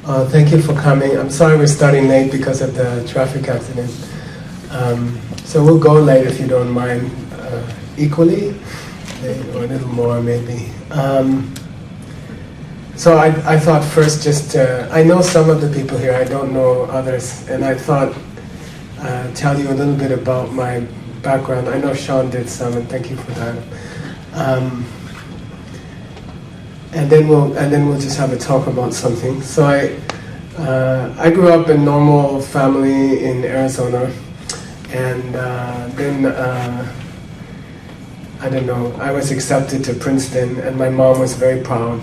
Thank you for coming. I'm sorry we're starting late because of the traffic accident. So we'll go late if you don't mind, equally, or a little more maybe. So I thought first just, I know some of the people here, I don't know others, and I thought tell you a little bit about my background. I know Sean did some, and thank you for that. And then we'll just have a talk about something. So I grew up in a normal family in Arizona, and then I don't know, I was accepted to Princeton, and my mom was very proud.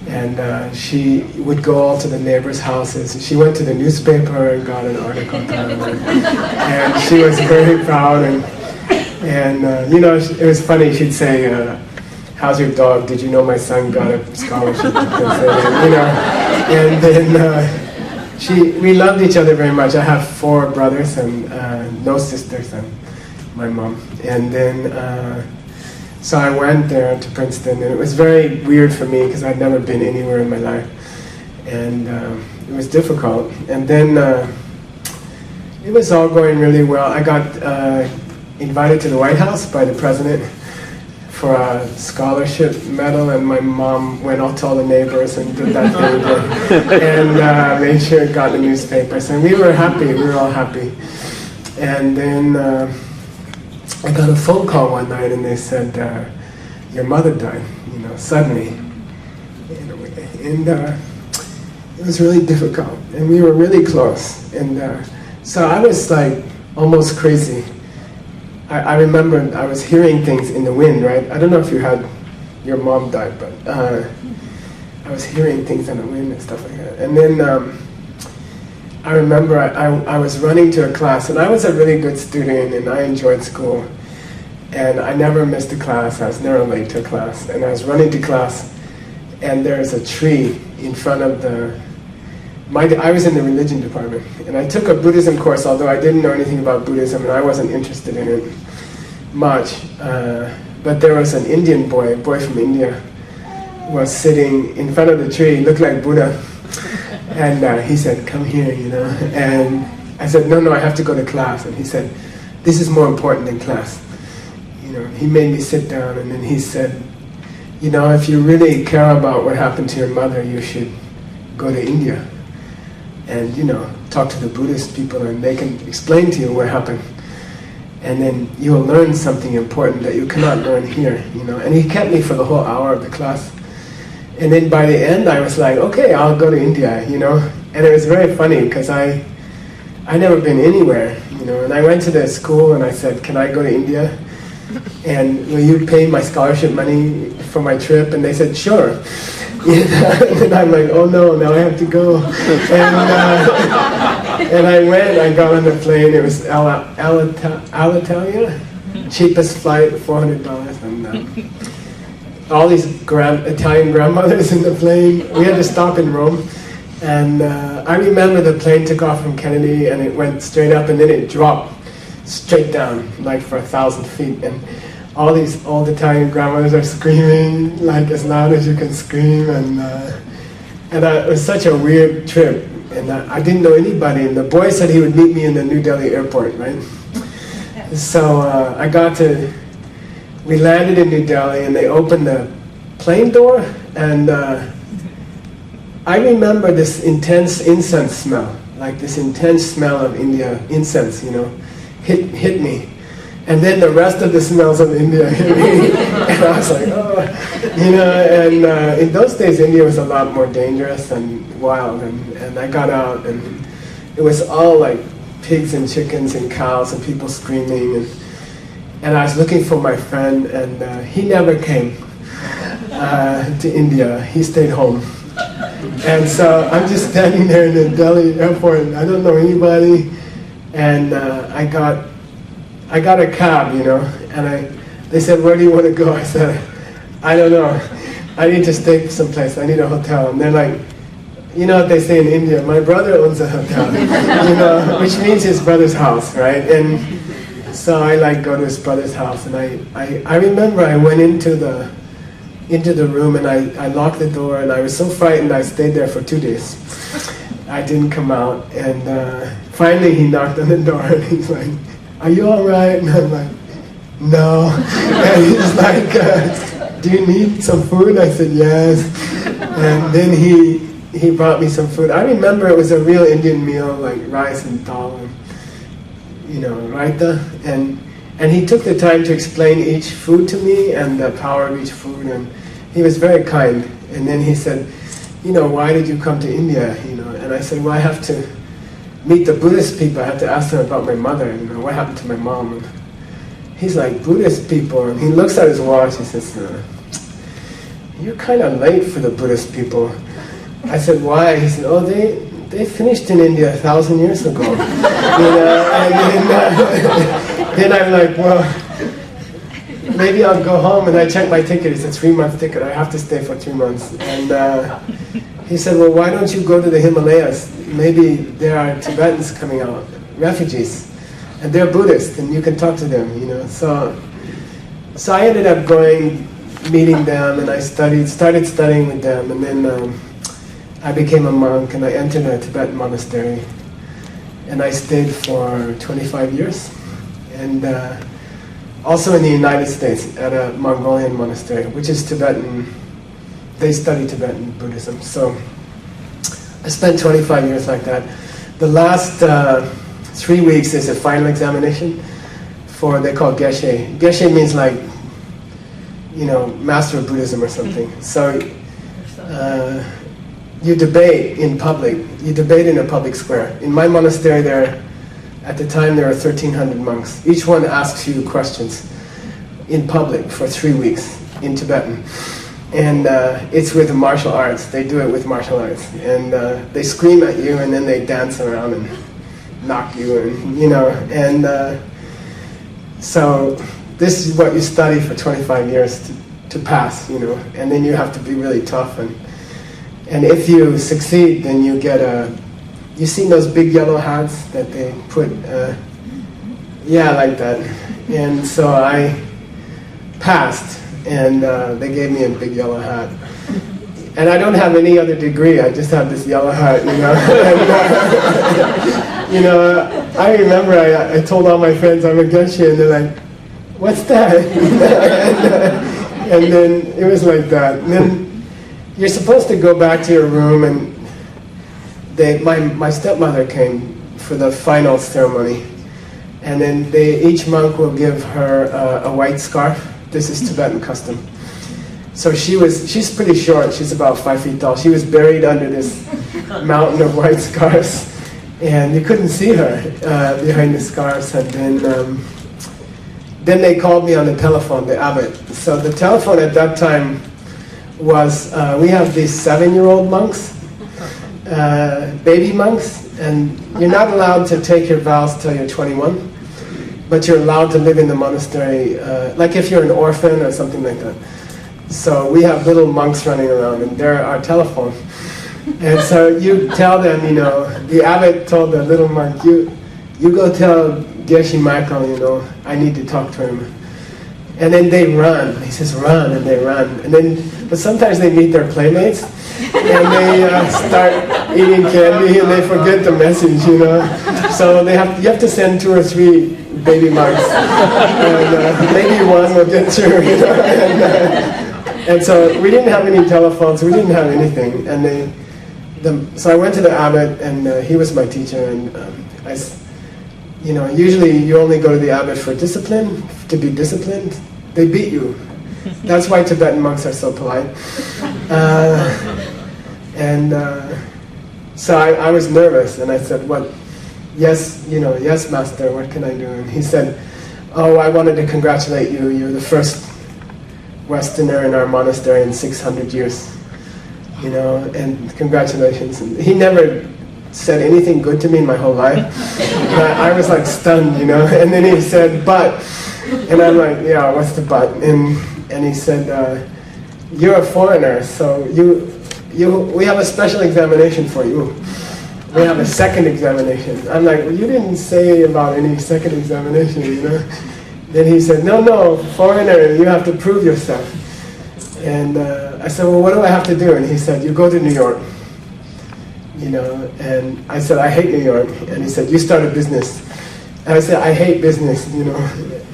And she would go out to the neighbors' houses. She went to the newspaper and got an article done, and she was very proud. And you know, it was funny. She'd say, "How's your dog? Did you know my son got a scholarship?" You know, and then we loved each other very much. I have 4 brothers and no sisters, and my mom. And then so I went there to Princeton, and it was very weird for me because I'd never been anywhere in my life, and it was difficult. And then it was all going really well. I got invited to the White House by the president for a scholarship medal, and my mom went out to all the neighbors and did that thing and made sure it got in the newspapers, and we were happy. We were all happy. And then I got a phone call one night, and they said, "Your mother died," you know, suddenly. And it was really difficult, and we were really close. And so I was like almost crazy. I remember I was hearing things in the wind, right? I don't know if you had, your mom died, but I was hearing things in the wind and stuff like that. And then I remember I was running to a class, and I was a really good student, and I enjoyed school. And I never missed a class. I was never late to a class. And I was running to class, and there's a tree in front of I was in the religion department, and I took a Buddhism course, although I didn't know anything about Buddhism, and I wasn't interested in it much. But there was an Indian boy, a boy from India, was sitting in front of the tree, looked like Buddha. And he said, "Come here," you know. And I said, no, I have to go to class. And he said, "This is more important than class." You know, he made me sit down, and then he said, "You know, if you really care about what happened to your mother, you should go to India and, you know, talk to the Buddhist people, and they can explain to you what happened. And then you will learn something important that you cannot learn here," you know. And he kept me for the whole hour of the class. And then by the end, I was like, "Okay, I'll go to India," you know. And it was very funny because I never been anywhere, you know. And I went to the school and I said, "Can I go to India? And will you pay my scholarship money for my trip?" And they said, "Sure." You know? And I'm like, "Oh no, now I have to go." And I went. I got on the plane. It was Alitalia, cheapest flight, $400, and all these Italian grandmothers in the plane. We had to stop in Rome, and I remember the plane took off from Kennedy, and it went straight up, and then it dropped straight down, like for 1,000 feet, and all these old Italian grandmothers are screaming like as loud as you can scream, and it was such a weird trip, and I didn't know anybody, and the boy said he would meet me in the New Delhi airport, right? So we landed in New Delhi, and they opened the plane door, and I remember this intense incense smell, like this intense smell of India, incense, you know, hit me. And then the rest of the smells of India hit me, and I was like, oh, you know, and in those days India was a lot more dangerous and wild, and I got out, and it was all like pigs and chickens and cows and people screaming, and I was looking for my friend, and he never came to India. He stayed home. And so I'm just standing there in the Delhi airport, and I don't know anybody, and I got a cab, you know, and they said, "Where do you want to go?" I said, "I don't know. I need to stay someplace. I need a hotel." And they're like, you know what they say in India, "My brother owns a hotel," you know, which means his brother's house, right? And so I like go to his brother's house, and I remember I went into the into the room, and I locked the door, and I was so frightened I stayed there for 2 days. I didn't come out, and finally he knocked on the door, and he's like, "Are you all right?" And I'm like, "No." And he's like, "Do you need some food?" I said, "Yes." And then he brought me some food. I remember it was a real Indian meal, like rice and dal, and, you know, raita. And he took the time to explain each food to me and the power of each food, and he was very kind. And then he said, "You know, why did you come to India?" You know, and I said, "Well, I have to meet the Buddhist people. I have to ask them about my mother. You know, what happened to my mom?" And he's like, "Buddhist people," and he looks at his watch. He says, "You're kind of late for the Buddhist people." I said, "Why?" He said, "Oh, they finished in India 1,000 years ago." You know, and then I'm like, "Well, maybe I'll go home." And I checked my ticket. It's a 3-month ticket. I have to stay for 3 months. And he said, "Well, why don't you go to the Himalayas? Maybe there are Tibetans coming out, refugees, and they're Buddhist, and you can talk to them." You know, so I ended up going, meeting them, and I started studying with them, and then I became a monk, and I entered a Tibetan monastery, and I stayed for 25 years, and also in the United States at a Mongolian monastery, which is Tibetan. They study Tibetan Buddhism. So I spent 25 years like that. The last 3 weeks is a final examination for, they call Geshe. Geshe means like, you know, master of Buddhism or something. So you debate in public. You debate in a public square. In my monastery at the time there were 1,300 monks. Each one asks you questions in public for 3 weeks in Tibetan. And it's with martial arts. They do it with martial arts. And they scream at you, and then they dance around and knock you, and, you know. And so this is what you study for 25 years to pass, you know. And then you have to be really tough. And if you succeed, then you get you seen those big yellow hats that they put, yeah, like that. And so I passed, and they gave me a big yellow hat. And I don't have any other degree, I just have this yellow hat, you know. And, you know, I remember I told all my friends I'm a Geshe, and they're like, "What's that?" And then it was like that. And then you're supposed to go back to your room, and my stepmother came for the final ceremony, and then each monk will give her a white scarf. This is Tibetan custom. So she's pretty short. She's about 5 feet tall. She was buried under this mountain of white scarves, and you couldn't see her behind the scarves. And then they called me on the telephone, the abbot. So the telephone at that time was, we have these 7-year-old monks, baby monks, and you're not allowed to take your vows till you're 21, but you're allowed to live in the monastery, like if you're an orphan or something like that. So we have little monks running around, and they're our telephone. And so you tell them, you know, the abbot told the little monk, you go tell Geshe Michael, you know, I need to talk to him. And then they run. He says, "Run," and they run. And then, but sometimes they meet their playmates, and they start eating candy, and they forget the message, you know. So you have to send 2 or 3 baby monks, and maybe one will get through, you know. And so we didn't have any telephones, we didn't have anything. And so I went to the abbot, and he was my teacher, and you know, usually you only go to the abbot for discipline, to be disciplined. They beat you. That's why Tibetan monks are so polite. So I was nervous, and I said, "What? Yes, you know, yes, master, what can I do?" And he said, "Oh, I wanted to congratulate you. You're the first Westerner in our monastery in 600 years. You know, and congratulations." And he never said anything good to me in my whole life. I was like stunned, you know. And then he said, "But," and I'm like, "Yeah, what's the but?" And he said, "You're a foreigner, so we have a special examination for you. We have a second examination." I'm like, "Well, you didn't say about any second examination, you know." Then he said, "No, foreigner, you have to prove yourself." And I said, well, what do I have to do? And he said, you go to New York. You know, and I said, I hate New York. And he said, you start a business. And I said, I hate business, you know.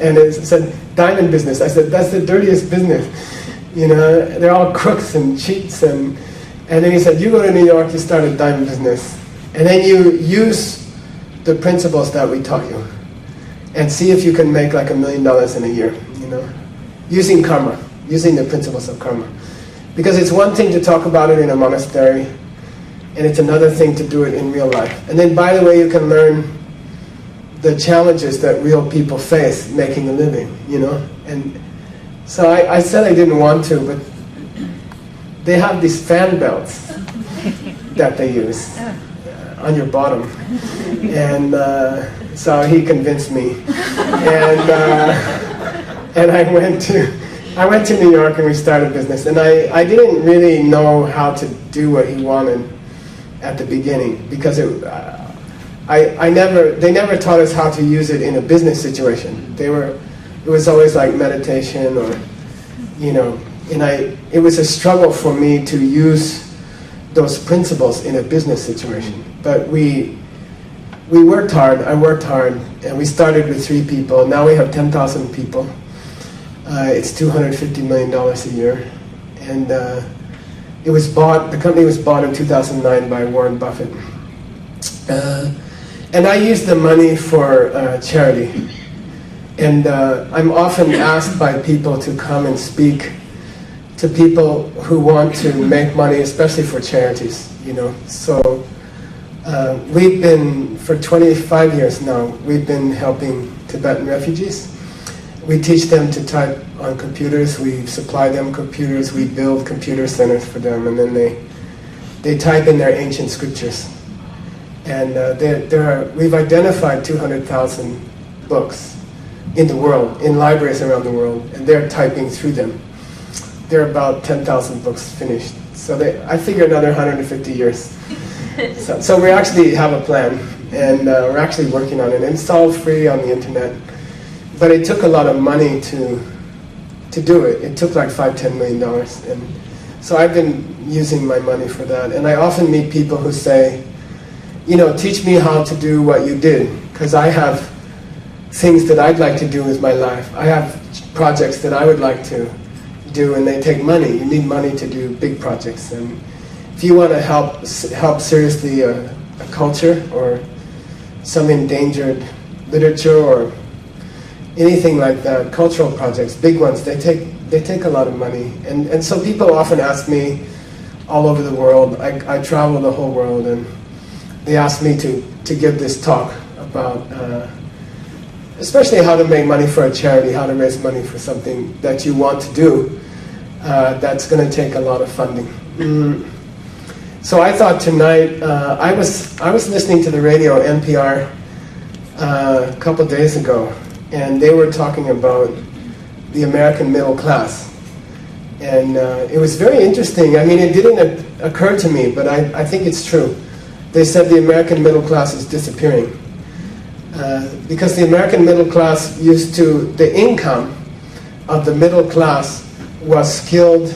And it said, diamond business. I said, that's the dirtiest business. You know, they're all crooks and cheats. And then he said, you go to New York, you start a diamond business. And then you use the principles that we taught you. And see if you can make like $1 million in a year, you know. Using karma, using the principles of karma. Because it's one thing to talk about it in a monastery, and it's another thing to do it in real life. And then, by the way, you can learn the challenges that real people face making a living, you know. And so I said I didn't want to, but they have these fan belts that they use on your bottom. And so he convinced me. And I went to New York and we started business. And I didn't really know how to do what he wanted at the beginning, because they never taught us how to use it in a business situation. It was always like meditation, or, you know, and it was a struggle for me to use those principles in a business situation. But we worked hard, I worked hard, and we started with 3 people. Now we have 10,000 people. It's $250 million a year. And the company was bought in 2009 by Warren Buffett. And I use the money for charity. And I'm often asked by people to come and speak to people who want to make money, especially for charities, you know. So we've been, for 25 years now, we've been helping Tibetan refugees. We teach them to type on computers, we supply them computers, we build computer centers for them, and then they type in their ancient scriptures. And we've identified 200,000 books in the world, in libraries around the world, and they're typing through them. There are about 10,000 books finished. So I figure another 150 years. So we actually have a plan, and we're actually working on it. And it's all free on the internet. But it took a lot of money to do it. It took like $5-10 million. And so I've been using my money for that. And I often meet people who say, you know, teach me how to do what you did, because I have things that I'd like to do with my life. I have projects that I would like to do, and they take money. You need money to do big projects. And if you want to help seriously a culture or some endangered literature or anything like that, cultural projects, big ones, they take a lot of money. And so people often ask me all over the world. I travel the whole world, and they ask me to give this talk about especially how to make money for a charity, how to raise money for something that you want to do that's going to take a lot of funding. So I thought tonight, I was listening to the radio, NPR, a couple days ago, and they were talking about the American middle class. And it was very interesting. I mean, it didn't occur to me, but I think it's true. They said the American middle class is disappearing. Because the American middle class the income of the middle class was skilled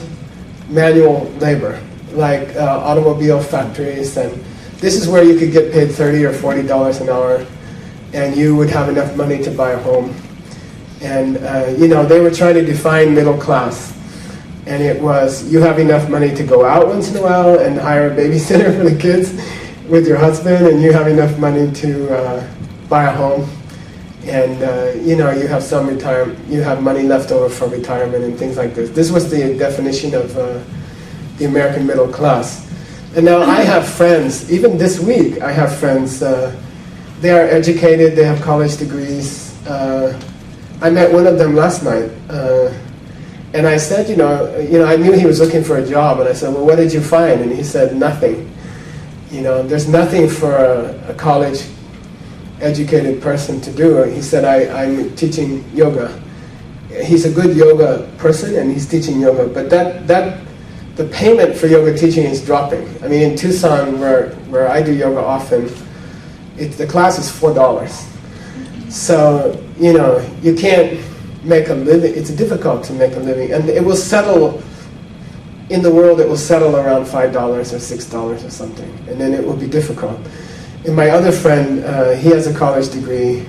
manual labor, like automobile factories, and this is where you could get paid $30 or $40 an hour, and you would have enough money to buy a home. And you know, they were trying to define middle class, and it was you have enough money to go out once in a while and hire a babysitter for the kids with your husband, and you have enough money to buy a home, and you know, you have some retirement, you have money left over for retirement and things like this. This was the definition of the American middle class. And now I have friends, even this week I have friends, they are educated, they have college degrees. I met one of them last night, and I said, you know, I knew he was looking for a job, and I said, well, what did you find? And he said, nothing. You know, there's nothing for a college educated person to do. He said, I'm teaching yoga. He's a good yoga person, and he's teaching yoga, but the payment for yoga teaching is dropping. I mean, in Tucson, where I do yoga often, the class is $4. So, you know, you can't make a living. It's difficult to make a living, and it will settle in the world it will settle around $5 or $6 or something, and then it will be difficult. And my other friend, he has a college degree,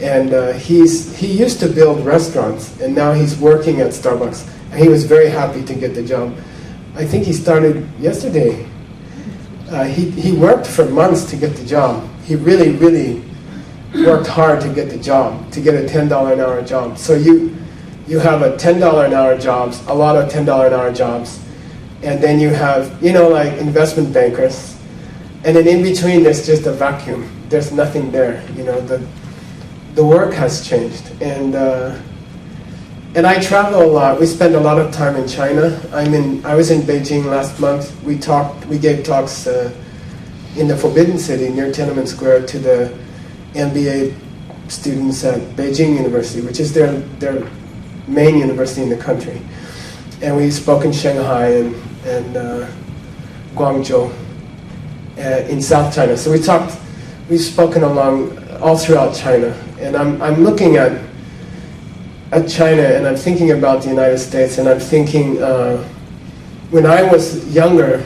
and he used to build restaurants, and now he's working at Starbucks. And he was very happy to get the job. I think he started yesterday. He worked for months to get the job. He really, really worked hard to get the job, to get a $10 an hour job. So you have a $10 an hour jobs, a lot of $10 an hour jobs, and then you have, like investment bankers, and then in between there's just a vacuum. There's nothing there. The work has changed, and I travel a lot. We spend a lot of time in China. I was in Beijing last month. We gave talks in the Forbidden City near Tiananmen Square to the MBA students at Beijing University, which is their main university in the country. And we spoke in Shanghai and Guangzhou in South China. So we've spoken all throughout China. And I'm looking at China, and I'm thinking about the United States, and I'm thinking, when I was younger,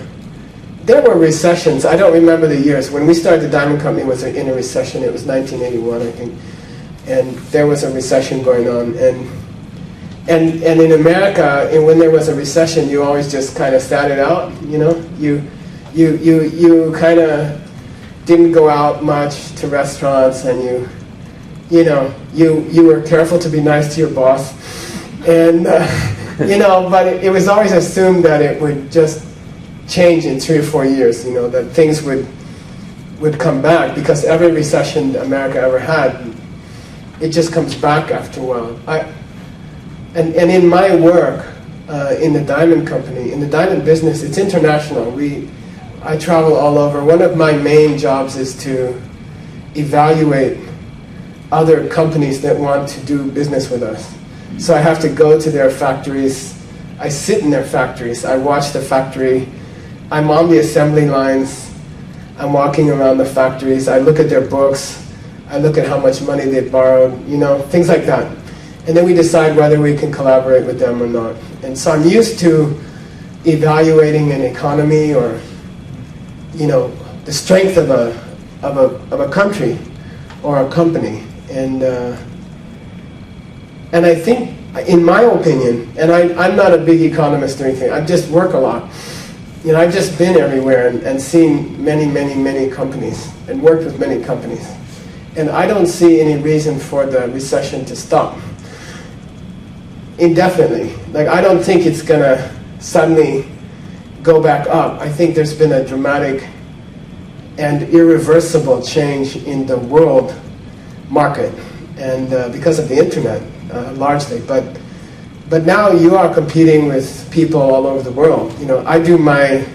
there were recessions. I don't remember the years. When we started the Diamond Company, it was in a recession. It was 1981, I think. And there was a recession going on. And in America, when there was a recession, you always just kind of sat it out, You kind of didn't go out much to restaurants, and you were careful to be nice to your boss. And, but it was always assumed that it would just change in 3 or 4 years, that things would come back, because every recession America ever had, it just comes back after a while. And in my work in the Diamond Company, in the diamond business, it's international. I travel all over. One of my main jobs is to evaluate other companies that want to do business with us. So I have to go to their factories. I sit in their factories. I watch the factory. I'm on the assembly lines. I'm walking around the factories. I look at their books. I look at how much money they borrowed, things like that. And then we decide whether we can collaborate with them or not. And so I'm used to evaluating an economy, or, the strength of a country or a company. And I think, in my opinion, and I'm not a big economist or anything, I just work a lot. I've just been everywhere and seen many, many, many companies and worked with many companies. And I don't see any reason for the recession to stop indefinitely. I don't think it's going to suddenly go back up. I think there's been a dramatic and irreversible change in the world market, and because of the internet, largely. But now you are competing with people all over the world. I do my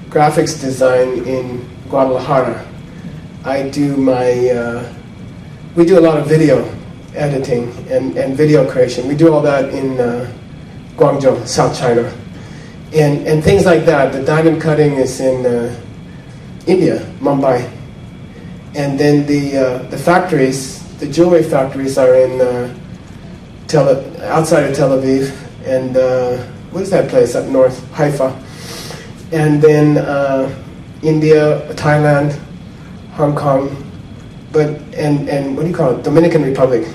graphics design in Guadalajara. We do a lot of video editing and video creation. We do all that in Guangzhou, South China. And things like that. The diamond cutting is in India, Mumbai. And then the factories, the jewelry factories, are in outside of Tel Aviv, and what is that place up north? Haifa. And then India, Thailand, Hong Kong, and what do you call it? Dominican Republic.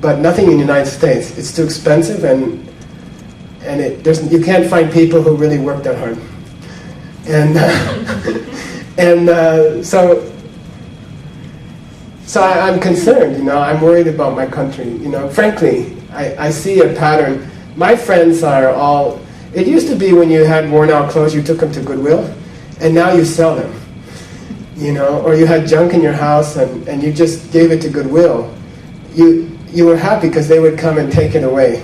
But nothing in the United States. It's too expensive, and you can't find people who really work that hard. And so I'm concerned, I'm worried about my country. Frankly, I see a pattern. My friends are all, it used to be when you had worn out clothes, you took them to Goodwill, and now you sell them. Or you had junk in your house and you just gave it to Goodwill. You were happy because they would come and take it away.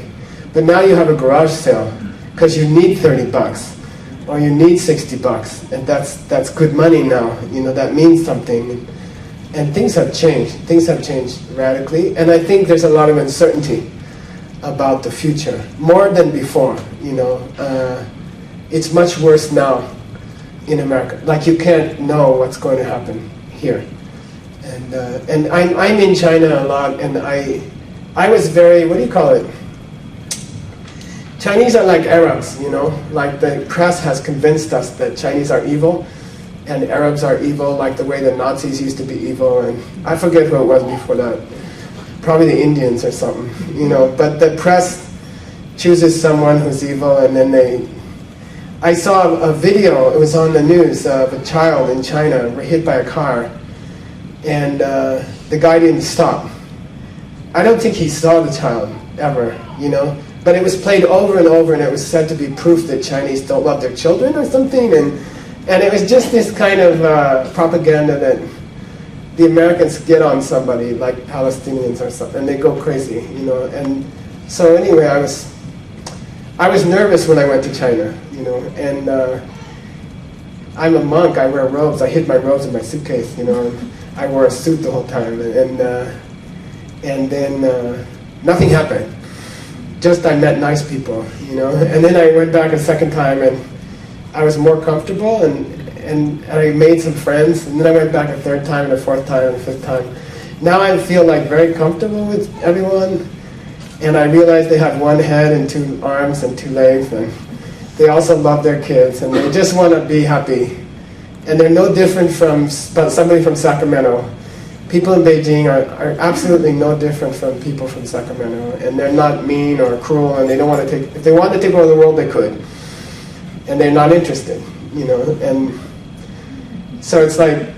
But now you have a garage sale because you need $30 or you need $60, and that's good money now. That means something. And things have changed. Things have changed radically, and I think there's a lot of uncertainty about the future, more than before. It's much worse now in America. You can't know what's going to happen here. And I'm in China a lot, and I was very, what do you call it? Chinese are like Arabs, you know, like the press has convinced us that Chinese are evil and Arabs are evil, like the way the Nazis used to be evil, and I forget who it was before that, probably the Indians or something, you know, but the press chooses someone who's evil, and then I saw a video, it was on the news, of a child in China hit by a car, and the guy didn't stop. I don't think he saw the child, ever, you know, but it was played over and over, and it was said to be proof that Chinese don't love their children or something, and it was just this kind of propaganda that the Americans get on somebody, like Palestinians or something, and they go crazy, you know. And so anyway, I was nervous when I went to China, you know, and I'm a monk, I wear robes, I hid my robes in my suitcase, you know, and I wore a suit the whole time, and then nothing happened. Just I met nice people, you know, and then I went back a second time, and I was more comfortable, and I made some friends, and then I went back a third time, and a fourth time, and a fifth time. Now I feel like very comfortable with everyone, and I realize they have one head and two arms and two legs, and they also love their kids, and they just want to be happy. And they're no different from somebody from Sacramento. People in Beijing are absolutely no different from people from Sacramento, and they're not mean or cruel, and they don't want to take, if they wanted to take over the world, they could. And they're not interested, you know, and so it's like,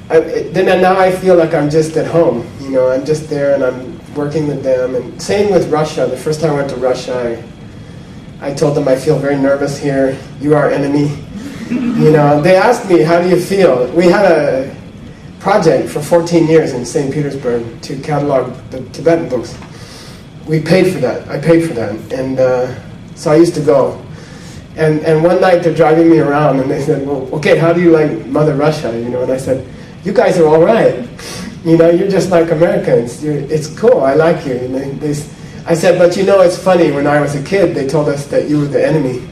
now I feel like I'm just at home, you know, I'm just there and I'm working with them, and same with Russia. The first time I went to Russia, I told them I feel very nervous here, you are our enemy, you know. They asked me, how do you feel? We had a project for 14 years in St. Petersburg to catalog the Tibetan books. We paid for that, I paid for that, and so I used to go. And one night they're driving me around, and they said, well, okay, how do you like Mother Russia, you know? And I said, you guys are all right. You know, you're just like Americans. It's cool, I like you. And I said, but you know, it's funny, when I was a kid, they told us that you were the enemy.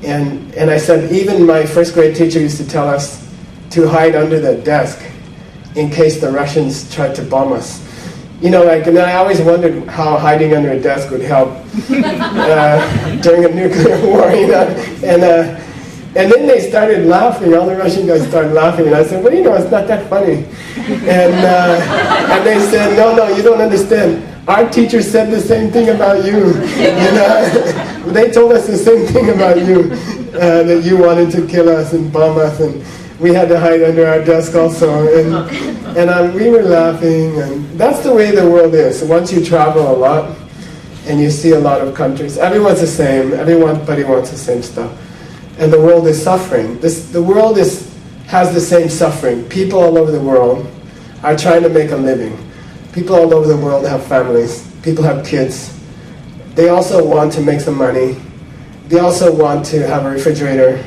And I said, even my first grade teacher used to tell us to hide under the desk in case the Russians tried to bomb us. You know, like, and I always wondered how hiding under a desk would help during a nuclear war, you know. And then they started laughing. All the Russian guys started laughing, and I said, well, you know, it's not that funny. And they said, no, you don't understand. Our teacher said the same thing about you. You know, they told us the same thing about you, that you wanted to kill us and bomb us, and we had to hide under our desk also, and we were laughing, and that's the way the world is. Once you travel a lot, and you see a lot of countries, everyone's the same, everybody wants the same stuff, and the world is suffering. The world has the same suffering. People all over the world are trying to make a living. People all over the world have families, people have kids. They also want to make some money. They also want to have a refrigerator,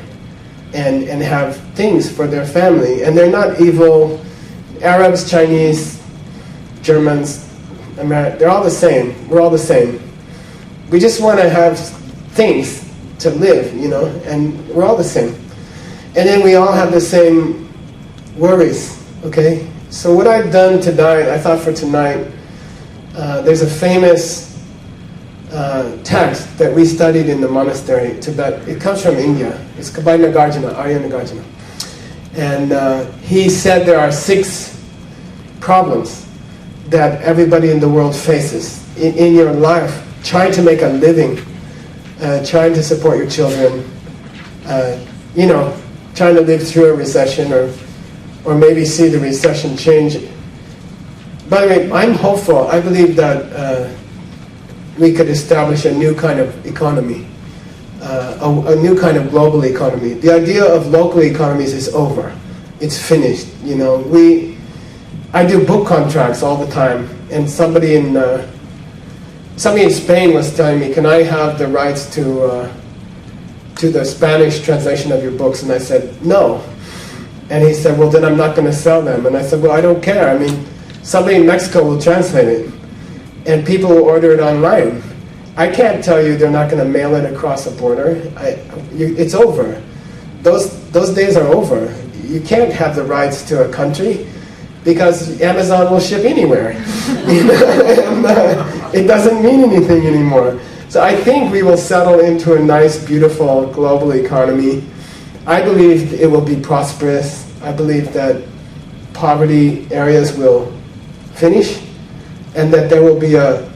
and have things for their family. And they're not evil. Arabs, Chinese, Germans, they're all the same. We're all the same. We just want to have things to live, you know, and we're all the same. And then we all have the same worries, okay? So what I've done tonight, I thought for tonight, there's a famous text that we studied in the monastery, Tibet. It comes from India. It's by Nagarjuna, Arya Nagarjuna. And he said there are 6 problems that everybody in the world faces in your life, trying to make a living, trying to support your children, you know, trying to live through a recession, or maybe see the recession change. By the way, I'm hopeful. I believe that we could establish a new kind of economy, a new kind of global economy. The idea of local economies is over. It's finished. You know, I do book contracts all the time, and somebody in Spain was telling me, can I have the rights to the Spanish translation of your books? And I said, no. And he said, well, then I'm not going to sell them. And I said, well, I don't care. I mean, somebody in Mexico will translate it, and people will order it online. I can't tell you they're not going to mail it across a border. It's over. Those days are over. You can't have the rights to a country because Amazon will ship anywhere. You know? And, it doesn't mean anything anymore. So I think we will settle into a nice, beautiful global economy. I believe it will be prosperous. I believe that poverty areas will finish, and that there will be a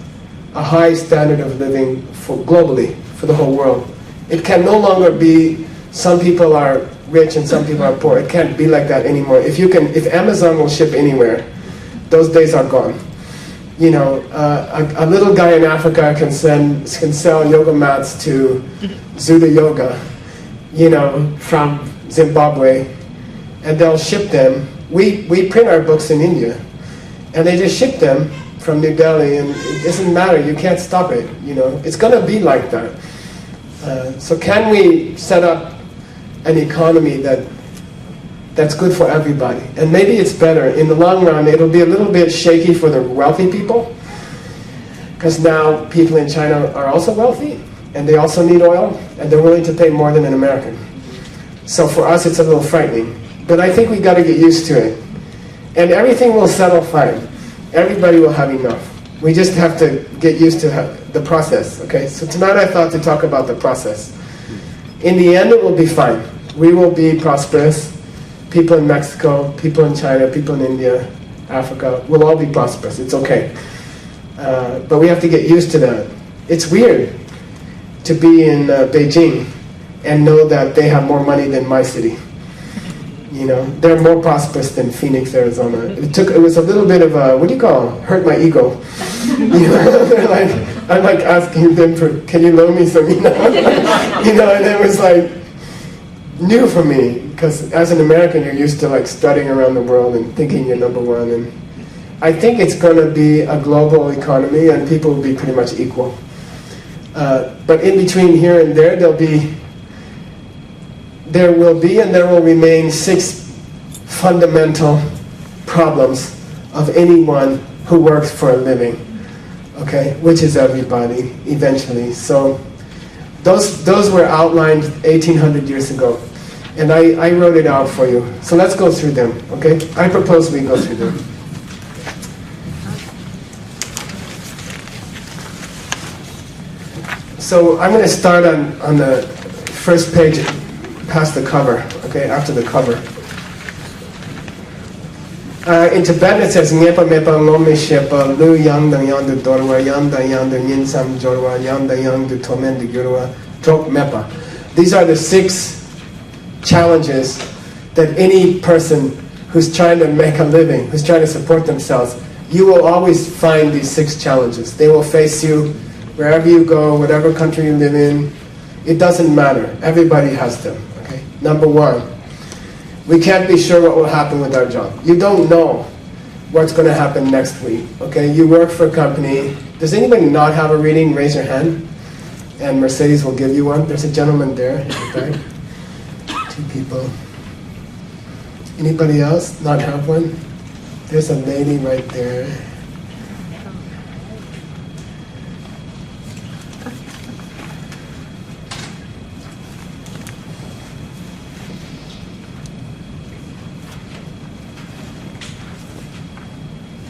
high standard of living globally, for the whole world. It can no longer be some people are rich and some people are poor. It can't be like that anymore. If Amazon will ship anywhere, those days are gone. You know, a little guy in Africa can sell yoga mats to Zuda Yoga, you know, from Zimbabwe, and they'll ship them. We print our books in India, and they just ship them from New Delhi, and it doesn't matter. You can't stop it. You know, it's going to be like that. So can we set up an economy that's good for everybody? And maybe it's better. In the long run, it'll be a little bit shaky for the wealthy people, because now people in China are also wealthy, and they also need oil, and they're willing to pay more than an American. So for us, it's a little frightening. But I think we've got to get used to it. And everything will settle fine. Everybody will have enough. We just have to get used to the process, okay? So tonight I thought to talk about the process. In the end, it will be fine. We will be prosperous. People in Mexico, people in China, people in India, Africa, will all be prosperous. It's okay. But we have to get used to that. It's weird to be in Beijing and know that they have more money than my city. You know, they're more prosperous than Phoenix, Arizona. It was a little bit of a, what do you call, hurt my ego. You know, they're like, I'm like asking them for, can you loan me some, you know? You know, and it was like new for me, because as an American, you're used to like studying around the world and thinking you're number one. And I think it's going to be a global economy, and people will be pretty much equal. But in between here and there, there will remain 6 fundamental problems of anyone who works for a living, okay, which is everybody eventually. So those were outlined 1800 years ago, and I wrote it out for you. So let's go through them, okay? I propose we go through them. So I'm going to start on the first page, past the cover, okay, after the cover. In Tibetan it says Nyepa Mepa Ngome Shepa Lu Yang Dang Yang Du Dorwa Yang Dang Yang Du Nyin Sam Jorwa Yang Dang Yang Du Tomen Du Gyurwa Tok Mepa. These are the 6 challenges that any person who's trying to make a living, who's trying to support themselves, you will always find these 6 challenges. They will face you wherever you go, whatever country you live in. It doesn't matter. Everybody has them. Okay? Number 1, we can't be sure what will happen with our job. You don't know what's going to happen next week. Okay? You work for a company. Does anybody not have a reading? Raise your hand, and Mercedes will give you one. There's a gentleman there. Okay? 2 people. Anybody else not have one? There's a lady right there.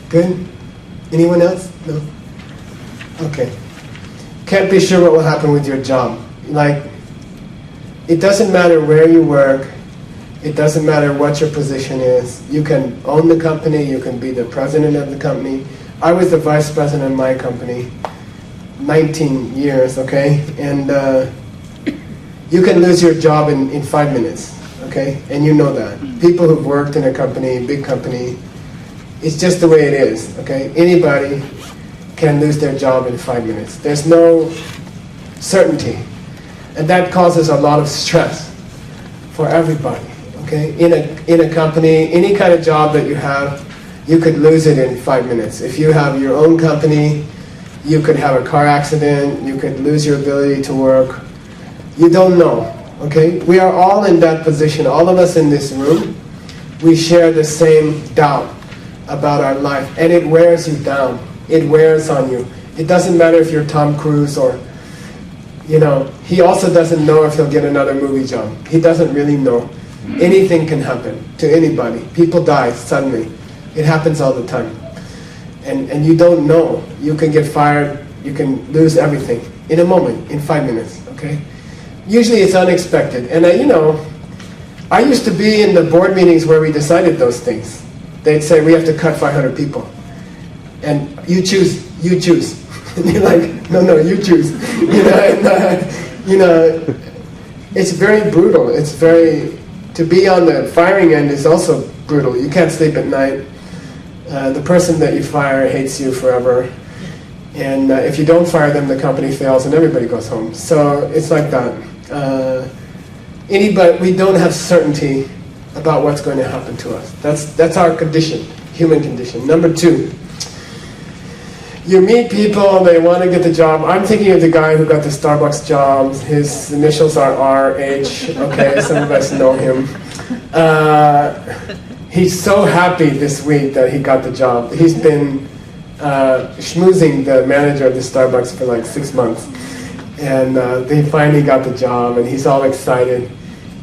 Good? Anyone else? No? Okay. Can't be sure what will happen with your job. Like, it doesn't matter where you work. It doesn't matter what your position is. You can own the company. You can be the president of the company. I was the vice president of my company 19 years, okay? And you can lose your job in 5 minutes, okay? And you know that. People who've worked in a company, big company, it's just the way it is, okay? Anybody can lose their job in 5 minutes. There's no certainty. And that causes a lot of stress for everybody, okay? In a company, any kind of job that you have, you could lose it in 5 minutes. If you have your own company, you could have a car accident, you could lose your ability to work. You don't know, okay? We are all in that position. All of us in this room, we share the same doubt about our life, and it wears you down. It wears on you. It doesn't matter if you're Tom Cruise or, you know, he also doesn't know if he'll get another movie job. He doesn't really know. Anything can happen to anybody. People die suddenly. It happens all the time. And you don't know. You can get fired. You can lose everything. in a moment, in 5 minutes, okay? Usually it's unexpected. And I used to be in the board meetings where we decided those things. They'd say, we have to cut 500 people. And you choose. And you're like, no, you choose. It's very brutal. To be on the firing end is also brutal. You can't sleep at night. The person that you fire hates you forever. And if you don't fire them, the company fails and everybody goes home. So it's like that. We don't have certainty about what's going to happen to us. That's our condition, human condition. Number 2, you meet people, they want to get the job. I'm thinking of the guy who got the Starbucks job. His initials are RH. Okay, some of us know him. He's so happy this week that he got the job. He's been schmoozing the manager of the Starbucks for like 6 months. And they finally got the job, and he's all excited.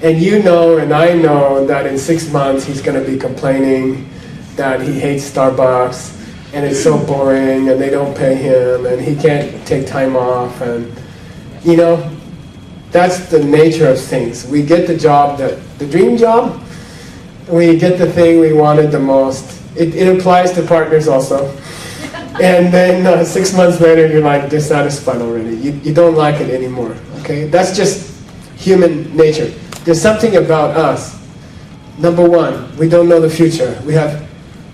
And and I know that in 6 months he's going to be complaining that he hates Starbucks, and it's so boring, and they don't pay him, and he can't take time off, and that's the nature of things. We get the job, the dream job, we get the thing we wanted the most. It applies to partners also. And then 6 months later, you're like dissatisfied already. You don't like it anymore, okay? That's just human nature. There's something about us. Number 1, we don't know the future.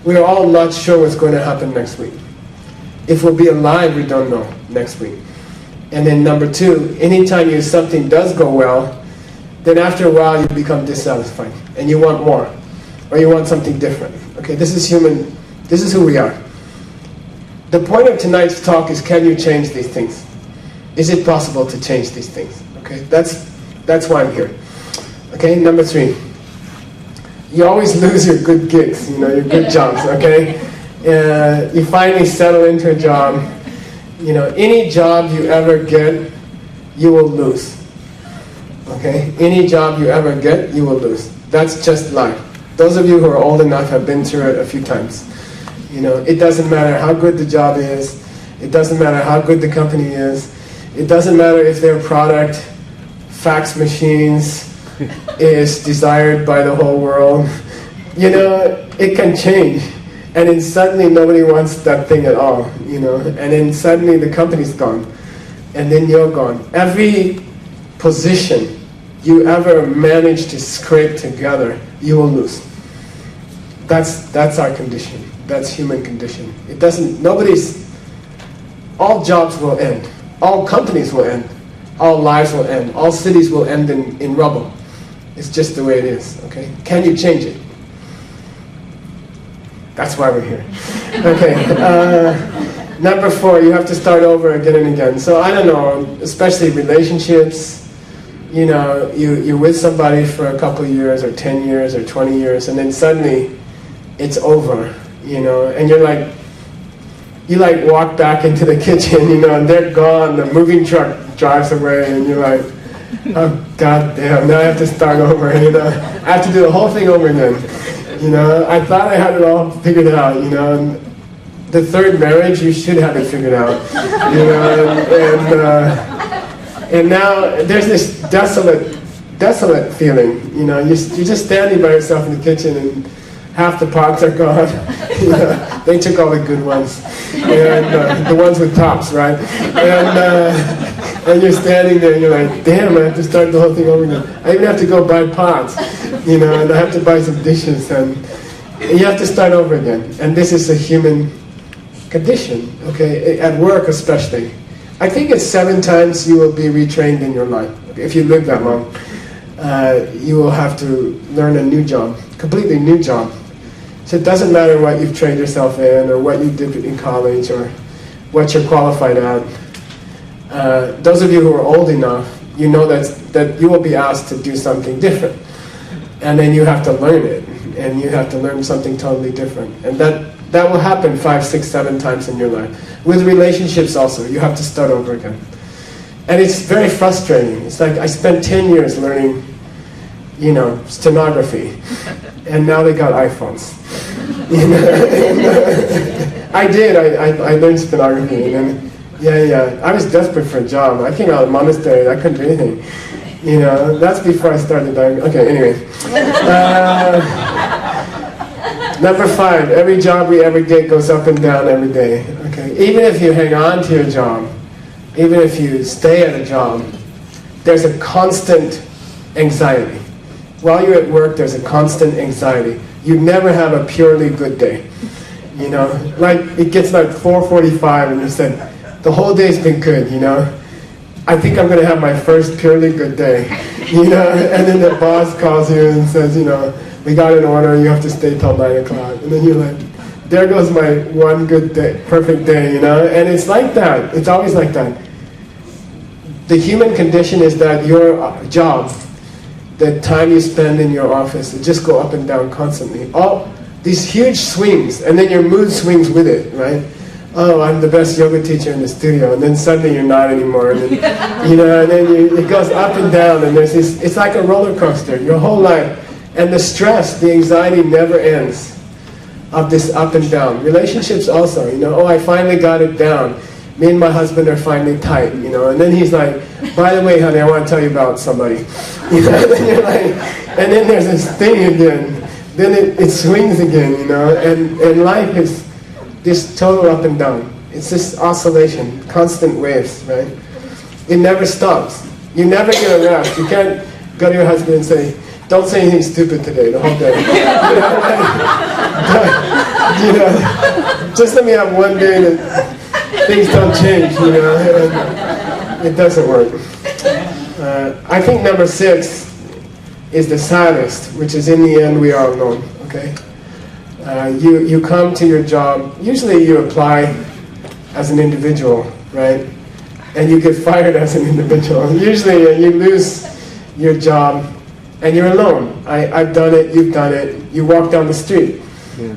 We're all not sure what's going to happen next week. If we'll be alive, we don't know next week. And then number 2, anytime something does go well, then after a while you become dissatisfied and you want more, or you want something different. Okay, this is human. This is who we are. The point of tonight's talk is, can you change these things? Is it possible to change these things? Okay, that's why I'm here. Okay, number 3. You always lose your good gigs, your good jobs, okay? You finally settle into a job. Any job you ever get, you will lose. Okay? Any job you ever get, you will lose. That's just life. Those of you who are old enough have been through it a few times. It doesn't matter how good the job is. It doesn't matter how good the company is. It doesn't matter if their product, fax machines, is desired by the whole world. It can change. And then suddenly nobody wants that thing at all, And then suddenly the company's gone. And then you're gone. Every position you ever manage to scrape together, you will lose. That's our condition. That's human condition. All jobs will end. All companies will end. All lives will end. All cities will end in rubble. It's just the way it is, okay? Can you change it? That's why we're here. Okay, number 4, you have to start over again and again. So I don't know, especially relationships, you're with somebody for a couple years, or 10 years, or 20 years, and then suddenly it's over, and you walk back into the kitchen, and they're gone, the moving truck drives away, and you're like, oh, God damn, now I have to start over, I have to do the whole thing over again. I thought I had it all figured out, and the 3rd marriage, you should have it figured out, and now there's this desolate feeling, you're just standing by yourself in the kitchen, and half the pots are gone. They took all the good ones, and the ones with tops, right? And you're standing there, and you're like, damn, I have to start the whole thing over again. I even have to go buy pots, and I have to buy some dishes, and you have to start over again. And this is a human condition, okay? At work especially. I think it's 7 times you will be retrained in your life. If you live that long, you will have to learn a new job, completely new job. So it doesn't matter what you've trained yourself in, or what you did in college, or what you're qualified at. Those of you who are old enough, you know that you will be asked to do something different. And then you have to learn it, and you have to learn something totally different. And that will happen 5, 6, 7 times in your life. With relationships also, you have to start over again. And it's very frustrating. It's like I spent 10 years learning, stenography, and now they got iPhones. I did. I learned stenography, and then Yeah. I was desperate for a job. I came out of the monastery. I couldn't do anything. You know, that's before I started dying. Okay, anyway. Number 5, every job we ever get goes up and down every day. Okay, even if you hang on to your job, even if you stay at a job, there's a constant anxiety. While you're at work, there's a constant anxiety. You never have a purely good day. You know, like it gets like 4:45 and you said, the whole day's been good, you know. I think I'm going to have my first purely good day, you know. And then the boss calls you and says, you know, we got an order, you have to stay till 9 o'clock. And then you're like, there goes my one good day, perfect day, you know. And it's like that. It's always like that. The human condition is that your job, the time you spend in your office, it just go up and down constantly. All these huge swings, and then your mood swings with it, right? Oh, I'm the best yoga teacher in the studio, and then suddenly you're not anymore, and then, you know, and then it goes up and down, and there's this, it's like a roller coaster, your whole life. And the stress, the anxiety never ends of this up and down. Relationships also, you know, oh, I finally got it down. Me and my husband are finally tight, you know, and then he's like, by the way, honey, I want to tell you about somebody. You know, and then you're like, and then there's this thing again. Then it swings again, you know, and life is this total up and down. It's this oscillation, constant waves, right? It never stops. You never get a rest. You can't go to your husband and say, don't say anything stupid today, the whole day. You know, just let me have one day that things don't change, you know, and it doesn't work. I think number 6 is the saddest, which is in the end we are alone, okay? You come to your job, usually you apply as an individual, right? And you get fired as an individual. Usually you lose your job and you're alone. I've done it, you've done it. You walk down the street. Yeah.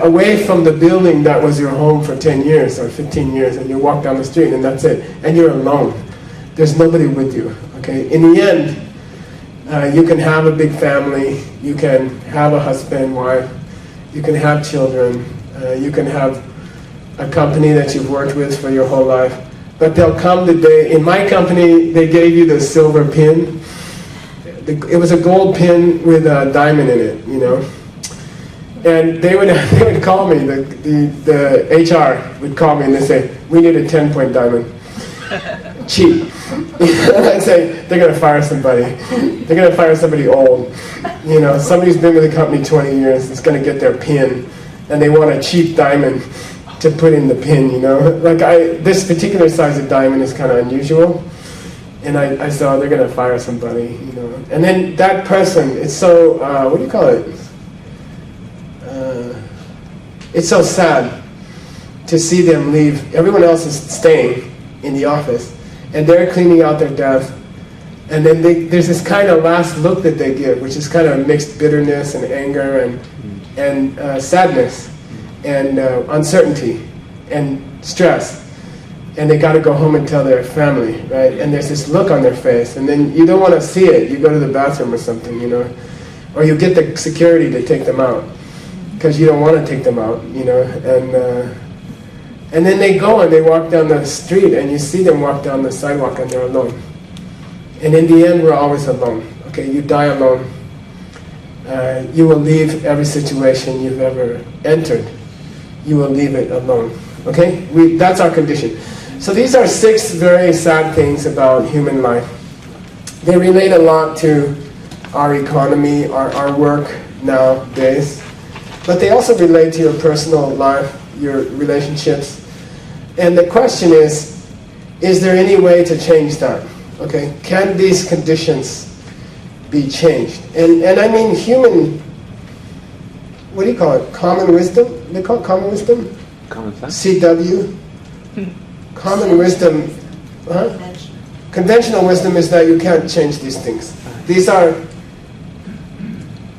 Away from the building that was your home for 10 years or 15 years, and you walk down the street and that's it. And you're alone. There's nobody with you, okay? In the end, you can have a big family, you can have a husband, wife, you can have children, you can have a company that you've worked with for your whole life. But there'll come the day, in my company, they gave you the silver pin. It was a gold pin with a diamond in it, you know. And they would call me, the HR would call me and they'd say, we need a 10-point diamond. Cheap. And I'd say, they're going to fire somebody. They're going to fire somebody old. You know, somebody who's been with the company 20 years is going to get their pin, and they want a cheap diamond to put in the pin, you know. Like this particular size of diamond is kind of unusual. And I saw they're going to fire somebody, you know. And then that person, it's so, what do you call it? It's so sad to see them leave. Everyone else is staying in the office, and they're cleaning out their desk. And then there's this kind of last look that they give, which is kind of mixed bitterness and anger and sadness and uncertainty and stress. And they got to go home and tell their family, right? And there's this look on their face, and then you don't want to see it. You go to the bathroom or something, you know, or you get the security to take them out because you don't want to take them out, you know. And then they go and they walk down the street, and you see them walk down the sidewalk, and they're alone. And in the end, we're always alone. Okay, you die alone. You will leave every situation you've ever entered. You will leave it alone. Okay, that's our condition. So these are 6 very sad things about human life. They relate a lot to our economy, our work nowadays. But they also relate to your personal life, your relationships. And the question is there any way to change that? Okay, can these conditions be changed? And I mean human, what do you call it? Common wisdom? They call it common wisdom? Common sense? CW? Common wisdom, huh? Conventional wisdom is that you can't change these things. These are,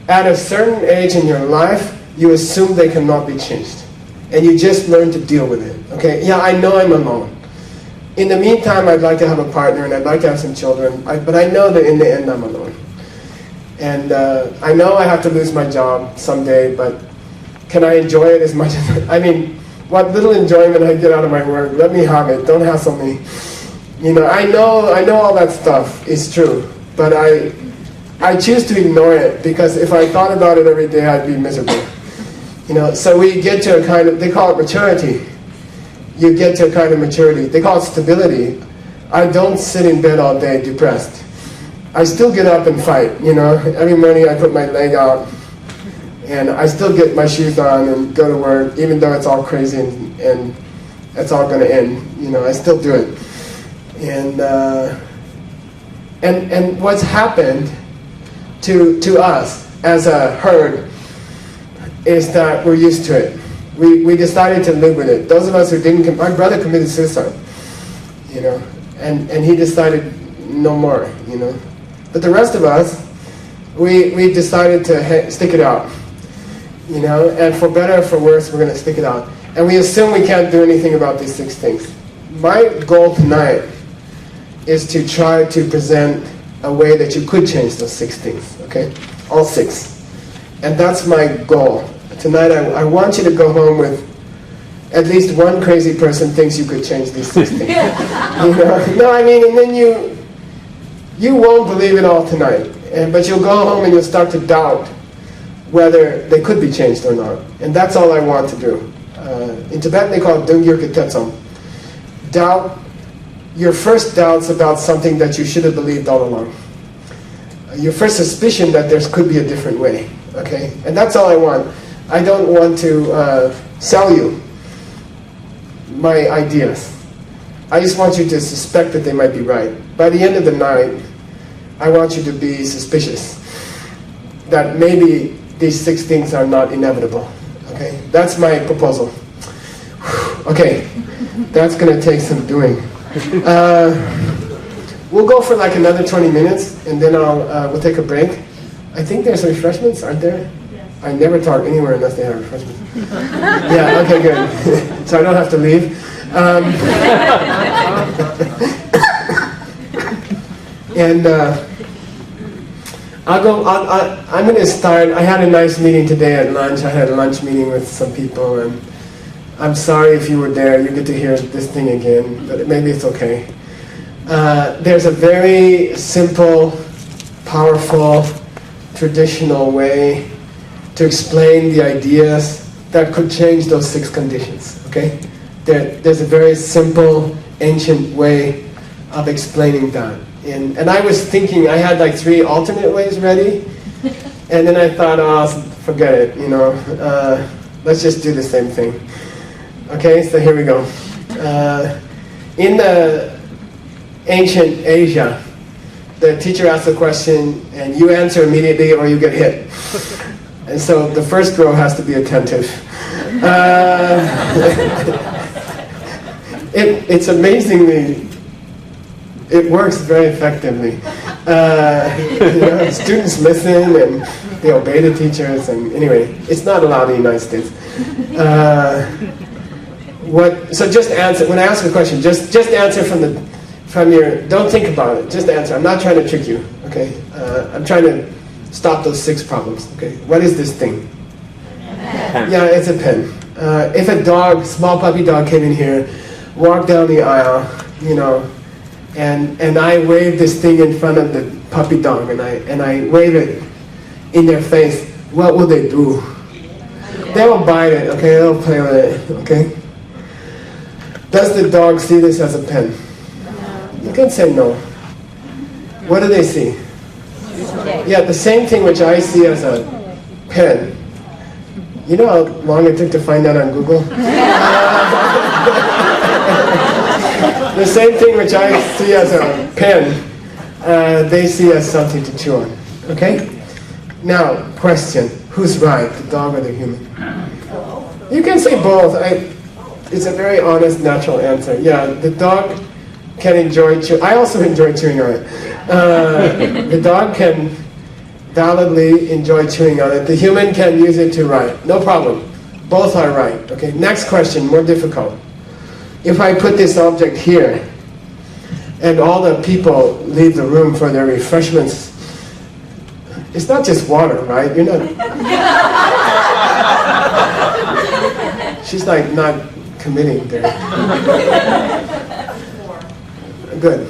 at a certain age in your life, you assume they cannot be changed. And you just learn to deal with it. Okay, yeah, I know I'm alone. In the meantime, I'd like to have a partner and I'd like to have some children, but I know that in the end I'm alone. And I know I have to lose my job someday, but can I enjoy it as much as, I mean, what little enjoyment I get out of my work, let me have it. Don't hassle me. You know, I know all that stuff is true, but I choose to ignore it, because if I thought about it every day, I'd be miserable. You know, so we get to a kind of, they call it maturity. You get to a kind of maturity. They call it stability. I don't sit in bed all day depressed. I still get up and fight, you know. Every morning I put my leg out, and I still get my shoes on and go to work, even though it's all crazy and it's all going to end. You know, I still do it. And what's happened to us as a herd is that we're used to it. We decided to live with it. Those of us who didn't, my brother committed suicide, you know, and he decided no more, you know. But the rest of us, we decided to stick it out, you know, and for better or for worse, we're going to stick it out. And we assume we can't do anything about these 6 things. My goal tonight is to try to present a way that you could change those 6 things, okay? All 6. And that's my goal. Tonight I want you to go home with at least one crazy person thinks you could change these 6 things. You know? No, I mean, and then you won't believe it all tonight. But you'll go home and you'll start to doubt whether they could be changed or not. And that's all I want to do. In Tibetan they call it Dungyurka Tetsam. Doubt, your first doubts about something that you should have believed all along. Your first suspicion that there could be a different way. Okay? And that's all I want. I don't want to sell you my ideas. I just want you to suspect that they might be right. By the end of the night, I want you to be suspicious that maybe these 6 things are not inevitable. Okay? That's my proposal. Okay, that's going to take some doing. We'll go for like another 20 minutes, and then we'll take a break. I think there's refreshments, aren't there? Yes. I never talk anywhere unless they have refreshments. Yeah, okay, good. So I don't have to leave. And I'm going to start. I had a nice meeting today at lunch. I had a lunch meeting with some people, and I'm sorry if you were there. You get to hear this thing again, but maybe it's okay. There's a very simple, powerful, traditional way to explain the ideas that could change those 6 conditions, okay? There's a very simple, ancient way of explaining that. And I was thinking, I had like 3 alternate ways ready, and then I thought, oh, forget it, you know, let's just do the same thing. Okay, so here we go. In the ancient Asia, the teacher asks a question and you answer immediately or you get hit. And so the first row has to be attentive. It's amazingly, it works very effectively. You know, students listen and they obey the teachers, and anyway, it's not allowed in the United States. So just answer, when I ask a question, just answer from your, don't think about it, just answer. I'm not trying to trick you, okay? I'm trying to stop those 6 problems, okay? What is this thing? Yeah, it's a pen. If a dog, small puppy dog came in here, walked down the aisle, you know, and I wave this thing in front of the puppy dog, and I wave it in their face, what will they do? They will bite it, okay? They'll play with it, okay? Does the dog see this as a pen? You can say no. What do they see? Yeah, the same thing which I see as a pen. You know how long it took to find that on Google? The same thing which I see as a pen, they see as something to chew on. Okay? Now, question. Who's right, the dog or the human? You can say both. It's a very honest, natural answer. Yeah, the dog can enjoy chewing. I also enjoy chewing on it. The dog can validly enjoy chewing on it. The human can use it to write. No problem. Both are right. Okay, next question, more difficult. If I put this object here, and all the people leave the room for their refreshments, it's not just water, right? You're not... She's like not committing there? Good.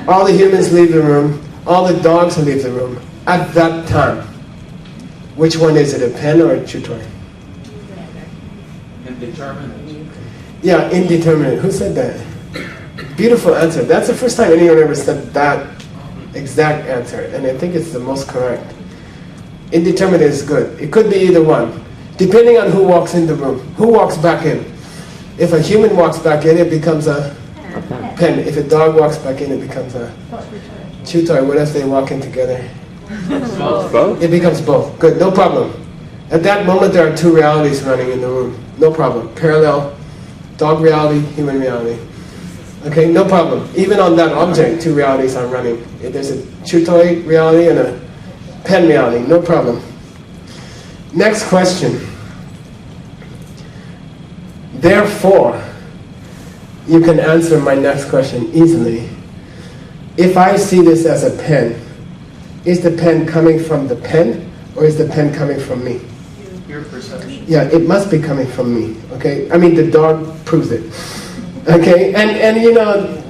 All the humans leave the room. All the dogs leave the room. At that time, which one is it, a pen or a chew toy? Indeterminate. Yeah, indeterminate. Who said that? Beautiful answer. That's the first time anyone ever said that exact answer, and I think it's the most correct. Indeterminate is good. It could be either one, depending on who walks in the room. Who walks back in? If a human walks back in, it becomes a pen. If a dog walks back in, it becomes a chew toy. What if they walk in together? Both. It becomes both. Good, no problem. At that moment, there are two realities running in the room. No problem. Parallel, dog reality, human reality. Okay, no problem. Even on that object, two realities are running. There's a chew toy reality and a pen reality. No problem. Next question. Therefore, you can answer my next question easily. If I see this as a pen, is the pen coming from the pen, or is the pen coming from me? Your perception. Yeah, it must be coming from me, okay? I mean, the dog proves it, okay? And you know,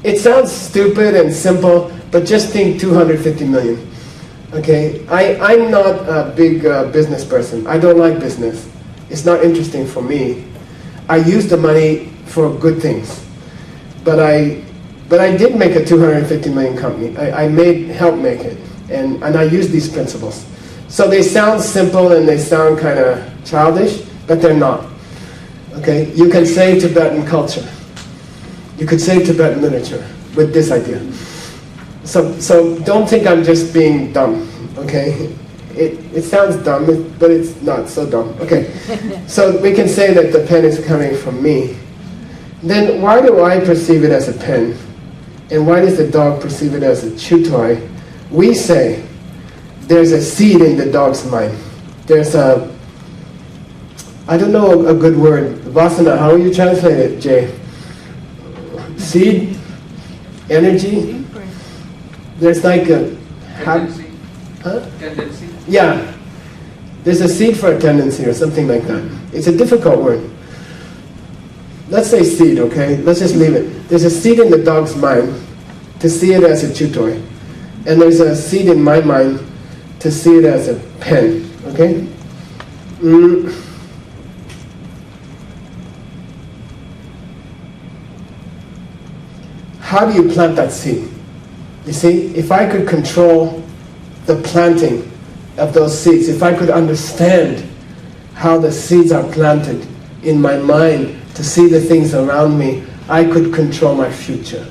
it sounds stupid and simple, but just think 250 million, okay? I'm not a big business person. I don't like business. It's not interesting for me. I use the money for good things, but I did make a 250 million company. I helped make it, and I use these principles. So they sound simple and they sound kind of childish, but they're not. Okay, you can save Tibetan culture. You could save Tibetan literature with this idea. So don't think I'm just being dumb. Okay, it sounds dumb, but it's not so dumb. Okay, so we can say that the pen is coming from me. Then why do I perceive it as a pen? And why does the dog perceive it as a chew toy? We say there's a seed in the dog's mind. There's a, I don't know a good word. Vasana, how will you translate it, Jay? Seed? Energy? There's like a... Tendency. Huh? Tendency. Yeah. There's a seed for a tendency or something like that. It's a difficult word. Let's say seed, okay? Let's just leave it. There's a seed in the dog's mind to see it as a chew toy. And there's a seed in my mind to see it as a pen, okay? How do you plant that seed? You see, if I could control the planting of those seeds, if I could understand how the seeds are planted in my mind to see the things around me, I could control my future.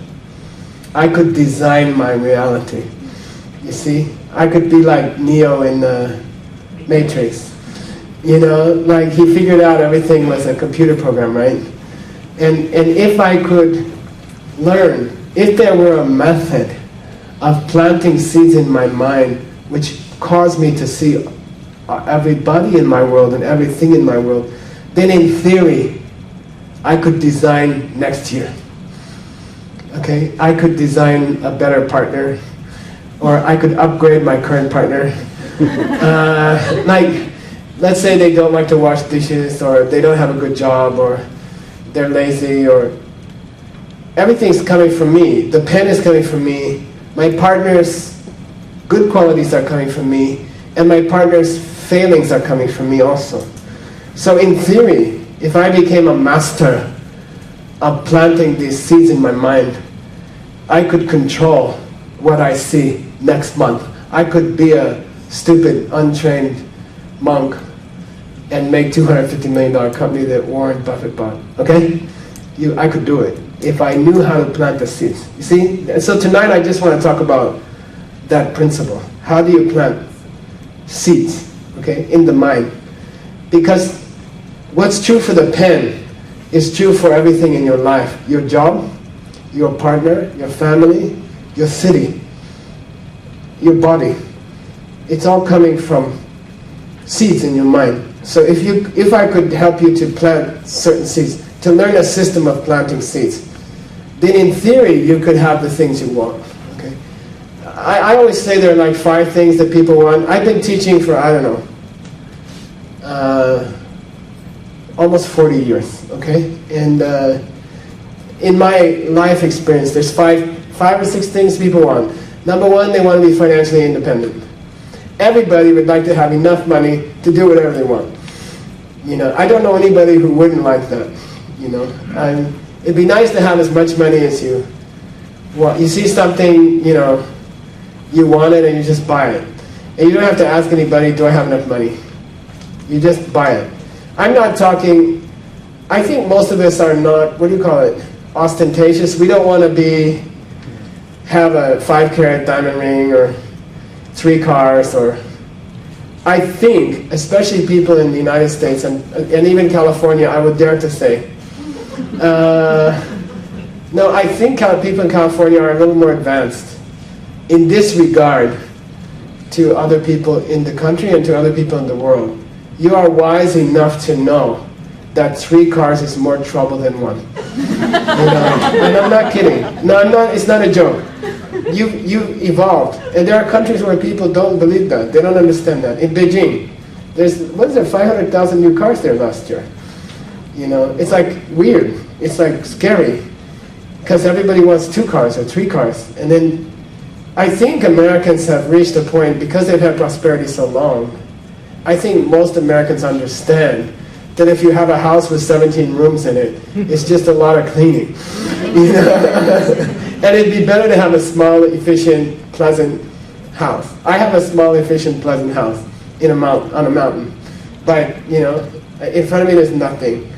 I could design my reality. You see, I could be like Neo in the Matrix. You know, like he figured out everything was a computer program, right? And if I could learn, if there were a method of planting seeds in my mind which caused me to see everybody in my world and everything in my world, then in theory, I could design next year. Okay, I could design a better partner, or I could upgrade my current partner. Like, let's say they don't like to wash dishes, or they don't have a good job, or they're lazy, or everything's coming from me. The pen is coming from me. My partner's good qualities are coming from me, and my partner's failings are coming from me also. So in theory, if I became a master of planting these seeds in my mind, I could control what I see next month. I could be a stupid, untrained monk and make $250 million company that Warren Buffett bought. Okay? I could do it if I knew how to plant the seeds. You see? And so tonight I just want to talk about that principle. How do you plant seeds, okay, in the mind? Because what's true for the pen is true for everything in your life. Your job, your partner, your family, your city, your body. It's all coming from seeds in your mind. So if I could help you to plant certain seeds, to learn a system of planting seeds, then in theory you could have the things you want. Okay? I always say there are like 5 things that people want. I've been teaching for, I don't know, almost 40 years, okay? And in my life experience, there's five or six things people want. Number one, they want to be financially independent. Everybody would like to have enough money to do whatever they want. You know, I don't know anybody who wouldn't like that. You know, it'd be nice to have as much money as you want. You see something, you know, you want it and you just buy it. And you don't have to ask anybody, do I have enough money? You just buy it. I'm not talking, I think most of us are not, what do you call it, ostentatious. We don't want to have a 5-carat diamond ring or 3 cars, or I think, especially people in the United States and even California, I would dare to say, no, I think people in California are a little more advanced in this regard to other people in the country and to other people in the world. You are wise enough to know that 3 cars is more trouble than 1. You know? And I'm not kidding. No, I'm not. It's not a joke. You evolved, and there are countries where people don't believe that. They don't understand that. In Beijing, there's 500,000 new cars there last year. You know, it's like weird. It's like scary, because everybody wants 2 cars or 3 cars, and then I think Americans have reached a point, because they've had prosperity so long. I think most Americans understand that if you have a house with 17 rooms in it, it's just a lot of cleaning. You know? And it'd be better to have a small, efficient, pleasant house. I have a small, efficient, pleasant house on a mountain. But, you know, in front of me there's nothing.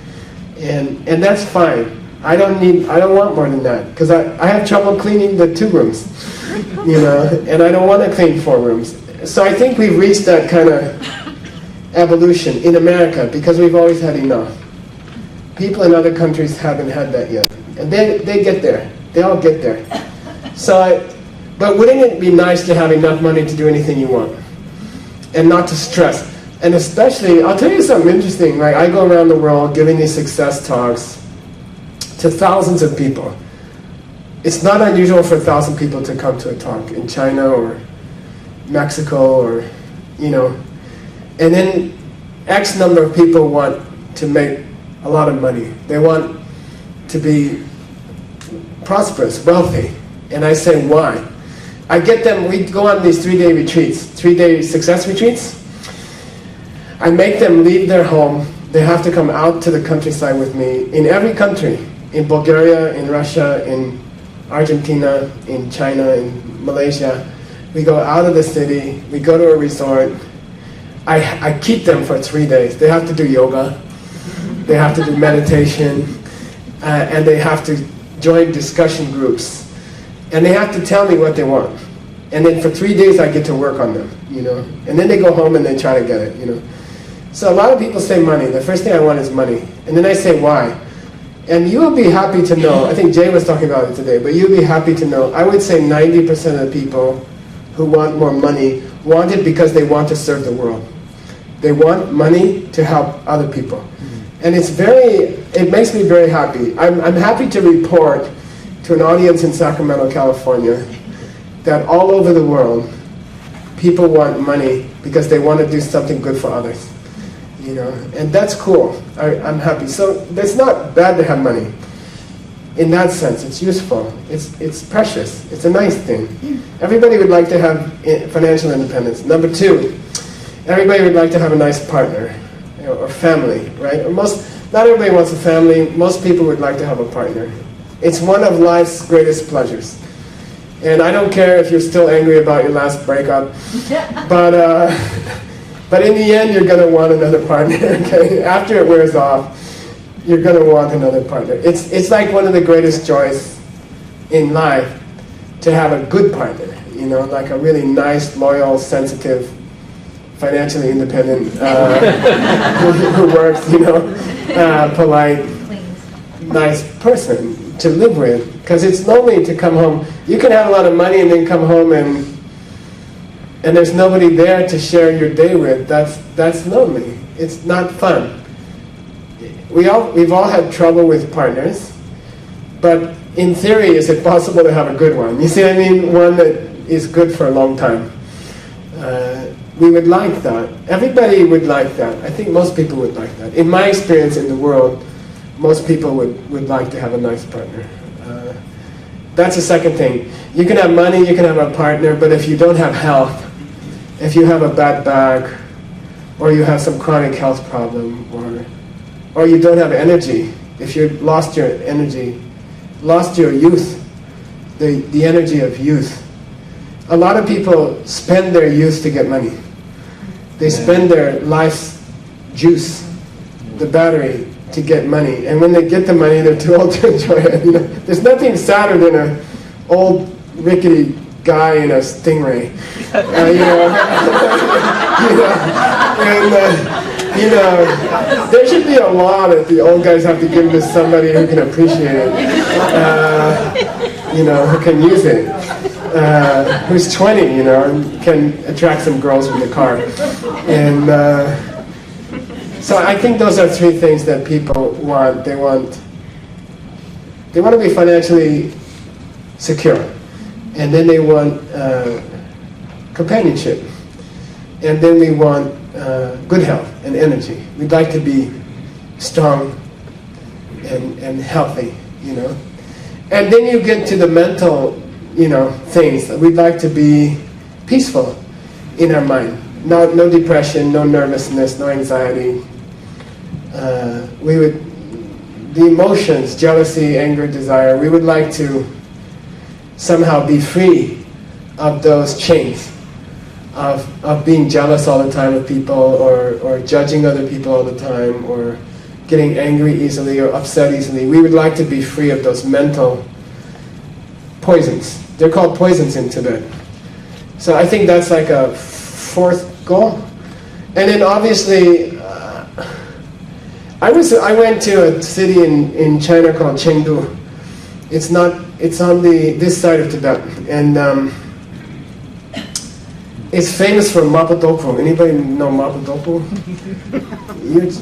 And that's fine. I don't want more than that, because I have trouble cleaning the 2 rooms. You know, and I don't want to clean 4 rooms. So I think we've reached that kind of evolution in America, because we've always had enough. People in other countries haven't had that yet. And they get there. They all get there. But wouldn't it be nice to have enough money to do anything you want? And not to stress. And especially, I'll tell you something interesting. Like, I go around the world giving these success talks to thousands of people. It's not unusual for 1,000 people to come to a talk in China or Mexico, or, you know. And then X number of people want to make a lot of money. They want to be prosperous, wealthy. And I say, why? I get them, we go on these 3-day retreats, 3-day success retreats. I make them leave their home. They have to come out to the countryside with me in every country. In Bulgaria, in Russia, in Argentina, in China, in Malaysia. We go out of the city, we go to a resort. I keep them for 3 days. They have to do yoga, they have to do meditation, and they have to join discussion groups. And they have to tell me what they want. And then for 3 days I get to work on them, you know. And then they go home and they try to get it, you know. So a lot of people say money. The first thing I want is money. And then I say why. And you will be happy to know, I think Jay was talking about it today, but you'll be happy to know, I would say 90% of the people who want more money want it because they want to serve the world. They want money to help other people. And it makes me very happy. I'm happy to report to an audience in Sacramento, California, that all over the world, people want money because they want to do something good for others. You know, and that's cool. I'm happy. So it's not bad to have money. In that sense, it's useful. It's precious. It's a nice thing. Everybody would like to have financial independence. Number 2, everybody would like to have a nice partner, you know, or family, right? Not everybody wants a family. Most people would like to have a partner. It's one of life's greatest pleasures. And I don't care if you're still angry about your last breakup, but in the end, you're going to want another partner. Okay? After it wears off, you're going to want another partner. It's like one of the greatest joys in life to have a good partner. You know, like a really nice, loyal, sensitive, financially independent, who works, you know, polite, nice person to live with. Because it's lonely to come home. You can have a lot of money and then come home and there's nobody there to share your day with. That's lonely. It's not fun. We've all had trouble with partners, but in theory, is it possible to have a good one? You see what I mean? One that is good for a long time. we would like that. Everybody would like that. I think most people would like that. In my experience in the world, most people would like to have a nice partner. That's the second thing. You can have money, you can have a partner, but if you don't have health, if you have a bad back, or you have some chronic health problem, or you don't have energy, if you lost your energy, lost your youth, the energy of youth. A lot of people spend their youth to get money. They spend their life's juice, the battery, to get money. And when they get the money, they're too old to enjoy it. You know? There's nothing sadder than an old, rickety guy in a Stingray. There should be a law that the old guys have to give to somebody who can appreciate it, who can use it, who's 20, and can attract some girls with the car. And so I think those are three things that people want. They want to be financially secure, and then they want companionship, and then we want good health and energy. We'd like to be strong and healthy, And then you get to the mental, things. We'd like to be peaceful in our mind. No depression, no nervousness, no anxiety. The emotions, jealousy, anger, desire, we would like to somehow be free of those chains of being jealous all the time of people, or judging other people all the time, or getting angry easily or upset easily. We would like to be free of those mental poisons. They're called poisons in Tibet. So I think that's like a fourth goal. And then obviously, I went to a city in China called Chengdu. It's on this side of Tibet, and it's famous for mapo tofu. Anybody know mapo tofu?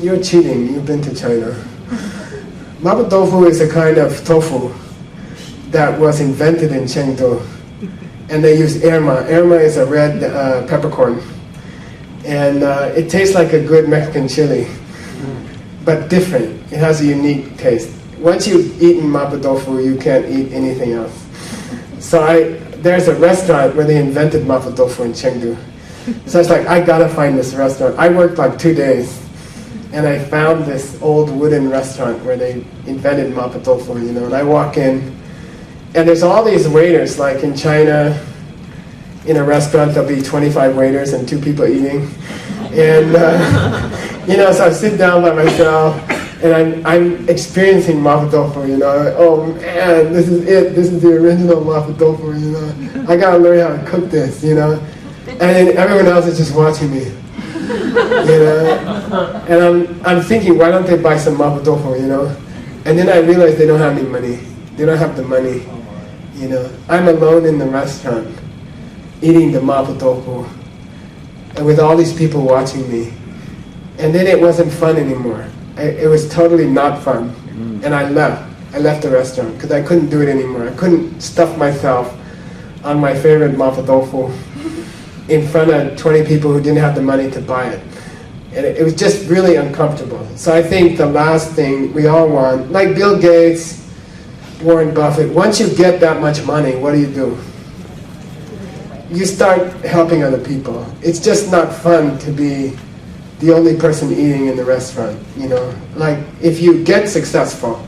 You're cheating. You've been to China. Mapo tofu is a kind of tofu that was invented in Chengdu, and they use erma. Erma is a red peppercorn, and it tastes like a good Mexican chili, but different. It has a unique taste. Once you've eaten mapo tofu, you can't eat anything else. So there's a restaurant where they invented mapo tofu in Chengdu. So it's like, I gotta find this restaurant. I worked like 2 days, and I found this old wooden restaurant where they invented mapo tofu, and I walk in, and there's all these waiters, like in China, in a restaurant there'll be 25 waiters and 2 people eating. And, so I sit down by myself, and I'm experiencing mapo tofu, Oh man, this is it. This is the original mapo tofu, I gotta learn how to cook this, And then everyone else is just watching me, And I'm thinking, why don't they buy some mapo tofu, And then I realize they don't have any money. They don't have the money, I'm alone in the restaurant, eating the mapo tofu, and with all these people watching me. And then it wasn't fun anymore. It was totally not fun. And I left. I left the restaurant because I couldn't do it anymore. I couldn't stuff myself on my favorite mapo tofu in front of 20 people who didn't have the money to buy it. And it was just really uncomfortable. So I think the last thing we all want, like Bill Gates, Warren Buffett, once you get that much money, what do? You start helping other people. It's just not fun to be the only person eating in the restaurant, Like, if you get successful,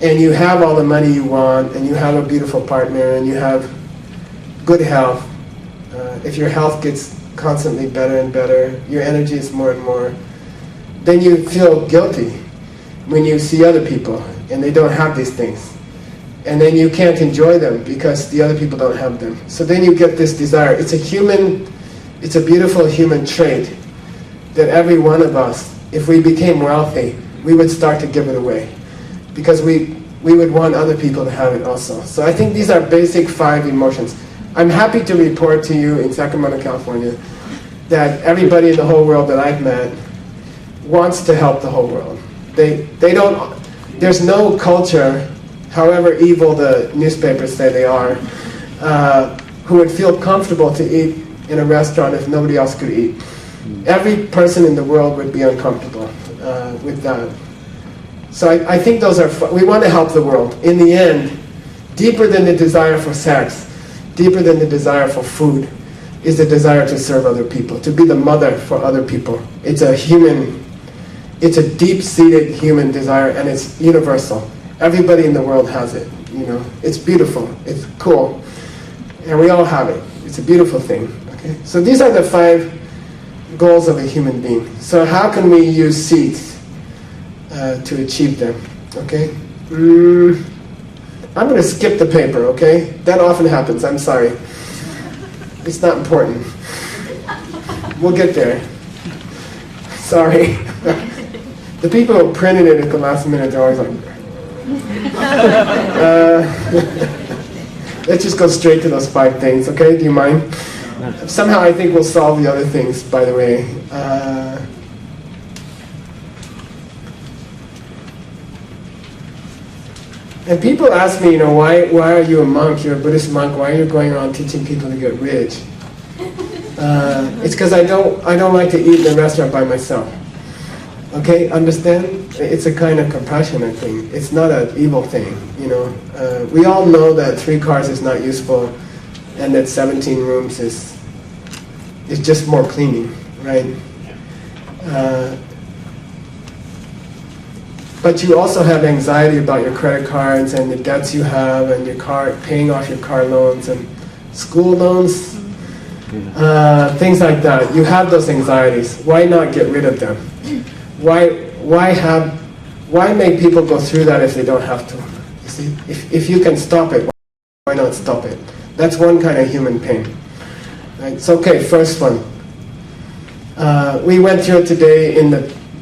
and you have all the money you want, and you have a beautiful partner, and you have good health, if your health gets constantly better and better, your energy is more and more, then you feel guilty when you see other people, and they don't have these things. And then you can't enjoy them because the other people don't have them. So then you get this desire. It's a beautiful human trait that every one of us, if we became wealthy, we would start to give it away. Because we would want other people to have it also. So I think these are basic 5 emotions. I'm happy to report to you in Sacramento, California, that everybody in the whole world that I've met wants to help the whole world. There's no culture, however evil the newspapers say they are, who would feel comfortable to eat in a restaurant if nobody else could eat. Every person in the world would be uncomfortable with that. So I think those are, we want to help the world. In the end, deeper than the desire for sex, deeper than the desire for food, is the desire to serve other people, to be the mother for other people. It's a deep-seated human desire, and it's universal. Everybody in the world has it, you know. It's beautiful, it's cool, and we all have it. It's a beautiful thing, okay? So these are the 5 goals of a human being. So how can we use seeds to achieve them, okay? I'm going to skip the paper, okay? That often happens, I'm sorry. It's not important. We'll get there. Sorry. The people who printed it at the last minute are always like, let's just go straight to those 5 things, okay? Do you mind? Somehow I think we'll solve the other things, by the way. And people ask me, you know, why are you a monk? You're a Buddhist monk. Why are you going around teaching people to get rich? It's because I don't like to eat in a restaurant by myself. Okay, understand? It's a kind of compassionate thing. It's not an evil thing, you know. We all know that 3 cars is not useful, and that 17 rooms is just more cleaning, right? But you also have anxiety about your credit cards and the debts you have, and your paying off your car loans and school loans, things like that. You have those anxieties. Why not get rid of them? Why make people go through that if they don't have to? You see, if you can stop it, why not stop it? That's one kind of human pain. Right? So okay, first one. We went through it today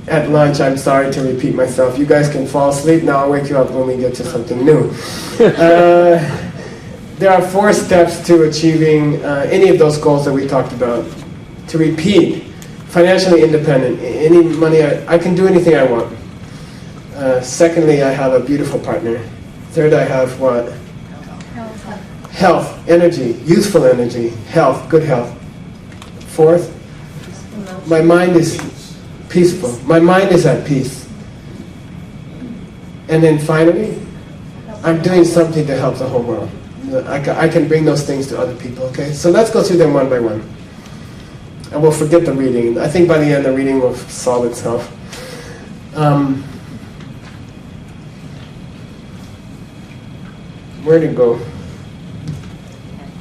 at lunch. I'm sorry to repeat myself. You guys can fall asleep now. I'll wake you up when we get to something new. There are 4 steps to achieving any of those goals that we talked about. To repeat, financially independent. Any money, I can do anything I want. Secondly, I have a beautiful partner. Third, I have what? Health, energy, youthful energy, health, good health. Fourth, my mind is peaceful. My mind is at peace. And then finally, I'm doing something to help the whole world. I can bring those things to other people, okay? So let's go through them one by one. And we'll forget the reading. I think by the end the reading will solve itself. Where'd it go?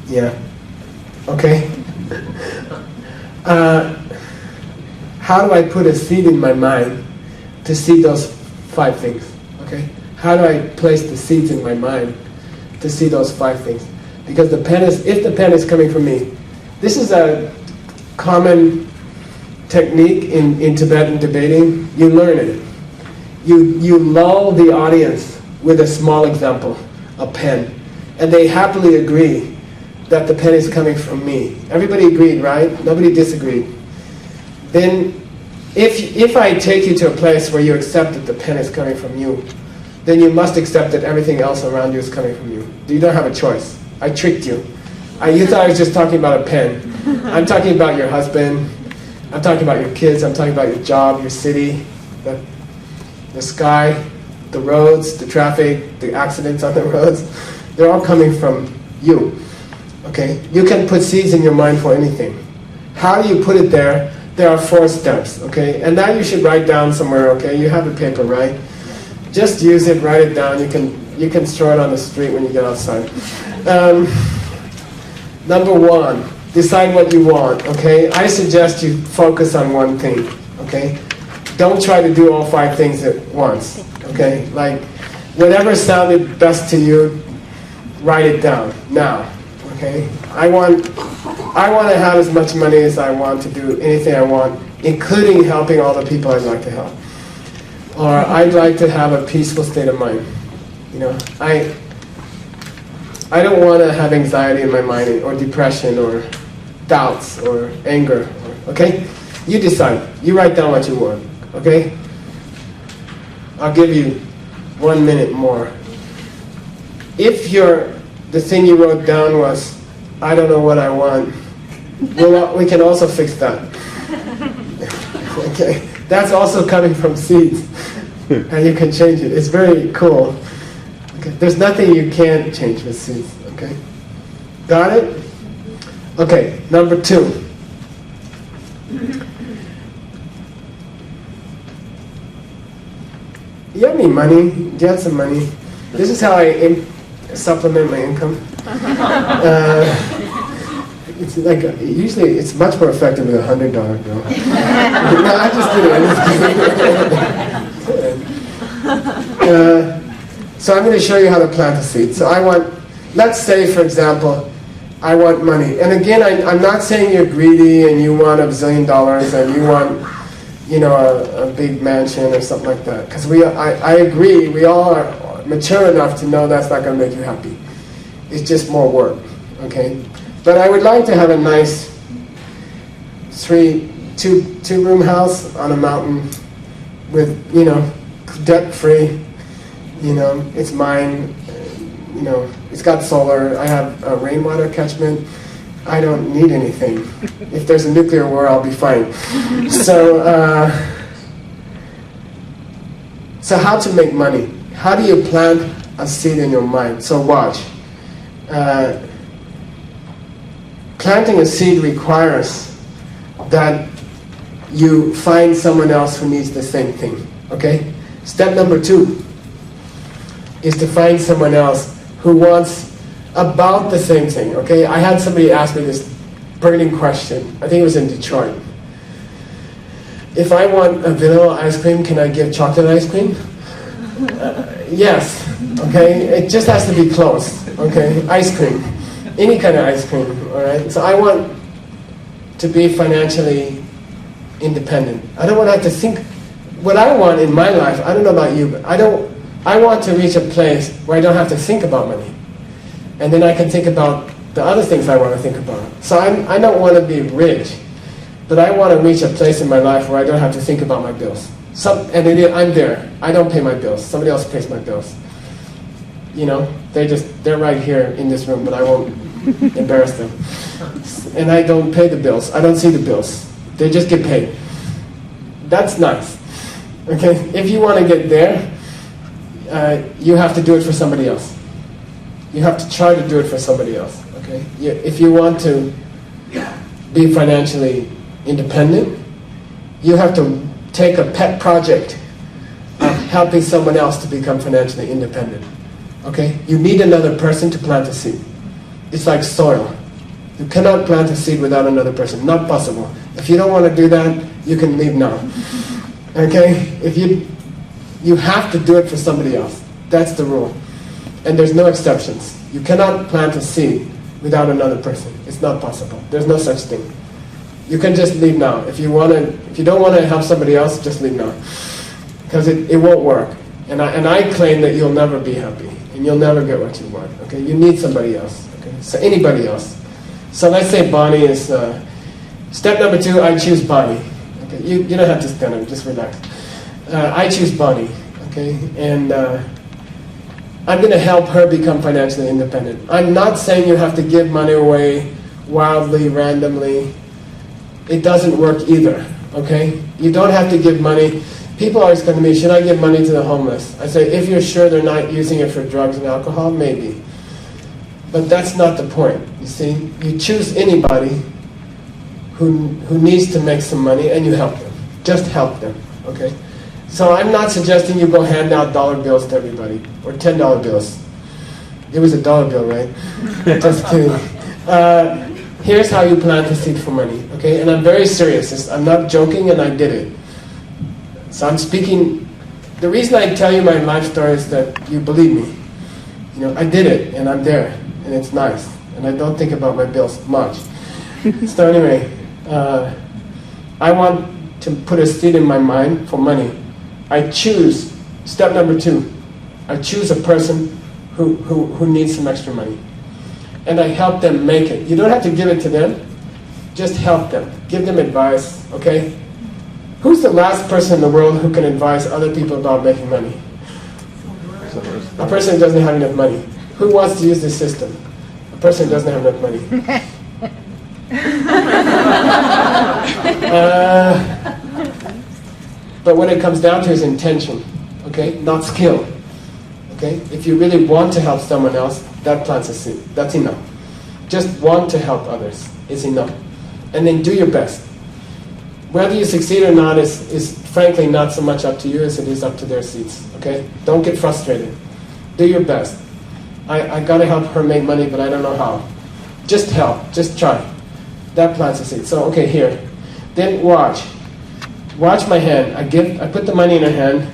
Yeah. Okay. How do I put a seed in my mind to see those 5 things? Okay. How do I place the seeds in my mind to see those 5 things? Because if the pen is coming from me, this is a common technique in Tibetan debating. You learn it. You lull the audience with a small example, a pen, and they happily agree that the pen is coming from me. Everybody agreed, right? Nobody disagreed. Then, if I take you to a place where you accept that the pen is coming from you, then you must accept that everything else around you is coming from you. You don't have a choice. I tricked you. You thought I was just talking about a pen. I'm talking about your husband. I'm talking about your kids. I'm talking about your job, your city, the sky, the roads, the traffic, the accidents on the roads. They're all coming from you. Okay? You can put seeds in your mind for anything. How do you put it there? There are 4 steps. Okay? And that you should write down somewhere. Okay? You have a paper, right? Just use it. Write it down. You can throw it on the street when you get outside. Number 1, decide what you want, okay? I suggest you focus on one thing, okay? Don't try to do all 5 things at once, okay? Like, whatever sounded best to you, write it down now, okay? I want to have as much money as I want to do anything I want, including helping all the people I'd like to help. Or I'd like to have a peaceful state of mind, you know? I don't want to have anxiety in my mind, or depression, or doubts, or anger, okay? You decide. You write down what you want, okay? I'll give you 1 minute more. If the thing you wrote down was, I don't know what I want, Well, we can also fix that. Okay, that's also coming from seeds, and you can change it. It's very cool. Okay. There's nothing you can't change with seeds. Okay, got it? Okay, number 2. You have any money? Do you have some money? This is how I supplement my income. It's like usually it's much more effective with $100 bill. No, I just did it. So I'm going to show you how to plant a seed. So I want, let's say for example, I want money. And again, I'm not saying you're greedy and you want $1 zillion and you want, you know, a big mansion or something like that. Because I agree, we all are mature enough to know that's not going to make you happy. It's just more work, okay? But I would like to have a nice two-room house on a mountain with, you know, debt-free. You know, it's mine. You know, it's got solar. I have a rainwater catchment. I don't need anything. If there's a nuclear war, I'll be fine. So how to make money? How do you plant a seed in your mind? So watch. Planting a seed requires that you find someone else who needs the same thing. Okay? Step number 2 is to find someone else who wants about the same thing. Okay? I had somebody ask me this burning question. I think it was in Detroit. If I want a vanilla ice cream, can I give chocolate ice cream? Yes. Okay? It just has to be close. Okay? Ice cream. Any kind of ice cream. Alright? So I want to be financially independent. I don't want to have to think. What I want in my life, I don't know about you, but I want to reach a place where I don't have to think about money. And then I can think about the other things I want to think about. So I don't want to be rich, but I want to reach a place in my life where I don't have to think about my bills. I'm there. I don't pay my bills. Somebody else pays my bills. You know, they're right here in this room, but I won't embarrass them. And I don't pay the bills. I don't see the bills. They just get paid. That's nice. Okay? If you want to get there, you have to do it for somebody else. You have to try to do it for somebody else. Okay? If you want to be financially independent, you have to take a pet project of helping someone else to become financially independent. Okay? You need another person to plant a seed. It's like soil. You cannot plant a seed without another person. Not possible. If you don't want to do that, you can leave now. Okay? If you have to do it for somebody else. That's the rule. And there's no exceptions. You cannot plant a seed without another person. It's not possible. There's no such thing. You can just leave now. If you don't want to help somebody else, just leave now. Because it won't work. And I claim that you'll never be happy. And you'll never get what you want. Okay? You need somebody else. Okay? So anybody else. So let's say Bonnie is... step number 2, I choose Bonnie. Okay? You don't have to stand up. Just relax. I choose Bonnie. Okay? And I'm going to help her become financially independent. I'm not saying you have to give money away wildly, randomly. It doesn't work either. Okay? You don't have to give money. People always come to me, should I give money to the homeless? I say, if you're sure they're not using it for drugs and alcohol, maybe. But that's not the point, you see. You choose anybody who needs to make some money and you help them. Just help them, okay? So I'm not suggesting you go hand out dollar bills to everybody, or $10 bills. It was a dollar bill, right? Just kidding. Here's how you plant a seed for money, okay? And I'm very serious. I'm not joking, and I did it. So I'm speaking, the reason I tell you my life story is that you believe me. You know, I did it, and I'm there, and it's nice. And I don't think about my bills much. So anyway, I want to put a seed in my mind for money. I choose, step number 2, I choose a person who needs some extra money. And I help them make it. You don't have to give it to them, just help them. Give them advice, okay? Who's the last person in the world who can advise other people about making money? A person who doesn't have enough money. Who wants to use this system? A person who doesn't have enough money. But when it comes down to is intention, okay, not skill. Okay, if you really want to help someone else, that plants a seed. That's enough. Just want to help others is enough, and then do your best. Whether you succeed or not is frankly not so much up to you as it is up to their seeds. Okay, don't get frustrated. Do your best. I gotta help her make money, but I don't know how. Just help. Just try. That plants a seed. So okay, here. Then watch. Watch my hand. I put the money in her hand.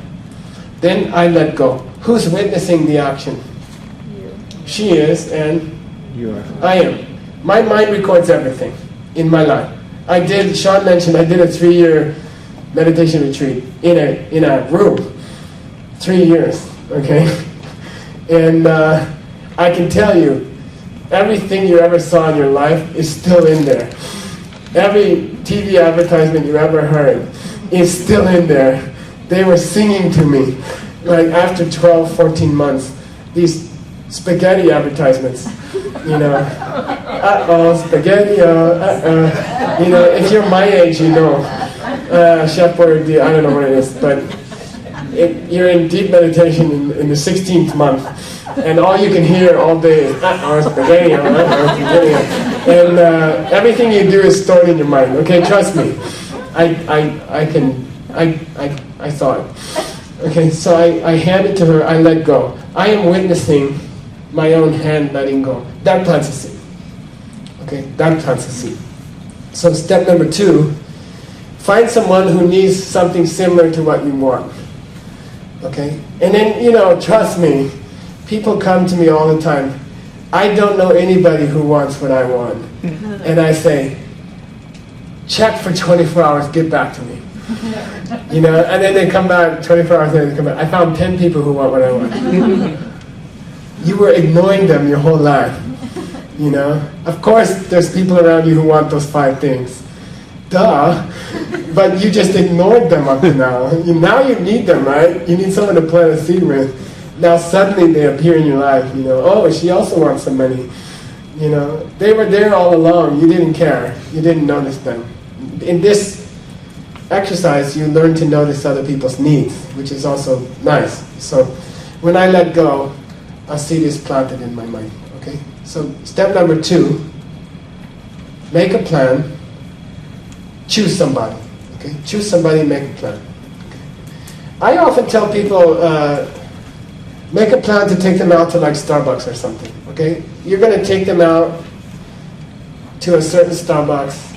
Then I let go. Who's witnessing the action? You. She is, and You are. I am. My mind records everything in my life. Sean mentioned I did a 3-year meditation retreat in a room. 3 years, okay? And I can tell you, everything you ever saw in your life is still in there. Every TV advertisement you ever heard is still in there. They were singing to me, like after 12, 14 months, these spaghetti advertisements, you know, spaghetti, you know, if you're my age, you know, Chef Boyardee, I don't know what it is, but you're in deep meditation in the 16th month, and all you can hear all day is spaghetti, spaghetti, and everything you do is stored in your mind. Okay, trust me, I saw it. Okay, so I hand it to her, I let go. I am witnessing my own hand letting go. That plants a seed. Okay, that plants a seed. So step number 2, find someone who needs something similar to what you want. Okay, and then, you know, trust me, people come to me all the time. I don't know anybody who wants what I want. And I say, check for 24 hours, get back to me. You know, and then they come back 24 hours later. They come back. I found 10 people who want what I want. You were ignoring them your whole life. You know, of course, there's people around you who want those 5 things. Duh. But you just ignored them up to now. Now you need them, right? You need someone to plant a seed with. Now suddenly they appear in your life. You know, oh, she also wants some money. You know, they were there all along. You didn't care. You didn't notice them. In this exercise, you learn to notice other people's needs, which is also nice. So when I let go, a seed is planted in my mind. Okay? So step number 2, make a plan, choose somebody. Okay? Choose somebody, make a plan. Okay? I often tell people, make a plan to take them out to like Starbucks or something. Okay? You're going to take them out to a certain Starbucks,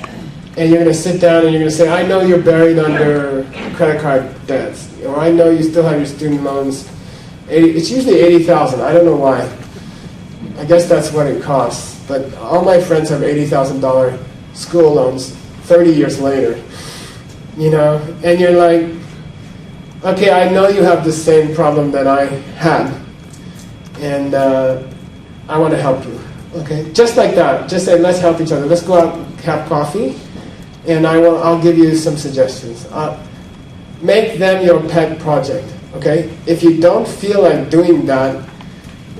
and you're going to sit down and you're going to say, I know you're buried under credit card debts, or I know you still have your student loans. It's usually $80,000. I don't know why. I guess that's what it costs. But all my friends have $80,000 school loans 30 years later. You know, and you're like, okay, I know you have the same problem that I had, and I want to help you. Okay, just like that. Just say, let's help each other. Let's go out and have coffee. And I'll give you some suggestions. Make them your pet project, okay? If you don't feel like doing that,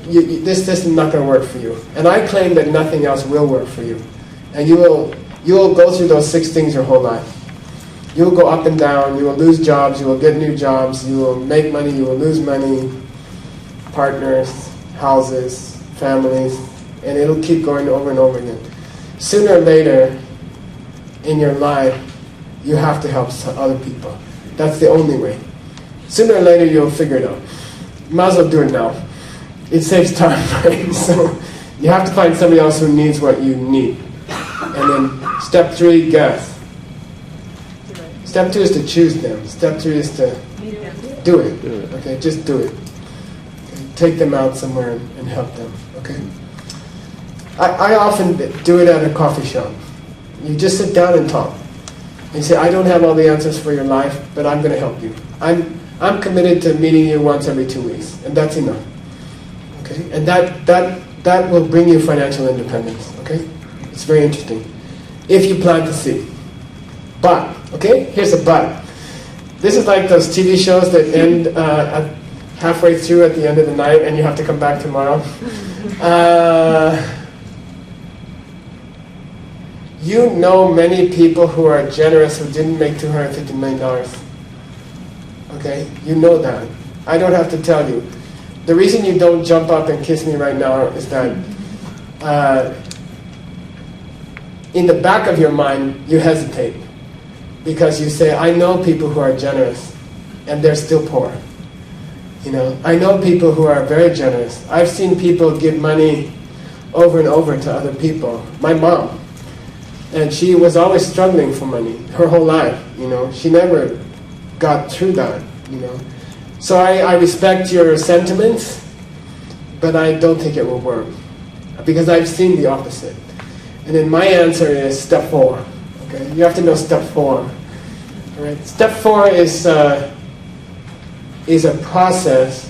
this is not going to work for you. And I claim that nothing else will work for you. And you will go through those 6 things your whole life. You will go up and down. You will lose jobs. You will get new jobs. You will make money. You will lose money. Partners, houses, families, and it'll keep going over and over again. Sooner or later, in your life, you have to help other people. That's the only way. Sooner or later, you'll figure it out. You might as well do it now. It saves time, right? So you have to find somebody else who needs what you need. And then step 3, guess. Step 2 is to choose them. Step 3 is to do it. Okay, just do it. Okay. Take them out somewhere and help them. Okay. I often do it at a coffee shop. You just sit down and talk. And you say, I don't have all the answers for your life, but I'm going to help you. I'm committed to meeting you once every 2 weeks, and that's enough. Okay? And that will bring you financial independence. Okay? It's very interesting. If you plant the seed. But, okay? Here's a but. This is like those TV shows that end halfway through at the end of the night, and you have to come back tomorrow. You know many people who are generous who didn't make $250 million. Okay? You know that. I don't have to tell you. The reason you don't jump up and kiss me right now is that in the back of your mind, you hesitate. Because you say, I know people who are generous, and they're still poor. You know, I know people who are very generous. I've seen people give money over and over to other people. My mom. And she was always struggling for money her whole life, you know. She never got through that, you know. So I respect your sentiments, but I don't think it will work. Because I've seen the opposite. And then my answer is step 4. Okay? You have to know step 4. All right? Step 4 is a process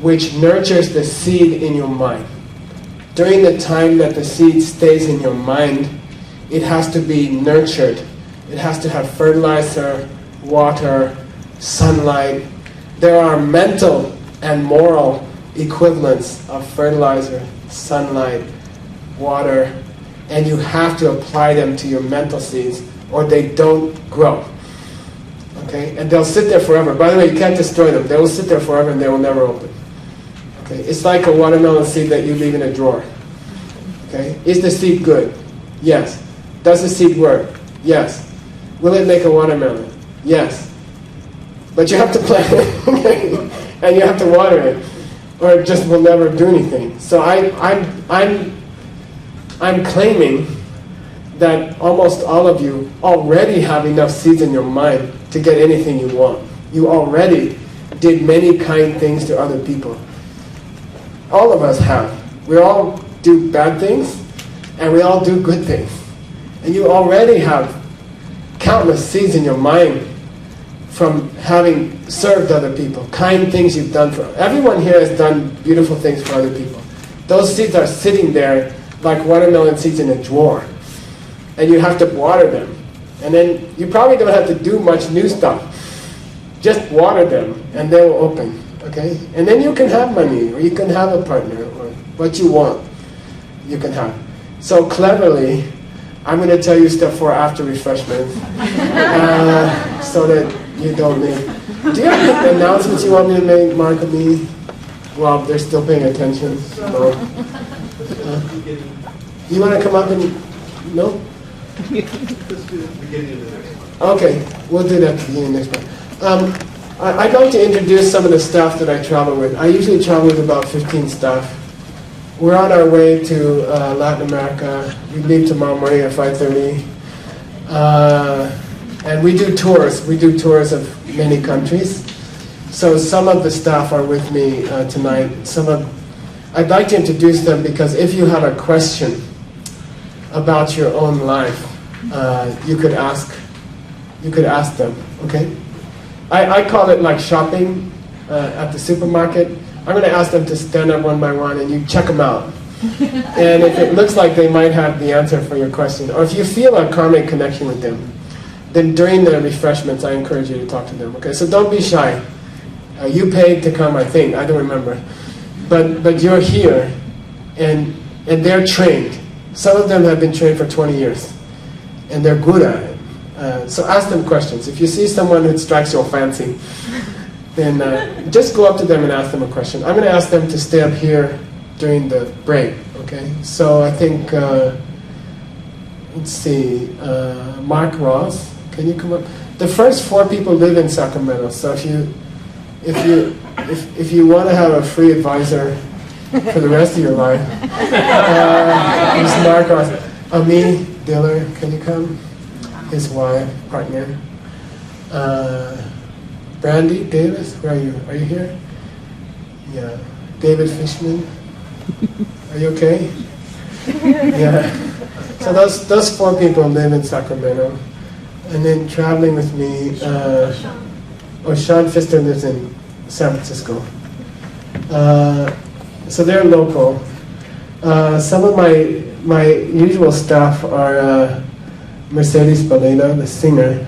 which nurtures the seed in your mind. During the time that the seed stays in your mind, it has to be nurtured. It has to have fertilizer, water, sunlight. There are mental and moral equivalents of fertilizer, sunlight, water, and you have to apply them to your mental seeds or they don't grow. Okay? And they'll sit there forever. By the way, you can't destroy them. They will sit there forever and they will never open. Okay? It's like a watermelon seed that you leave in a drawer. Okay? Is the seed good? Yes. Does the seed work? Yes. Will it make a watermelon? Yes. But you have to plant it, okay? And you have to water it, or it just will never do anything. So I'm claiming that almost all of you already have enough seeds in your mind to get anything you want. You already did many kind things to other people. All of us have. We all do bad things, and we all do good things. And you already have countless seeds in your mind from having served other people, kind things you've done for everyone here has done beautiful things for other people. Those seeds are sitting there like watermelon seeds in a drawer. And you have to water them. And then you probably don't have to do much new stuff. Just water them and they will open. Okay? And then you can have money, or you can have a partner, or what you want, you can have. So cleverly, I'm going to tell you step 4 after refreshment, so that you don't need. Do you have any announcements you want me to make, Mark and me? Well, they're still paying attention. So, you want to come up and, no? Okay, we'll do that at the beginning next month. I'd like to introduce some of the staff that I travel with. I usually travel with about 15 staff. We're on our way to Latin America. We leave tomorrow morning at 5:30. And we do tours. We do tours of many countries. So some of the staff are with me tonight. I'd like to introduce them because if you have a question about your own life, you could ask them, okay? I call it like shopping at the supermarket. I'm going to ask them to stand up one by one and you check them out. And if it looks like they might have the answer for your question, or if you feel a karmic connection with them, then during the refreshments I encourage you to talk to them, okay? So don't be shy. You paid to come, I think, I don't remember. But you're here and they're trained. Some of them have been trained for 20 years and they're good at it. So ask them questions. If you see someone who strikes your fancy, then just go up to them and ask them a question. I'm going to ask them to stay up here during the break, okay? So I think, let's see, Mark Ross, can you come up? The first 4 people live in Sacramento, so if you want to have a free advisor for the rest of your life, it's Mark Ross. Ami Diller, can you come? His wife, partner. Brandy Davis, where are you? Are you here? Yeah. David Fishman, are you okay? Yeah. So those 4 people live in Sacramento, and then traveling with me. Sean Pfister lives in San Francisco. So they're local. Some of my usual staff are Mercedes Balena, the singer.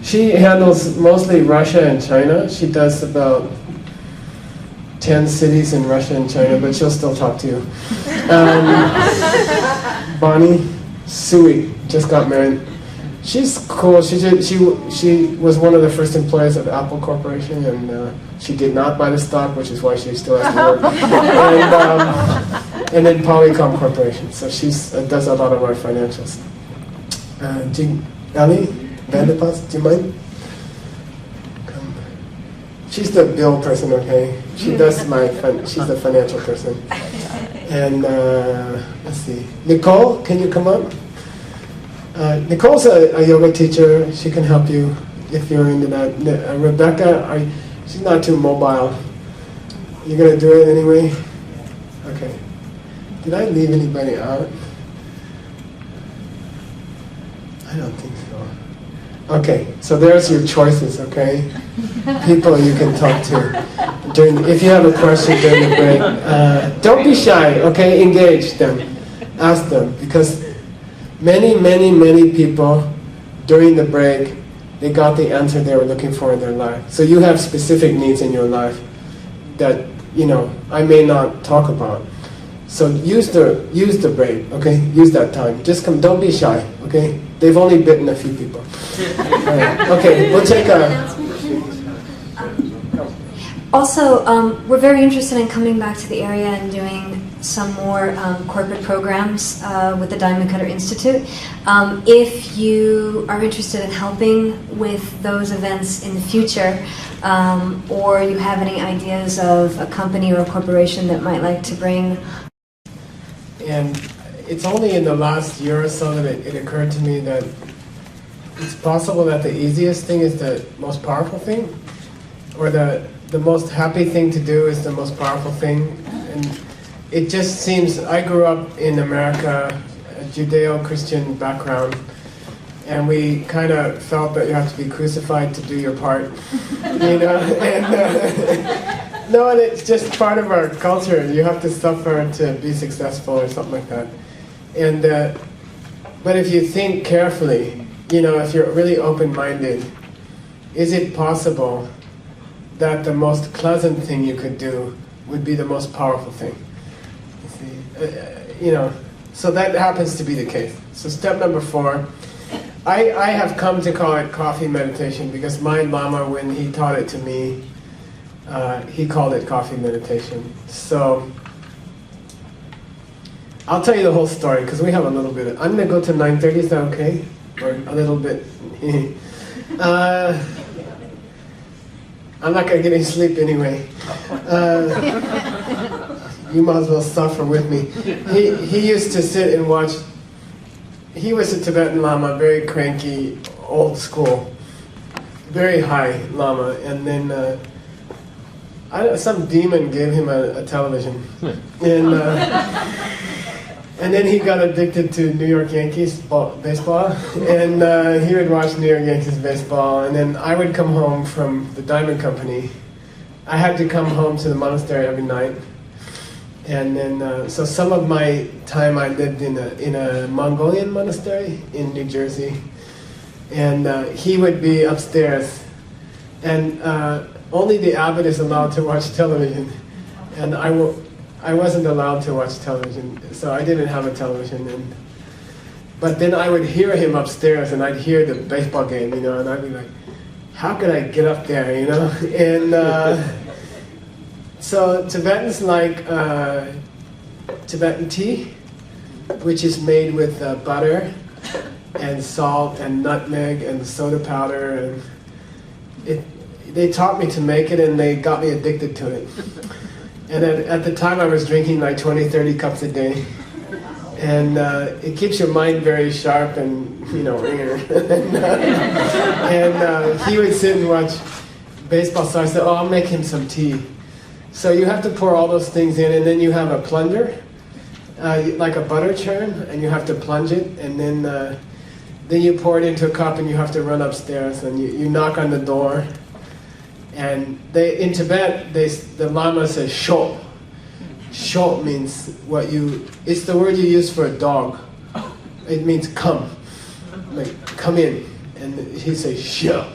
She handles mostly Russia and China. She does about 10 cities in Russia and China, but she'll still talk to you. Bonnie Sui just got married. She's cool. She was one of the first employees of Apple Corporation, and she did not buy the stock, which is why she still has to work. And then Polycom Corporation. So she does a lot of our financials. Ali Vanderpas, do you mind? Come. She's the bill person, okay? She does she's the financial person. And let's see, Nicole, can you come up? Nicole's a yoga teacher. She can help you if you're into that. Rebecca, she's not too mobile. You're going to do it anyway? Okay. Did I leave anybody out? I don't think so. Okay, so there's your choices, okay? People you can talk to. If you have a question during the break, don't be shy, okay? Engage them. Ask them, because many people during the break, they got the answer they were looking for in their life. So you have specific needs in your life that, I may not talk about. So use the break, okay? Use that time. Just come, don't be shy, okay? They've only bitten a few people. Right. Okay, we'll take a... Also, we're very interested in coming back to the area and doing some more corporate programs with the Diamond Cutter Institute. If you are interested in helping with those events in the future, or you have any ideas of a company or a corporation that might like to bring... And it's only in the last year or so that it occurred to me that it's possible that the easiest thing is the most powerful thing, or the most happy thing to do is the most powerful thing. And it just seems, I grew up in America, a Judeo-Christian background, and we kind of felt that you have to be crucified to do your part, and no, and it's just part of our culture. You have to suffer to be successful or something like that. And but if you think carefully, if you're really open-minded, is it possible that the most pleasant thing you could do would be the most powerful thing? You see, so that happens to be the case. So step number 4, I have come to call it coffee meditation because my Lama, when he taught it to me, he called it coffee meditation. So I'll tell you the whole story because we have a little bit. I'm going to go to 9:30. Is that okay? Or a little bit? I'm not going to get any sleep anyway. You might as well suffer with me. He used to sit and watch. He was a Tibetan Lama, very cranky, old school, very high Lama, and then some demon gave him a television, and then he got addicted to New York Yankees baseball, and he would watch New York Yankees baseball, and then I would come home from the Diamond Company. I had to come home to the monastery every night, and then so some of my time I lived in a Mongolian monastery in New Jersey, and he would be upstairs, and only the abbot is allowed to watch television, and I wasn't allowed to watch television, so I didn't have a television. But then I would hear him upstairs, and I'd hear the baseball game, and I'd be like, how could I get up there, And so Tibetans like Tibetan tea, which is made with butter and salt and nutmeg and soda powder, and they taught me to make it, and they got me addicted to it. And at the time I was drinking like 20, 30 cups a day. And it keeps your mind very sharp and, and he would sit and watch baseball, so I said, I'll make him some tea. So you have to pour all those things in, and then you have a plunger, like a butter churn, and you have to plunge it, and then you pour it into a cup, and you have to run upstairs, and you knock on the door. And in Tibet, the Lama says sho. Sho means it's the word you use for a dog. It means come. Like, come in. And he'd say sho.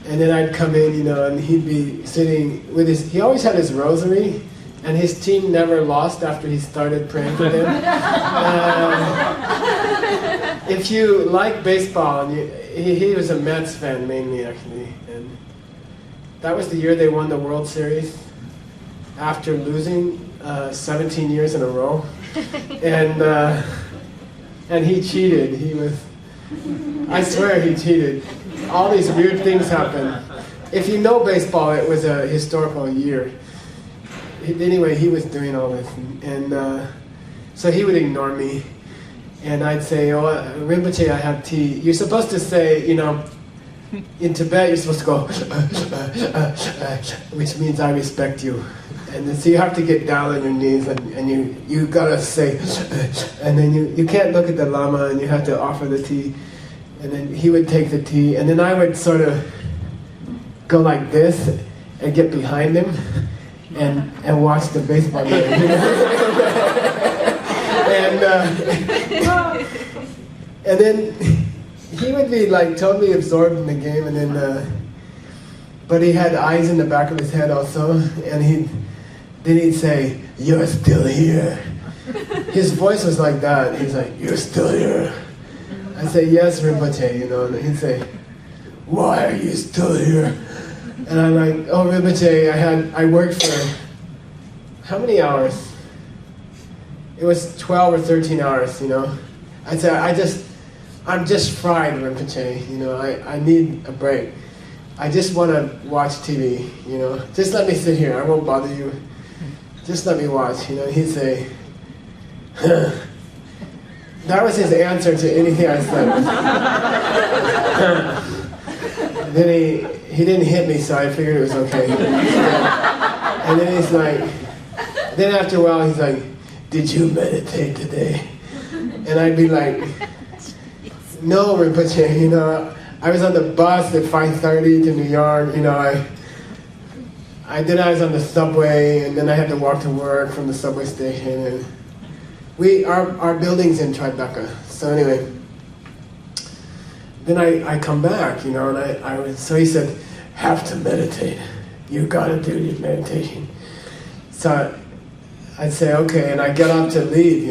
And then I'd come in, and he'd be sitting with he always had his rosary, and his team never lost after he started praying for them. If you like baseball, and he was a Mets fan mainly actually, and that was the year they won the World Series after losing 17 years in a row, and he cheated. I swear he cheated. All these weird things happened. If you know baseball, it was a historical year. Anyway, he was doing all this, and so he would ignore me, and I'd say, "Oh, Rinpoche, I have tea." You're supposed to say, in Tibet, you're supposed to go, which means I respect you. And then, so you have to get down on your knees, and you gotta say, and then you can't look at the Lama, and you have to offer the tea. And then he would take the tea, and then I would sort of go like this and get behind him and watch the baseball game. And then he would be like totally absorbed in the game, and then but he had eyes in the back of his head also, and then he'd say, "You're still here." His voice was like that. He's like, "You're still here." I'd say, "Yes, Rinpoche," and he'd say, "Why are you still here?" And I'm like, "Oh, Rinpoche, I worked for how many hours?" It was 12 or 13 hours, I'd say, I'm just fried, Rinpoche, I need a break. I just want to watch TV, Just let me sit here, I won't bother you. Just let me watch, He'd say, that was his answer to anything I said. Then he didn't hit me, so I figured it was okay. And then he's like, then after a while he's like, "Did you meditate today?" And I'd be like, "No, Rinpoche, I was on the bus at 5:30 to New York, then I was on the subway, and then I had to walk to work from the subway station, and our building's in Tribeca. So anyway, then I come back, and so he said, "Have to meditate. You gotta do your meditation." So I'd say, "Okay," and I get up to leave,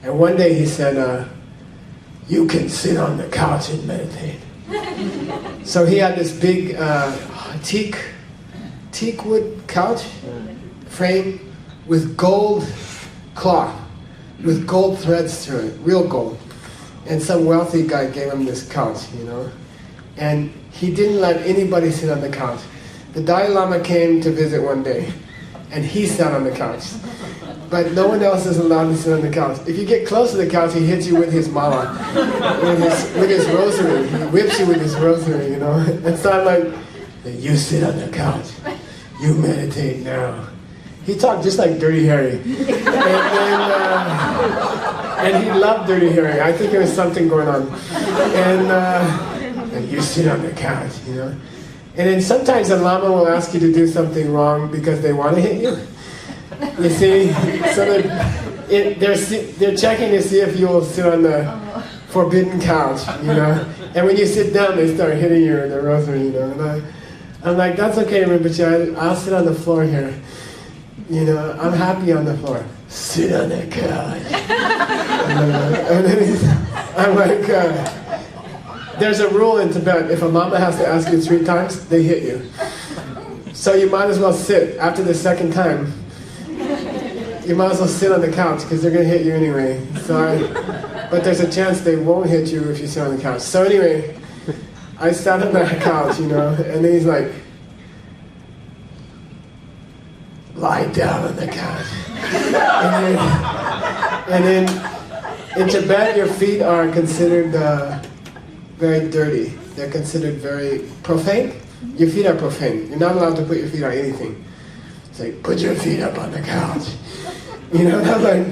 And one day he said, "You can sit on the couch and meditate." So he had this big teak wood couch frame with gold cloth, with gold threads through it, real gold. And some wealthy guy gave him this couch, And he didn't let anybody sit on the couch. The Dalai Lama came to visit one day, and he sat on the couch. But no one else is allowed to sit on the couch. If you get close to the couch, he hits you with his mala, with his rosary. He whips you with his rosary, It's not like, "You sit on the couch. You meditate now." He talked just like Dirty Harry. And he loved Dirty Harry. I think there was something going on. And "You sit on the couch, And then sometimes the Lama will ask you to do something wrong because they want to hit you. You see, so they're checking to see if you'll sit on the forbidden couch, And when you sit down, they start hitting you with the rosary, And I'm like, "That's okay, Rinpoche. I'll sit on the floor here. I'm happy on the floor." "Sit on the couch." And then I'm like, there's a rule in Tibet. If a Lama has to ask you 3 times, they hit you. So you might as well sit. After the second time, you might as well sit on the couch because they're going to hit you anyway. But there's a chance they won't hit you if you sit on the couch. So anyway, I sat on the couch, and then he's like, "Lie down on the couch." And then in Tibet, your feet are considered very dirty. They're considered very profane. Your feet are profane. You're not allowed to put your feet on anything. It's like, "Put your feet up on the couch." And I'm like,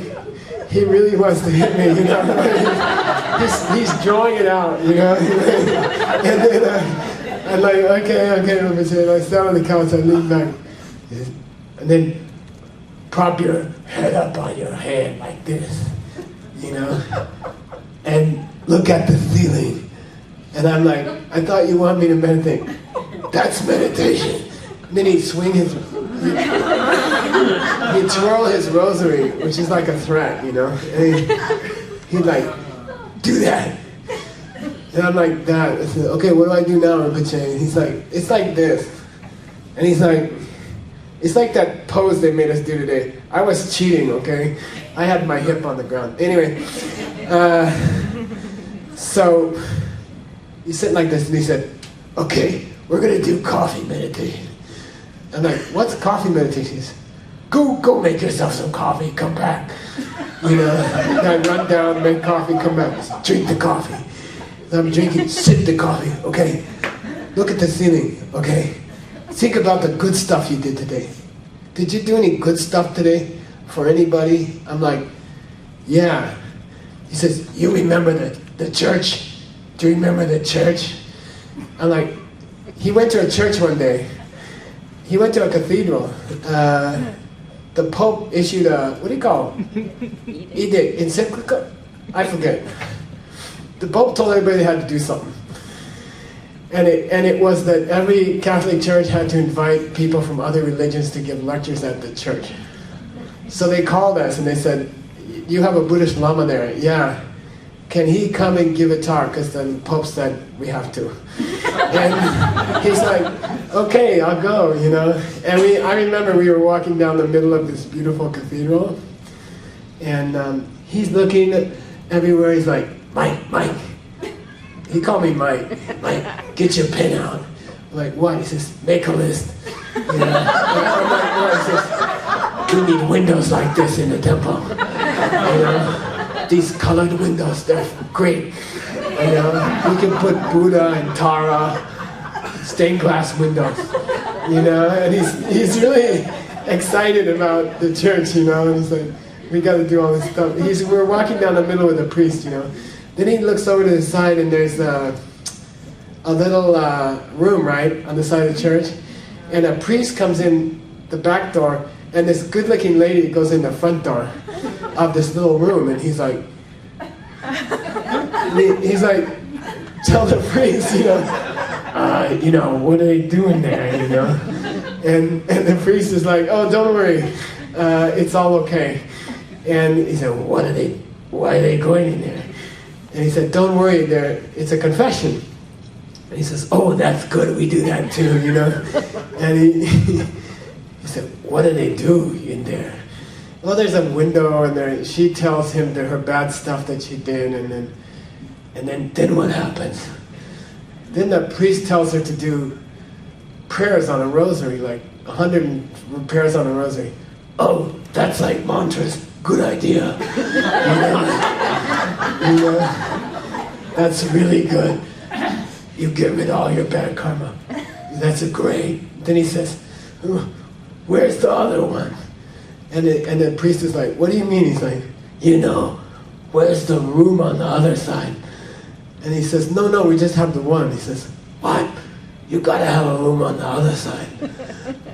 he really wants to hit me, he's drawing it out, And then I'm like, okay, Rinpoche. I sat on the couch, I lean back. And then prop your head up on your hand like this, And look at the ceiling. And I'm like, "I thought you want me to meditate." "That's meditation." And then he'd swing his... he'd twirl his rosary, which is like a threat, you know. And he'd like, do that. And I'm like, that. I said, okay, what do I do now, Rinpoche? And he's like, it's like this. And he's like, it's like that pose they made us do today. I was cheating, okay? I had my hip on the ground. Anyway, so he's sitting like this, and he said, okay, we're going to do coffee meditation. I'm like, what's coffee meditation? He said, go make yourself some coffee, come back. You know, I run down, make coffee, come back, drink the coffee. I'm drinking, sip the coffee, okay? Look at the ceiling, okay? Think about the good stuff you did today. Did you do any good stuff today for anybody? I'm like, yeah. He says, you remember the church? Do you remember the church? I'm like, he went to a church one day. He went to a cathedral. The Pope issued a, what do you call it? Edict, encyclical? I forget. The Pope told everybody they had to do something. And it was that every Catholic church had to invite people from other religions to give lectures at the church. So they called us and they said, you have a Buddhist Lama there? Yeah. Can he come and give a talk? Because the Pope said we have to. And he's like, okay, I'll go, you know. And I remember we were walking down the middle of this beautiful cathedral. And he's looking everywhere. He's like, Mike. He called me Mike, get your pen out. I'm like, what? He says, make a list. You know? I'm like, what? He says, we need windows like this in the temple. You know? These colored windows, they're great. You know? We can put Buddha and Tara, stained glass windows. You know? And he's really excited about the church, you know? And he's like, we got to do all this stuff. We're walking down the middle with a priest, you know? Then he looks over to the side and there's a little room, right, on the side of the church. And a priest comes in the back door and this good-looking lady goes in the front door of this little room. And he's like, tell the priest, you know, what are they doing there, you know? And the priest is like, oh, don't worry, it's all okay. And he said, why are they going in there? And he said, don't worry, it's a confession. And he says, oh, that's good, we do that too, you know. And he said, what do they do in there? Well, there's a window, and she tells him her bad stuff that she did, and then what happens? Then the priest tells her to do prayers on a rosary, like 100 prayers on a rosary. Oh, that's like mantras. Good idea. You know, that's really good. You get rid of all your bad karma. That's great. Then he says, where's the other one? And the priest is like, what do you mean? He's like, you know, where's the room on the other side? And he says, no, we just have the one. He says, what? You gotta have a room on the other side.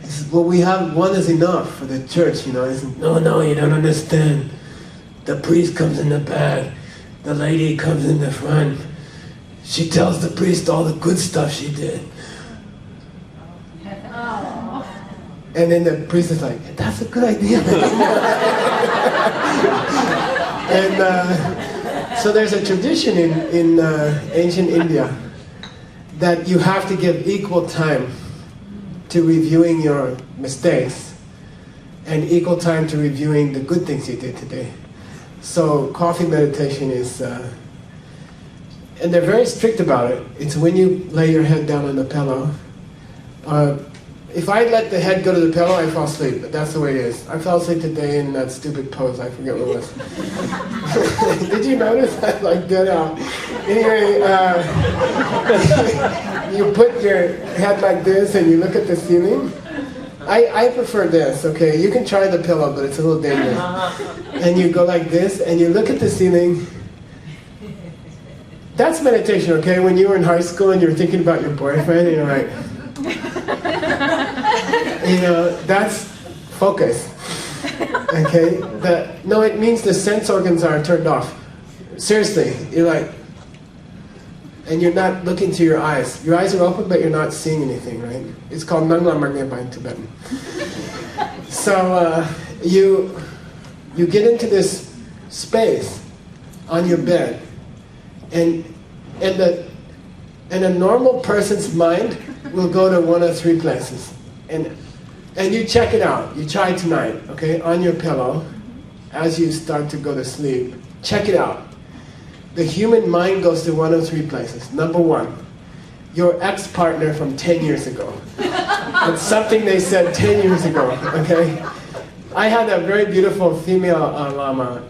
He says, well, we have one is enough for the church, you know. He says, no, you don't understand. The priest comes in the back. The lady comes in the front. She tells the priest all the good stuff she did. And then the priest is like, that's a good idea. And so there's a tradition in ancient India that you have to give equal time to reviewing your mistakes and equal time to reviewing the good things you did today. So coffee meditation is, and they're very strict about it. It's when you lay your head down on the pillow. If I let the head go to the pillow, I fall asleep, but that's the way it is. I fell asleep today in that stupid pose, I forget what it was. Did you notice? I like that out. Anyway, you put your head like this and you look at the ceiling. I prefer this, okay? You can try the pillow, but it's a little dangerous. And you go like this and you look at the ceiling. That's meditation, okay? When you were in high school and you were thinking about your boyfriend and you're like, you know, that's focus. Okay? No, it means the sense organs are turned off. Seriously, you're like, and you're not looking to your eyes. Your eyes are open, but you're not seeing anything, right? It's called Nangla Margeba in Tibetan. So you get into this space on your bed, and a normal person's mind will go to one of three places, and you check it out. You try it tonight, okay, on your pillow, as you start to go to sleep. Check it out. The human mind goes to one of three places. Number one, your ex-partner from 10 years ago. It's something they said 10 years ago, okay? I had a very beautiful female Lama,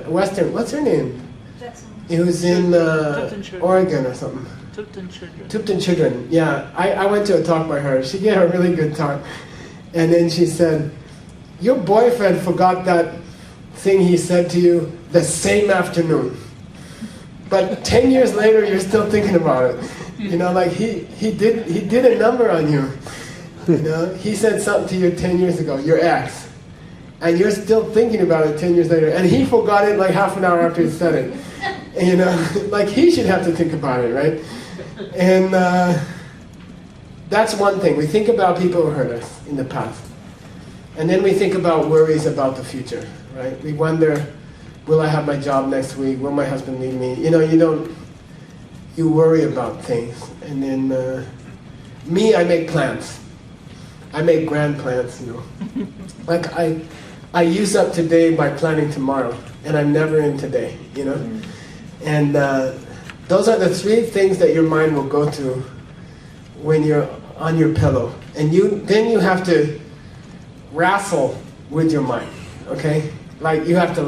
Western, what's her name? It was in Oregon or something. Tupten Children, yeah. I went to a talk by her. She gave a really good talk. And then she said, your boyfriend forgot that thing he said to you the same afternoon. But 10 years later, you're still thinking about it. You know, like he did a number on you. You know, he said something to you 10 years ago, your ex. And you're still thinking about it 10 years later. And he forgot it like half an hour after he said it. And, you know, like he should have to think about it, right? And that's one thing. We think about people who hurt us in the past. And then we think about worries about the future, right? We wonder, will I have my job next week? Will my husband leave me? You know, you worry about things. And then me, I make plans. I make grand plans, you know. Like I use up today by planning tomorrow, and I'm never in today, you know. And those are the three things that your mind will go to when you're on your pillow. And then you have to wrestle with your mind, okay? Like you have to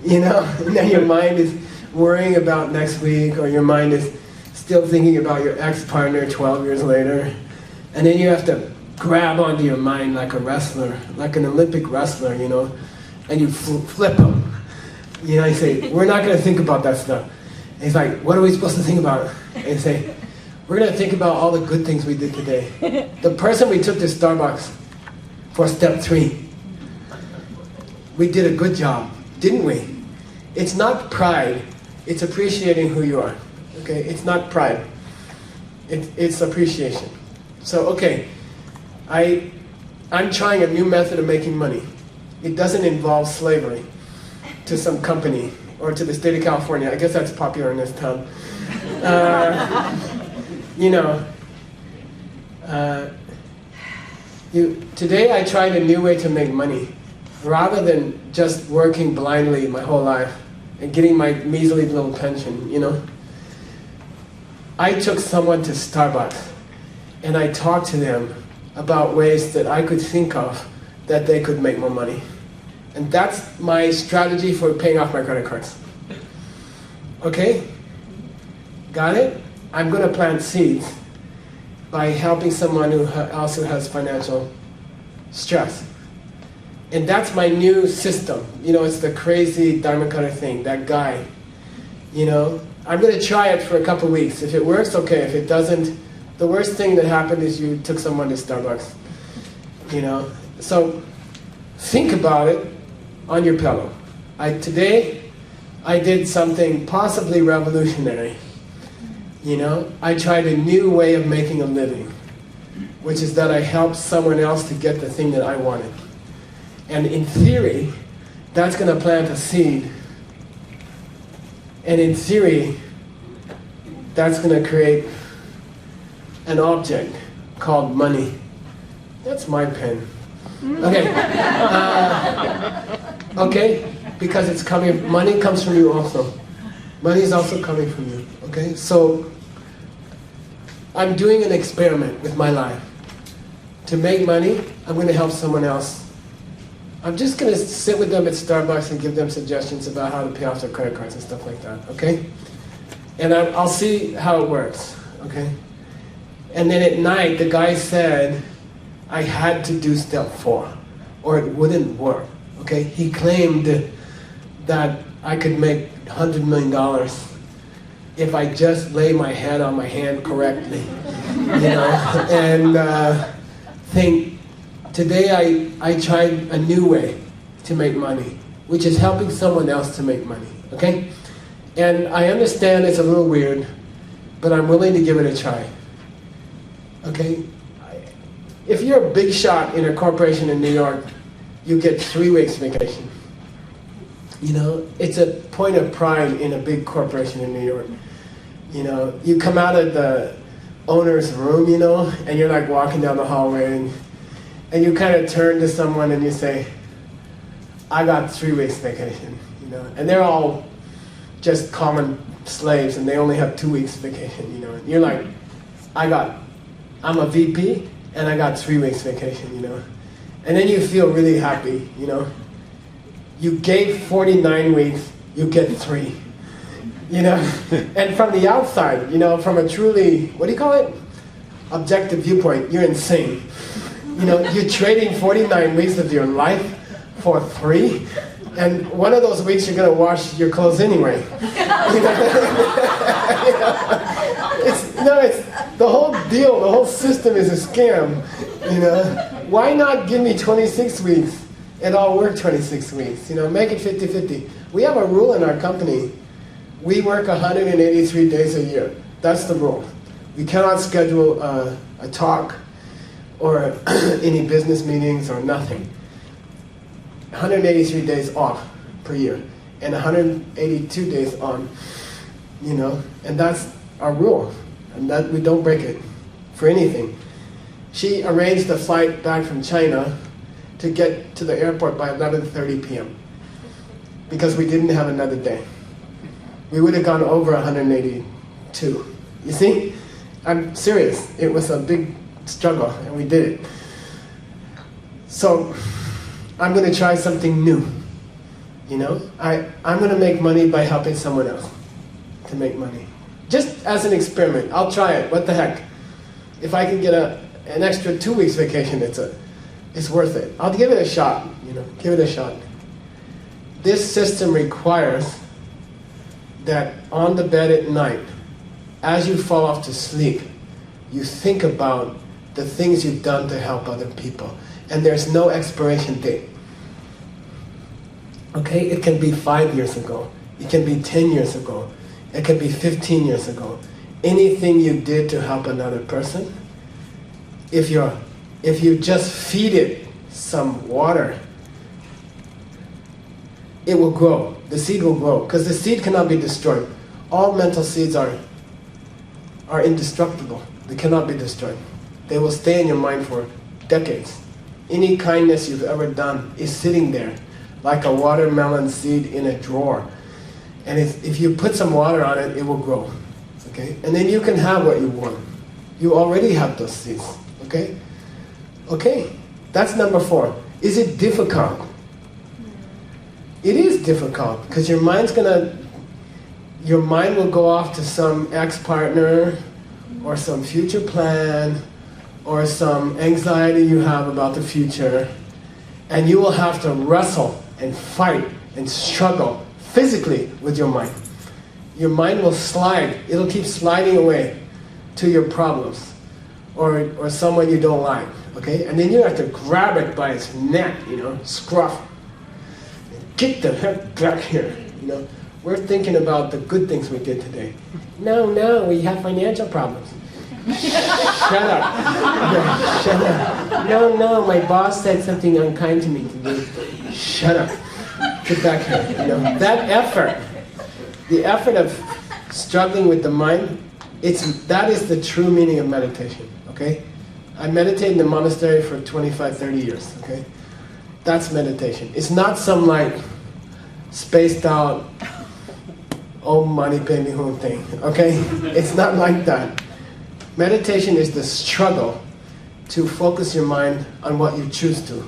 you know, and then your mind is worrying about next week, or your mind is still thinking about your ex-partner 12 years later. And then you have to grab onto your mind like a wrestler, like an Olympic wrestler, you know, and you flip them. You know, you say, we're not going to think about that stuff. And he's like, what are we supposed to think about? And you say, we're going to think about all the good things we did today. The person we took to Starbucks for step 3, we did a good job, didn't we? It's not pride, it's appreciating who you are. Okay, it's not pride, it's appreciation. So, okay, I'm trying a new method of making money. It doesn't involve slavery to some company or to the state of California. I guess that's popular in this town. You know, today I tried a new way to make money. Rather than just working blindly my whole life and getting my measly little pension, you know. I took someone to Starbucks and I talked to them about ways that I could think of that they could make more money. And that's my strategy for paying off my credit cards. Okay? Got it? I'm going to plant seeds by helping someone who also has financial stress. And that's my new system. You know, it's the crazy diamond cutter thing, that guy. You know, I'm going to try it for a couple weeks. If it works, okay. If it doesn't, the worst thing that happened is you took someone to Starbucks. You know, so think about it on your pillow. Today, I did something possibly revolutionary. You know, I tried a new way of making a living, which is that I helped someone else to get the thing that I wanted. And in theory, that's going to plant a seed. And in theory, that's going to create an object called money. That's my pen. Okay. Okay, because it's coming, money comes from you also. Money is also coming from you. Okay, so I'm doing an experiment with my life. To make money, I'm going to help someone else. I'm just going to sit with them at Starbucks and give them suggestions about how to pay off their credit cards and stuff like that, okay? And I'll see how it works, okay? And then at night, the guy said I had to do step 4, or it wouldn't work, okay? He claimed that I could make $100 million if I just lay my head on my hand correctly, you know? And think, today I tried a new way to make money, which is helping someone else to make money, okay? And I understand it's a little weird, but I'm willing to give it a try, okay? if you're a big shot in a corporation in New York, you get 3 weeks vacation. You know, it's a point of pride in a big corporation in New York. You know, you come out of the owner's room, you know, and you're like walking down the hallway, and you kind of turn to someone and you say, I got 3 weeks vacation, you know, and they're all just common slaves and they only have 2 weeks vacation, you know, and you're like, I'm a VP and I got 3 weeks vacation, you know, and then you feel really happy, you know. You gave 49 weeks, you get 3, you know, and from the outside, you know, from a truly, what do you call it? Objective viewpoint, you're insane. You know, you're trading 49 weeks of your life for 3, and one of those weeks you're going to wash your clothes anyway. You know? It's the whole deal, the whole system is a scam. You know, why not give me 26 weeks? It all worked 26 weeks. You know, make it 50-50. We have a rule in our company. We work 183 days a year. That's the rule. We cannot schedule a talk or any business meetings or nothing. 183 days off per year and 182 days on, you know, and that's our rule, and that we don't break it for anything. She arranged a flight back from China to get to the airport by 11:30 p.m. because we didn't have another day. We would have gone over 182. You see? I'm serious. It was a big struggle, and we did it. So, I'm going to try something new. You know? I'm going to make money by helping someone else to make money. Just as an experiment. I'll try it. What the heck? If I can get an extra 2 weeks vacation, it's worth it. I'll give it a shot, you know, give it a shot. This system requires that on the bed at night, as you fall off to sleep, you think about the things you've done to help other people. And there's no expiration date. Okay, it can be 5 years ago. It can be 10 years ago. It can be 15 years ago. Anything you did to help another person, if you just feed it some water, it will grow. The seed will grow, because the seed cannot be destroyed. All mental seeds are indestructible. They cannot be destroyed. They will stay in your mind for decades. Any kindness you've ever done is sitting there like a watermelon seed in a drawer. And if you put some water on it, it will grow. Okay? And then you can have what you want. You already have those seeds. Okay? Okay, that's number 4. Is it difficult? It is difficult, because your mind will go off to some ex-partner or some future plan or some anxiety you have about the future, and you will have to wrestle and fight and struggle physically with your mind. Your mind will slide. It'll keep sliding away to your problems or someone you don't like. Okay, and then you have to grab it by its neck, you know, scruff. Get the heck back here, you know. We're thinking about the good things we did today. No, we have financial problems. Shut up. No, shut up. No, my boss said something unkind to me today. Shut up. Get back here, you know. That effort, the effort of struggling with the mind, that is the true meaning of meditation, okay? I meditate in the monastery for 25, 30 years, okay? That's meditation. It's not some like spaced out Om Mani Padme Hum thing, okay? It's not like that. Meditation is the struggle to focus your mind on what you choose to.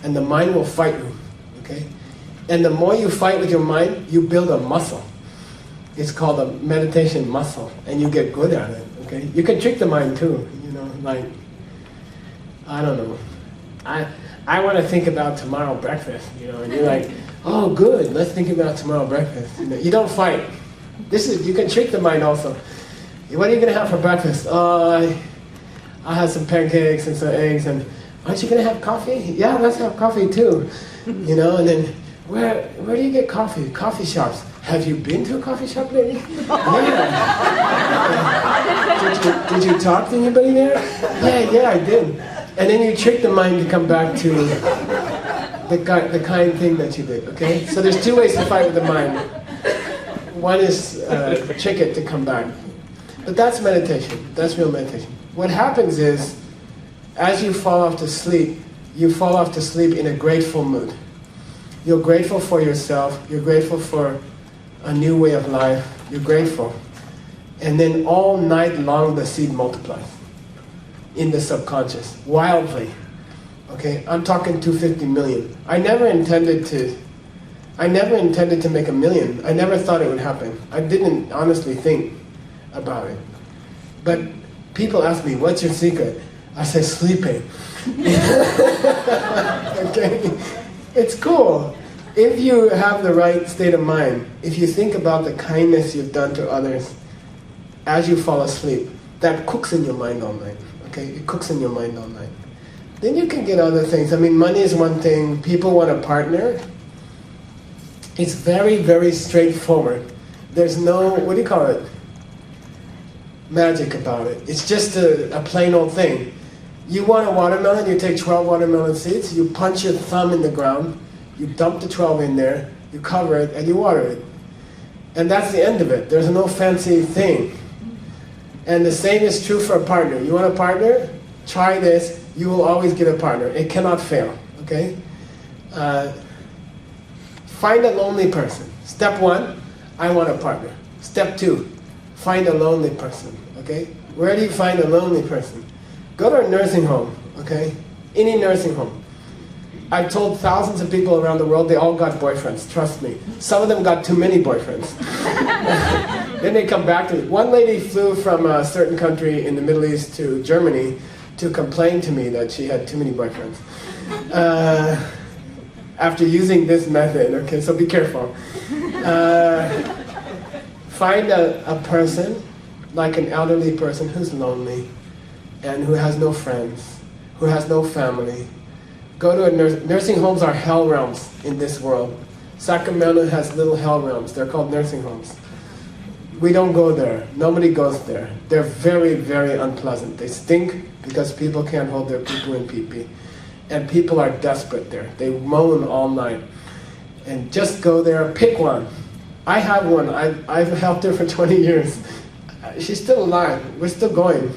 And the mind will fight you, okay? And the more you fight with your mind, you build a muscle. It's called a meditation muscle, and you get good at it, okay? You can trick the mind too, you know, like, I don't know. I want to think about tomorrow breakfast, you know, and you're like, oh, good, let's think about tomorrow breakfast. You know, you don't fight. You can trick the mind also. What are you going to have for breakfast? I have some pancakes and some eggs, and aren't you going to have coffee? Yeah, let's have coffee too. You know, and then, where do you get coffee? Coffee shops. Have you been to a coffee shop lately? Yeah. Did you talk to anybody there? Yeah, I did. And then you trick the mind to come back to the kind thing that you did, okay? So there's two ways to fight with the mind. One is trick it to come back. But that's meditation. That's real meditation. What happens is, as you fall off to sleep, you fall off to sleep in a grateful mood. You're grateful for yourself. You're grateful for a new way of life. You're grateful. And then all night long the seed multiplies in the subconscious, wildly. Okay, I'm talking 250 million. I never intended to make a million. I never thought it would happen. I didn't honestly think about it. But people ask me, what's your secret? I say, sleeping. Okay? It's cool. If you have the right state of mind, if you think about the kindness you've done to others as you fall asleep, that cooks in your mind all night. Okay? It cooks in your mind all night. Then you can get other things. I mean, money is one thing. People want a partner. It's very, very straightforward. There's no, what do you call it? Magic about it. It's just a plain old thing. You want a watermelon, you take 12 watermelon seeds, you punch your thumb in the ground, you dump the 12 in there, you cover it, and you water it. And that's the end of it. There's no fancy thing. And the same is true for a partner. You want a partner? Try this. You will always get a partner. It cannot fail. Okay? Find a lonely person. Step 1, I want a partner. Step 2, find a lonely person. Okay? Where do you find a lonely person? Go to a nursing home. Okay? Any nursing home. I've told thousands of people around the world, they all got boyfriends, trust me. Some of them got too many boyfriends. Then they come back to me. One lady flew from a certain country in the Middle East to Germany to complain to me that she had too many boyfriends. After using this method, okay, so be careful. Find a person, like an elderly person who's lonely and who has no friends, who has no family. Go to a nursing homes are hell realms in this world. Sacramento has little hell realms. They're called nursing homes. We don't go there. Nobody goes there. They're very, very unpleasant. They stink because people can't hold their pee-poo and pee-pee. And people are desperate there. They moan all night. And just go there, pick one. I have one. I've helped her for 20 years. She's still alive. We're still going.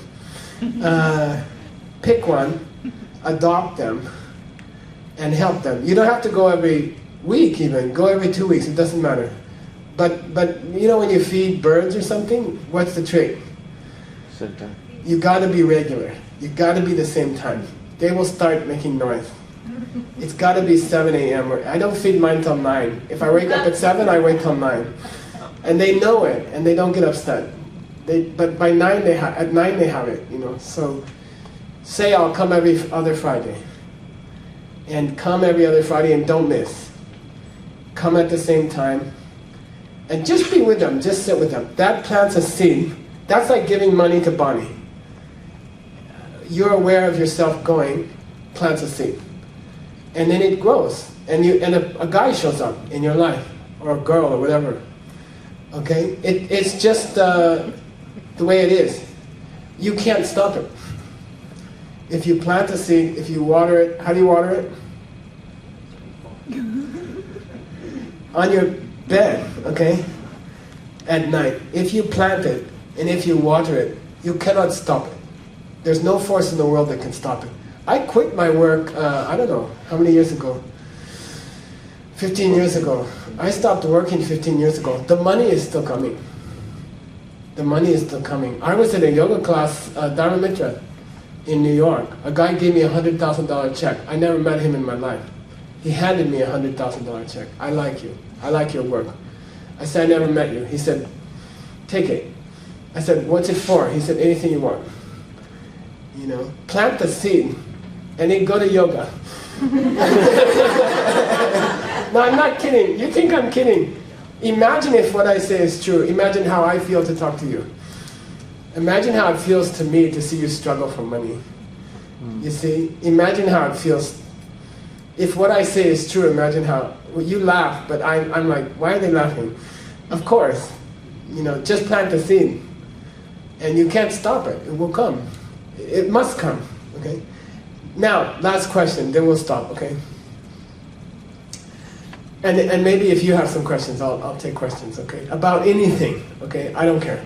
Pick one, adopt them, and help them. You don't have to go every week even. Go every 2 weeks. It doesn't matter. But you know when you feed birds or something, what's the trick? Same time. You got to be regular. You got to be the same time. They will start making noise. It's got to be 7 a.m. I don't feed mine till 9. If I wake up at 7, I wait till 9. And they know it, and they don't get upset. But by 9, at 9 they have it, you know. So say I'll come every other Friday. And come every other Friday and don't miss. Come at the same time. And just be with them, just sit with them. That plants a seed. That's like giving money to Bonnie. You're aware of yourself going, plants a seed. And then it grows. And a guy shows up in your life, or a girl, or whatever. Okay? It's just the way it is. You can't stop it. If you plant a seed, if you water it, how do you water it? On your bed, okay? At night. If you plant it, and if you water it, you cannot stop it. There's no force in the world that can stop it. I quit my work, I don't know, how many years ago? 15 years ago. I stopped working 15 years ago. The money is still coming. The money is still coming. I was at a yoga class, Dharma Mitra, in New York. A guy gave me a $100,000 check. I never met him in my life. He handed me a $100,000 check. I like you. I like your work. I said, I never met you. He said, take it. I said, what's it for? He said, anything you want. You know, plant the seed and then go to yoga. No, I'm not kidding. You think I'm kidding. Imagine if what I say is true. Imagine how I feel to talk to you. Imagine how it feels to me to see you struggle for money. You see? Imagine how it feels. If what I say is true, imagine how... Well, you laugh, but I'm like, why are they laughing? Of course. You know, just plant the seed. And you can't stop it. It will come. It must come. Okay? Now, last question, then we'll stop, okay? And maybe if you have some questions, I'll take questions, okay? About anything, okay? I don't care.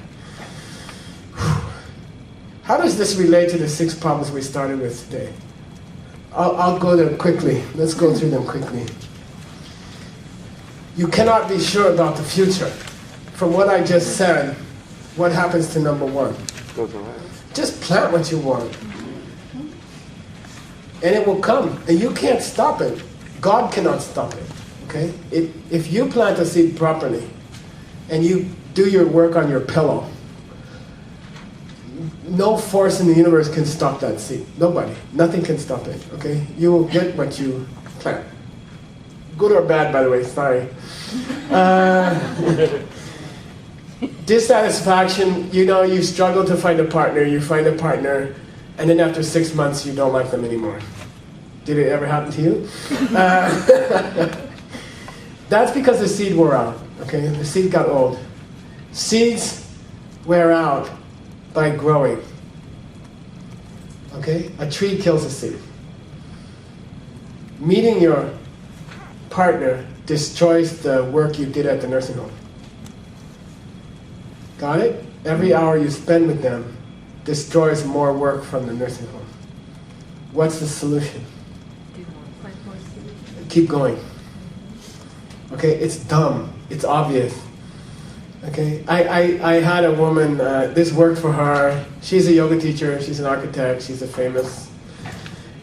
How does this relate to the 6 problems we started with today? I'll go there quickly. Let's go through them quickly. You cannot be sure about the future. From what I just said, what happens to number 1? Goes away. Just plant what you want. And it will come. And you can't stop it. God cannot stop it. Okay? If you plant a seed properly, and you do your work on your pillow, no force in the universe can stop that seed. Nobody. Nothing can stop it. Okay? You will get what you plant. Good or bad, by the way. Sorry. Dissatisfaction. You struggle to find a partner. You find a partner, and then after 6 months, you don't like them anymore. Did it ever happen to you? That's because the seed wore out. Okay? The seed got old. Seeds wear out by growing. Okay? A tree kills a seed. Meeting your partner destroys the work you did at the nursing home. Got it? Every hour you spend with them destroys more work from the nursing home. What's the solution? Keep going. Okay? It's dumb. It's obvious. Okay, I had a woman, this worked for her. She's a yoga teacher, she's an architect, she's a famous,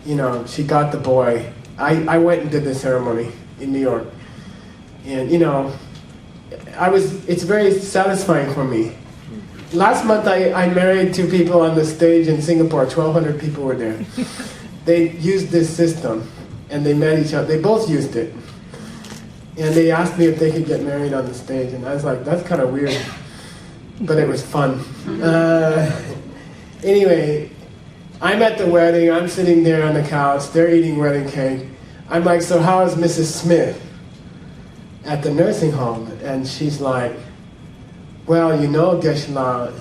she got the boy. I went and did the ceremony in New York. And, it's very satisfying for me. Last month I married 2 people on the stage in Singapore, 1,200 people were there. They used this system and they met each other, they both used it. And they asked me if they could get married on the stage, and I was like, that's kind of weird, but it was fun. Anyway, I'm at the wedding, I'm sitting there on the couch, they're eating wedding cake. I'm like, so how is Mrs. Smith at the nursing home? And she's like, well, Geshe,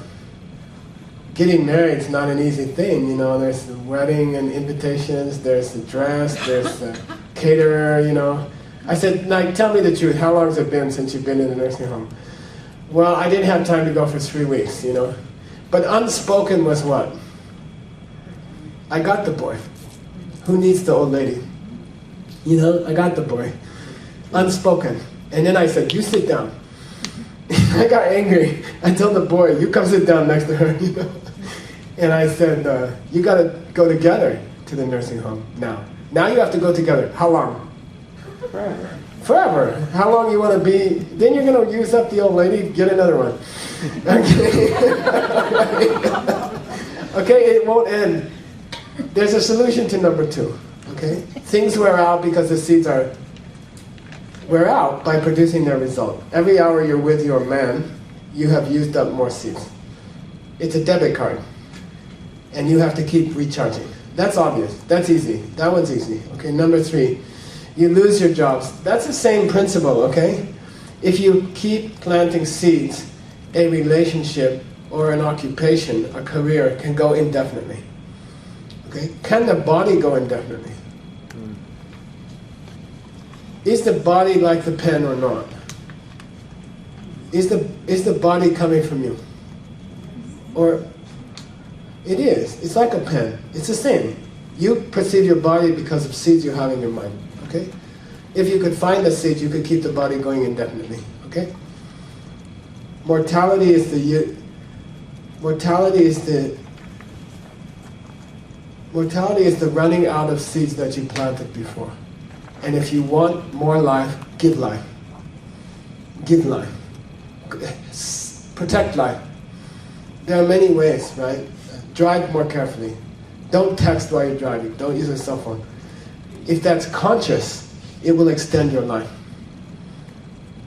getting married is not an easy thing, there's the wedding and invitations, there's the dress, there's the caterer, I said, tell me the truth, how long has it been since you've been in the nursing home? Well, I didn't have time to go for 3 weeks, But unspoken was what? I got the boy. Who needs the old lady? I got the boy. Unspoken. And then I said, you sit down. I got angry. I told the boy, you come sit down next to her, And I said, you got to go together to the nursing home now. Now you have to go together. How long? Forever. How long you want to be? Then you're going to use up the old lady, get another one. Okay, it won't end. There's a solution to number 2. Okay? Things wear out because the seeds wear out by producing their result. Every hour you're with your man, you have used up more seeds. It's a debit card. And you have to keep recharging. That's obvious. That's easy. That one's easy. Okay, number 3. You lose your jobs. That's the same principle, okay? If you keep planting seeds, a relationship or an occupation, a career, can go indefinitely. Okay? Can the body go indefinitely? Is the body like the pen or not? Is the body coming from you? Or it is. It's like a pen. It's the same. You perceive your body because of seeds you have in your mind. Okay? If you could find the seed, you could keep the body going indefinitely. Okay? Mortality is the running out of seeds that you planted before. And if you want more life, give life. Give life. Protect life. There are many ways, right? Drive more carefully. Don't text while you're driving. Don't use a cell phone. If that's conscious, it will extend your life.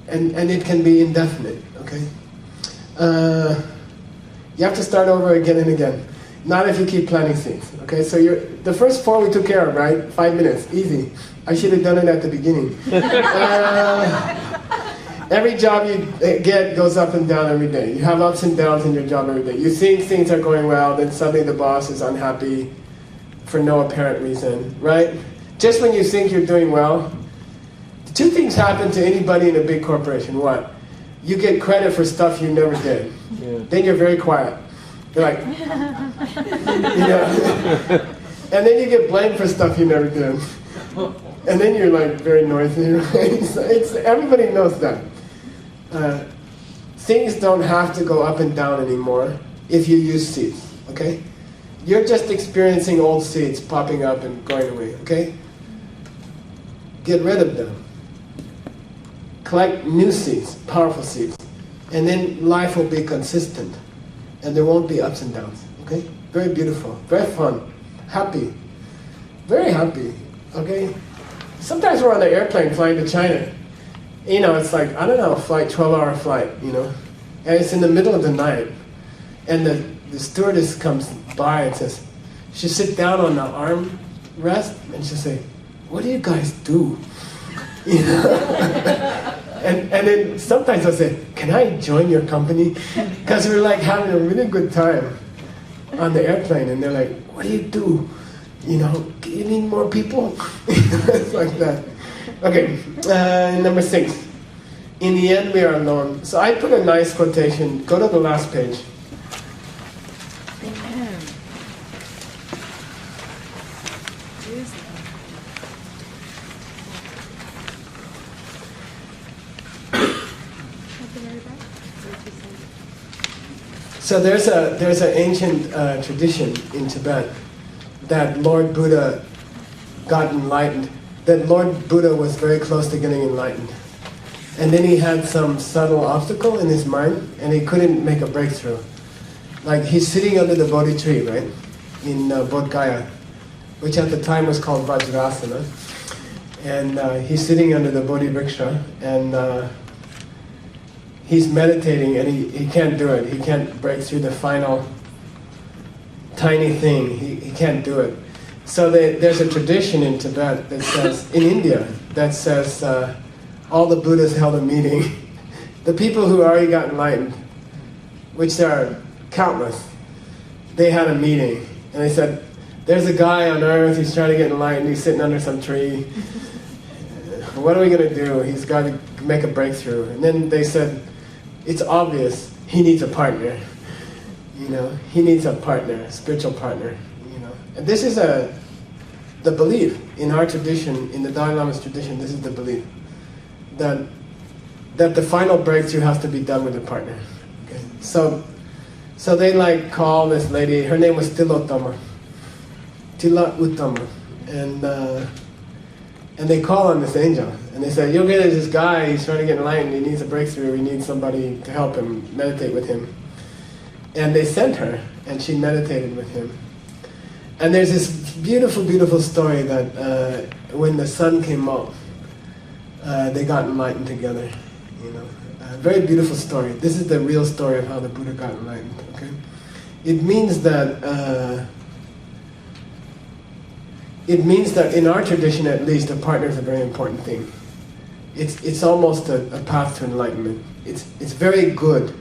And it can be indefinite, okay? You have to start over again and again. Not if you keep planting seeds, okay? So the first 4 we took care of, right? 5 minutes, easy. I should have done it at the beginning. Every job you get goes up and down every day. You have ups and downs in your job every day. You think things are going well, then suddenly the boss is unhappy. for no apparent reason, right? Just when you think you're doing well, two things happen to anybody in a big corporation. What? You get credit for stuff you never did. Yeah. Then you're very quiet. You're like, and then you get blamed for stuff you never did. And then you're like very noisy, right? So everybody knows that. Things don't have to go up and down anymore if you use seeds, okay? You're just experiencing old seeds popping up and going away, okay? Get rid of them. Collect new seeds, powerful seeds. And then life will be consistent. And there won't be ups and downs, okay? Very beautiful, very fun, happy, very happy, okay? Sometimes we're on the airplane flying to China. It's like, I don't know, a flight, 12-hour flight, and it's in the middle of the night. And the stewardess comes by and says, she'll sit down on the arm rest and she'll say, what do you guys do? And then sometimes I'll say, can I join your company? Because we're like having a really good time on the airplane. And they're like, what do you do? You need more people? It's like that. Okay, number 6. In the end, we are alone. So I put a nice quotation. Go to the last page. So there's an ancient tradition in Tibet that Lord Buddha got enlightened. That Lord Buddha was very close to getting enlightened. And then he had some subtle obstacle in his mind, and he couldn't make a breakthrough. Like he's sitting under the Bodhi tree, right? In Bodh Gaya, which at the time was called Vajrasana. And he's sitting under the Bodhi Vriksha, and he's meditating, and he can't do it. He can't break through the final tiny thing. He can't do it. So there's a tradition in Tibet that says, in India, that says all the Buddhas held a meeting. The people who already got enlightened, which there are countless, they had a meeting. And they said, there's a guy on earth, he's trying to get enlightened, he's sitting under some tree. What are we going to do? He's got to make a breakthrough. And then they said, it's obvious, he needs a partner. He needs a partner, a spiritual partner. And this is the belief in our tradition, in the Dalai Lama's tradition. This is the belief that the final breakthrough has to be done with a partner. Okay? So they call this lady. Her name was Tila Uttama, and they call on this angel, and they say, you'll get this guy. He's trying to get enlightened. He needs a breakthrough. We need somebody to help him meditate with him. And they sent her, and she meditated with him. And there's this beautiful, beautiful story that when the sun came up, they got enlightened together. Very beautiful story. This is the real story of how the Buddha got enlightened. Okay, it means that in our tradition, at least, a partner is a very important thing. It's almost a path to enlightenment. It's very good.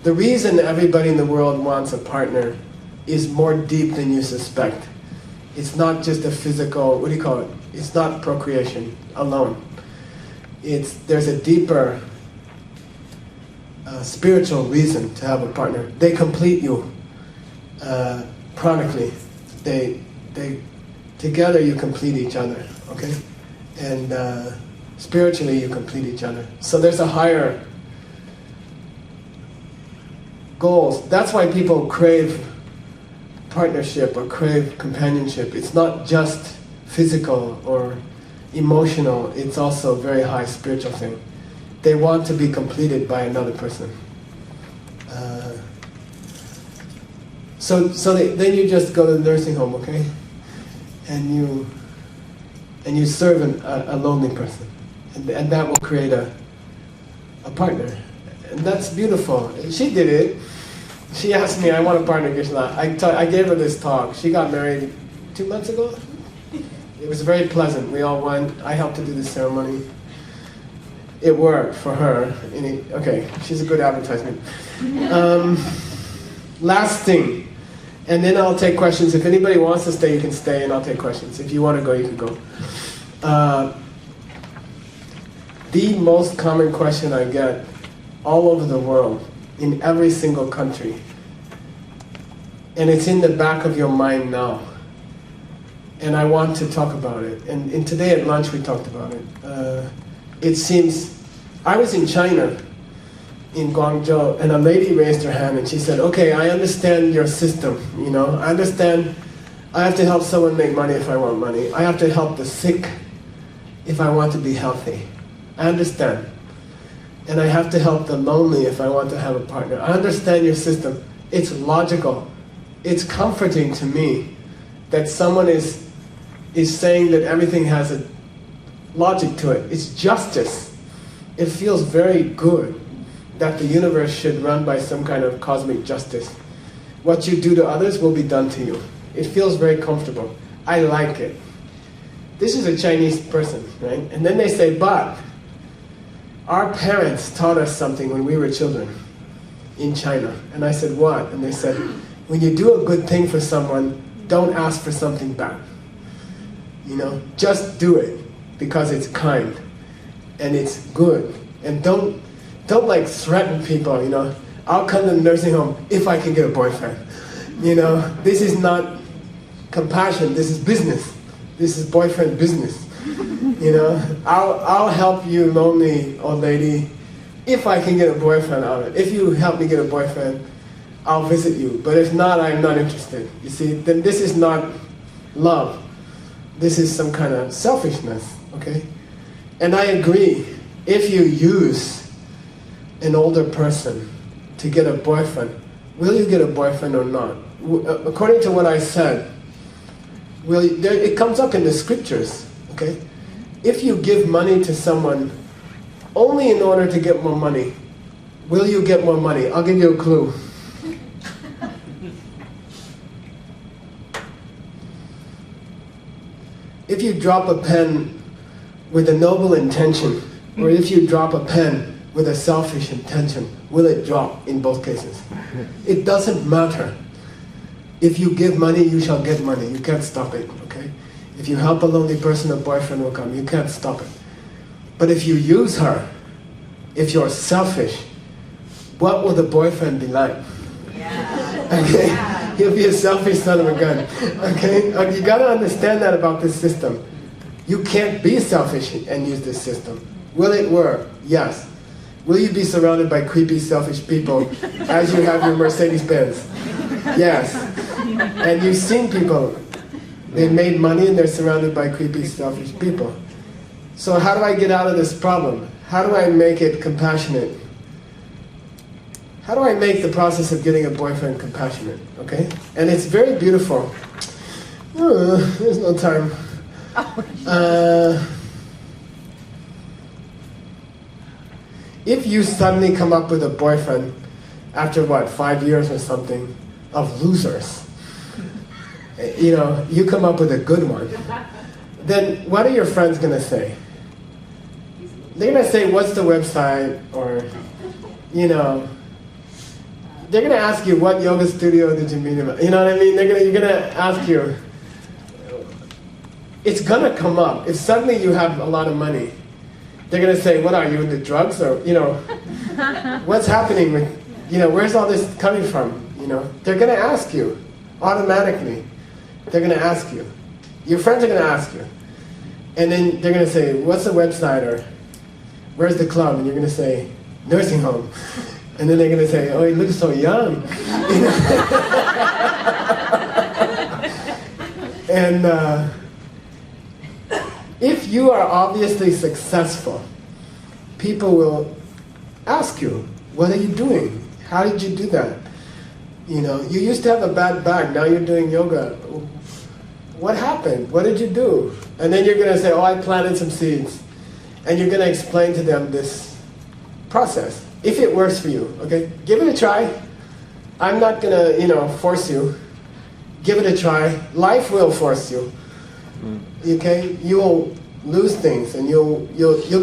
The reason everybody in the world wants a partner is more deep than you suspect. It's not just a physical, it's not procreation alone. There's a deeper spiritual reason to have a partner. They complete you chronically. They together you complete each other, okay? And spiritually you complete each other. So there's a higher goals. That's why people crave partnership or crave companionship. It's not just physical or emotional, it's also a very high spiritual thing. They want to be completed by another person. Then you just go to the nursing home, okay? And you serve a lonely person. And that will create a partner. And that's beautiful. She did it. She asked me, I want a partner, Geshe. I gave her this talk. She got married 2 months ago. It was very pleasant. We all went. I helped to do the ceremony. It worked for her. Okay, she's a good advertisement. Last thing. And then I'll take questions. If anybody wants to stay, you can stay, and I'll take questions. If you want to go, you can go. The most common question I get all over the world, in every single country, and it's in the back of your mind now, and I want to talk about it. And today at lunch we talked about it. It seems, I was in China, in Guangzhou, and a lady raised her hand and she said, okay, I understand your system, you know, I understand I have to help someone make money if I want money. I have to help the sick if I want to be healthy. I understand. And I have to help the lonely if I want to have a partner. I understand your system. It's logical. It's comforting to me that someone is saying that everything has a logic to it. It's justice. It feels very good that the universe should run by some kind of cosmic justice. What you do to others will be done to you. It feels very comfortable. I like it. This is a Chinese person, right? And then they say, but our parents taught us something when we were children in China. And I said, what? And they said, when you do a good thing for someone, don't ask for something back. You know, just do it because it's kind and it's good. And don't like threaten people, you know. I'll come to the nursing home if I can get a boyfriend. You know, this is not compassion, this is business. This is boyfriend business. You know, I'll help you, lonely old lady, if I can get a boyfriend out of it. If you help me get a boyfriend, I'll visit you. But if not, I'm not interested. You see, then this is not love. This is some kind of selfishness, okay? And I agree, if you use an older person to get a boyfriend, will you get a boyfriend or not? According to what I said, it comes up in the scriptures, okay? If you give money to someone only in order to get more money, will you get more money? I'll give you a clue. If you drop a pen with a noble intention, or if you drop a pen with a selfish intention, will it drop in both cases? It doesn't matter. If you give money, you shall get money. You can't stop it, okay? If you help a lonely person, a boyfriend will come. You can't stop it. But if you use her, if you're selfish, what will the boyfriend be like? Yeah. Okay? Yeah. He'll be a selfish son of a gun. Okay? You gotta understand that about this system. You can't be selfish and use this system. Will it work? Yes. Will you be surrounded by creepy, selfish people as you have your Mercedes-Benz? Yes. And you've seen people, they made money and they're surrounded by creepy, selfish people. So how do I get out of this problem? How do I make it compassionate? How do I make the process of getting a boyfriend compassionate? Okay? And it's very beautiful. There's no time. If you suddenly come up with a boyfriend after what, 5 years or something of losers, you know, you come up with a good one, then what are your friends going to say? They're going to say, what's the website? Or, you know, they're going to ask you, what yoga studio did you meet him at? You know what I mean? You're going to ask you. It's going to come up. If suddenly you have a lot of money, they're going to say, what are you, into drugs? Or, you know, what's happening with, you know, where's all this coming from? You know, they're going to ask you, automatically. They're going to ask you. Your friends are going to ask you. And then they're going to say, what's the website? Or where's the club? And you're going to say, nursing home. And then they're going to say, oh, he looks so young. You know? And if you are obviously successful, people will ask you, what are you doing? How did you do that? You know, you used to have a bad back, now you're doing yoga. What happened? What did you do? And then you're going to say, oh, I planted some seeds. And you're going to explain to them this process, if it works for you, okay? Give it a try. I'm not going to, you know, force you. Give it a try. Life will force you. Okay? You will lose things and you'll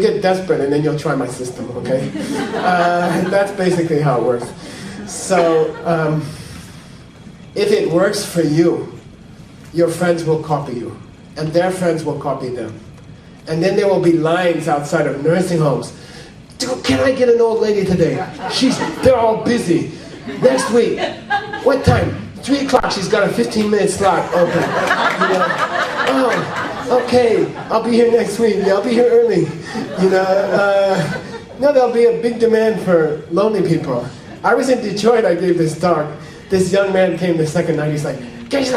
get desperate and then you'll try my system, okay? That's basically how it works. So, If it works for you, your friends will copy you, and their friends will copy them. And then there will be lines outside of nursing homes. Dude, can I get an old lady today? They're all busy. Next week, what time? 3 o'clock, she's got a 15-minute slot open. You know, oh, okay, I'll be here next week. Yeah, I'll be here early. You know, no, there'll be a big demand for lonely people. I was in Detroit, I gave this talk. This young man came the second night, he's like, Geshe,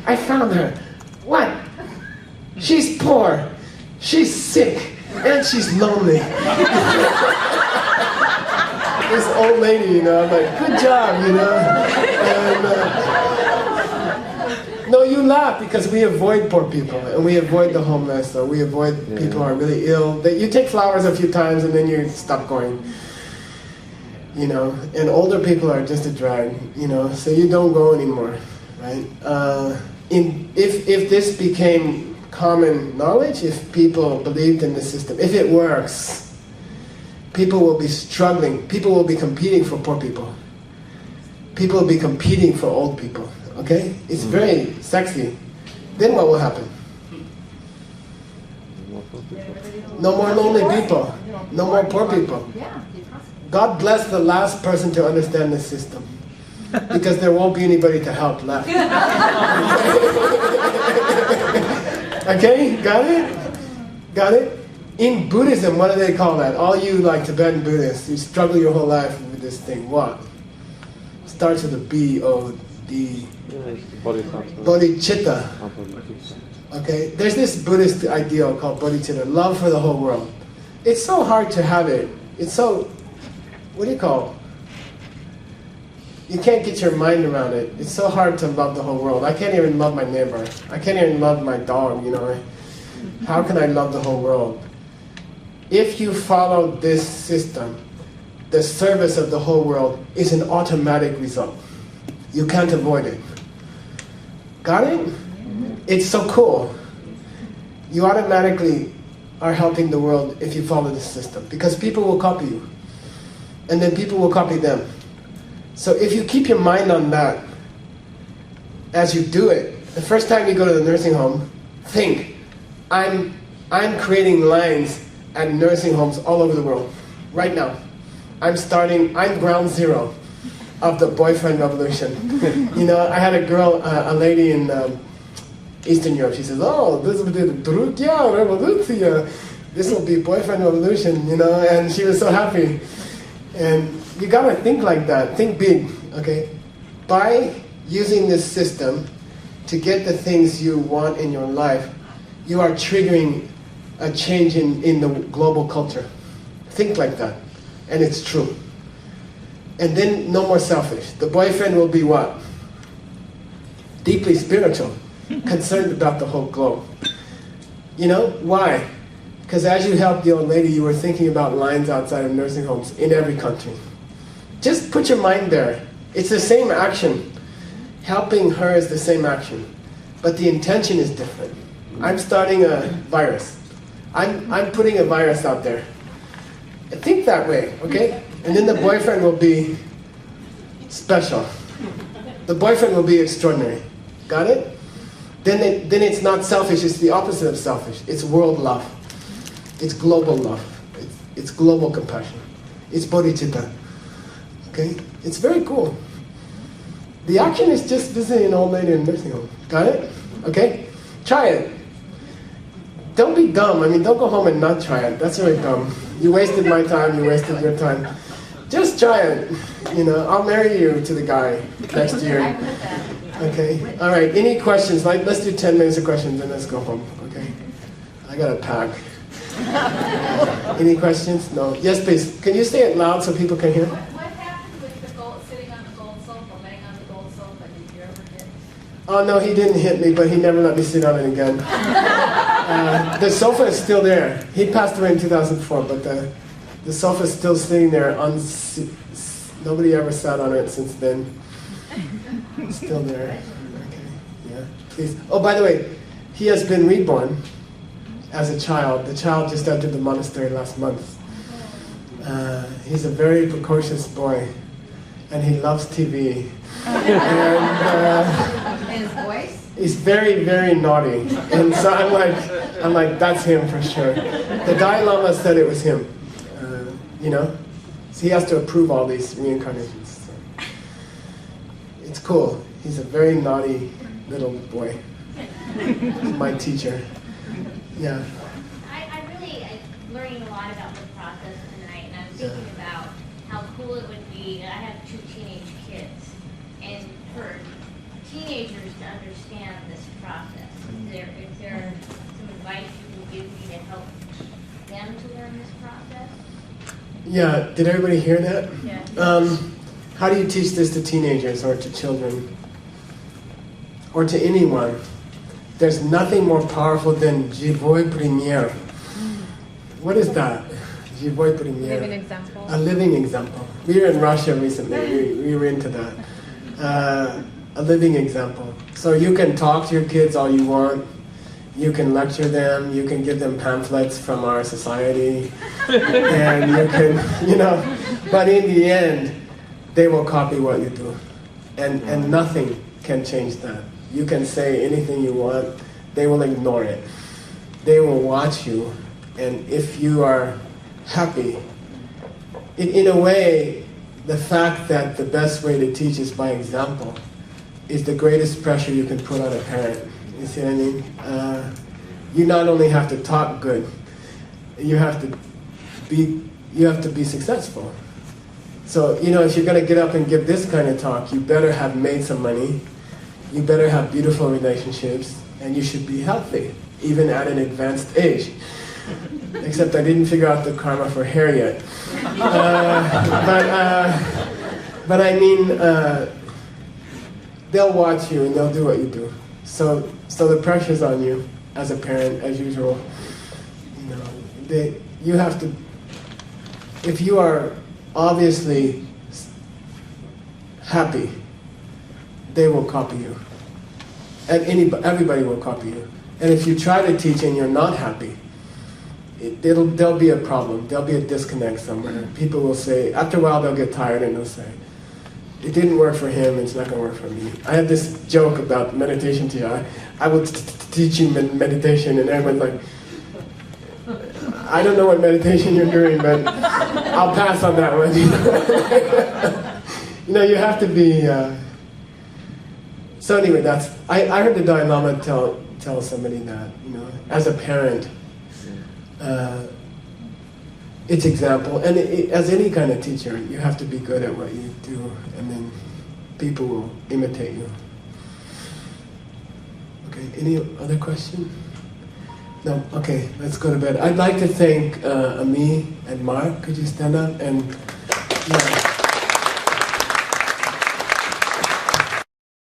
I found her. What? She's poor, she's sick, and she's lonely. This old lady, you know, I'm like, good job, you know. And, no, you laugh because we avoid poor people, and we avoid the homeless, or we avoid people who are really ill. You take flowers a few times, and then you stop going. You know, and older people are just a drag, you know, so you don't go anymore, right? If this became common knowledge, if people believed in the system, if it works, people will be struggling, people will be competing for poor people. People will be competing for old people, okay? It's very sexy. Then what will happen? No more lonely people, no more poor people. God bless the last person to understand the system, because there won't be anybody to help left. Okay, got it? Got it? In Buddhism, what do they call that? All you like Tibetan Buddhists, you struggle your whole life with this thing. What? Starts with a B-O-D. Bodhicitta. Okay, there's this Buddhist ideal called bodhicitta, love for the whole world. It's so hard to have it. It's so, what do you call it? You can't get your mind around it. It's so hard to love the whole world. I can't even love my neighbor. I can't even love my dog, you know. How can I love the whole world? If you follow this system, the service of the whole world is an automatic result. You can't avoid it. Got it? It's so cool. You automatically are helping the world if you follow this system, because people will copy you. And then people will copy them. So if you keep your mind on that, as you do it, the first time you go to the nursing home, think, I'm creating lines at nursing homes all over the world, right now. I'm ground zero of the boyfriend revolution. You know, I had a girl, a lady in Eastern Europe, she says, oh, this will be the Drukya revolution. This will be boyfriend revolution, you know, and she was so happy. And you gotta think like that, think big, okay? By using this system to get the things you want in your life, you are triggering a change in the global culture. Think like that, and it's true. And then no more selfish. The boyfriend will be what? Deeply spiritual, concerned about the whole globe. You know, why? Because as you helped the old lady, you were thinking about lines outside of nursing homes in every country. Just put your mind there. It's the same action. Helping her is the same action. But the intention is different. I'm starting a virus. I'm putting a virus out there. Think that way, okay? And then the boyfriend will be special. The boyfriend will be extraordinary. Got it? Then it's not selfish, it's the opposite of selfish. It's world love. It's global love. It's global compassion. It's bodhicitta. Okay? It's very cool. The action is just visiting an old lady in a nursing home. Got it? Okay? Try it. Don't be dumb. I mean, don't go home and not try it. That's really dumb. You wasted my time, you wasted your time. Just try it. You know, I'll marry you to the guy next year. Okay? All right, any questions? Let's do 10 minutes of questions and let's go home. Okay? I got to pack. Any questions? No. Yes, please. Can you say it loud so people can hear? What happened with the gold, sitting on the gold sofa, laying on the gold sofa? Did you ever get? Oh no, he didn't hit me, but he never let me sit on it again. The sofa is still there. He passed away in 2004, but the sofa is still sitting there. Nobody ever sat on it since then. It's still there. Okay. Yeah. Please. Oh, by the way, he has been reborn. As a child. The child just entered the monastery last month. He's a very precocious boy. and he loves TV. And And his voice? he's very, very naughty. And so I'm like, that's him for sure. The Dalai Lama said it was him. You know? So he has to approve all these reincarnations. So. It's cool. He's a very naughty little boy. My teacher. Yeah. I'm learning a lot about the process tonight, and I was thinking about how cool it would be. I have 2 teenage kids, and for teenagers to understand this process, is there some advice you can give me to help them to learn this process? Yeah, did everybody hear that? Yeah. How do you teach this to teenagers or to children? Or to anyone? There's nothing more powerful than Živoj Premier. What is that? Živoj Premier. Living example. A living example. We were in Russia recently. We were into that. A living example. So you can talk to your kids all you want. You can lecture them. You can give them pamphlets from our society. And you can, you know, but in the end, they will copy what you do. And nothing can change that. You can say anything you want, they will ignore it. They will watch you, and if you are happy, in a way, the fact that the best way to teach is by example is the greatest pressure you can put on a parent. You see what I mean? You not only have to talk good, you have to be successful. So, you know, if you're going to get up and give this kind of talk, you better have made some money. You better have beautiful relationships, and you should be healthy, even at an advanced age. Except I didn't figure out the karma for hair yet. But I mean, they'll watch you and they'll do what you do. So the pressure's on you as a parent, as usual. You know, you have to. If you are obviously happy, they will copy you. And everybody will copy you. And if you try to teach and you're not happy, there'll be a problem. There'll be a disconnect somewhere. People will say, after a while they'll get tired and they'll say, it didn't work for him, it's not going to work for me. I have this joke about meditation teacher. I will teach you meditation, and everyone's like, I don't know what meditation you're doing, but I'll pass on that one. You know, you have to be... So anyway, I heard the Dalai Lama tell somebody that, you know, as a parent, it's example, and as any kind of teacher, you have to be good at what you do, and then people will imitate you. Okay, any other question? No? Okay, let's go to bed. I'd like to thank Ami and Mark. Could you stand up and... Yeah.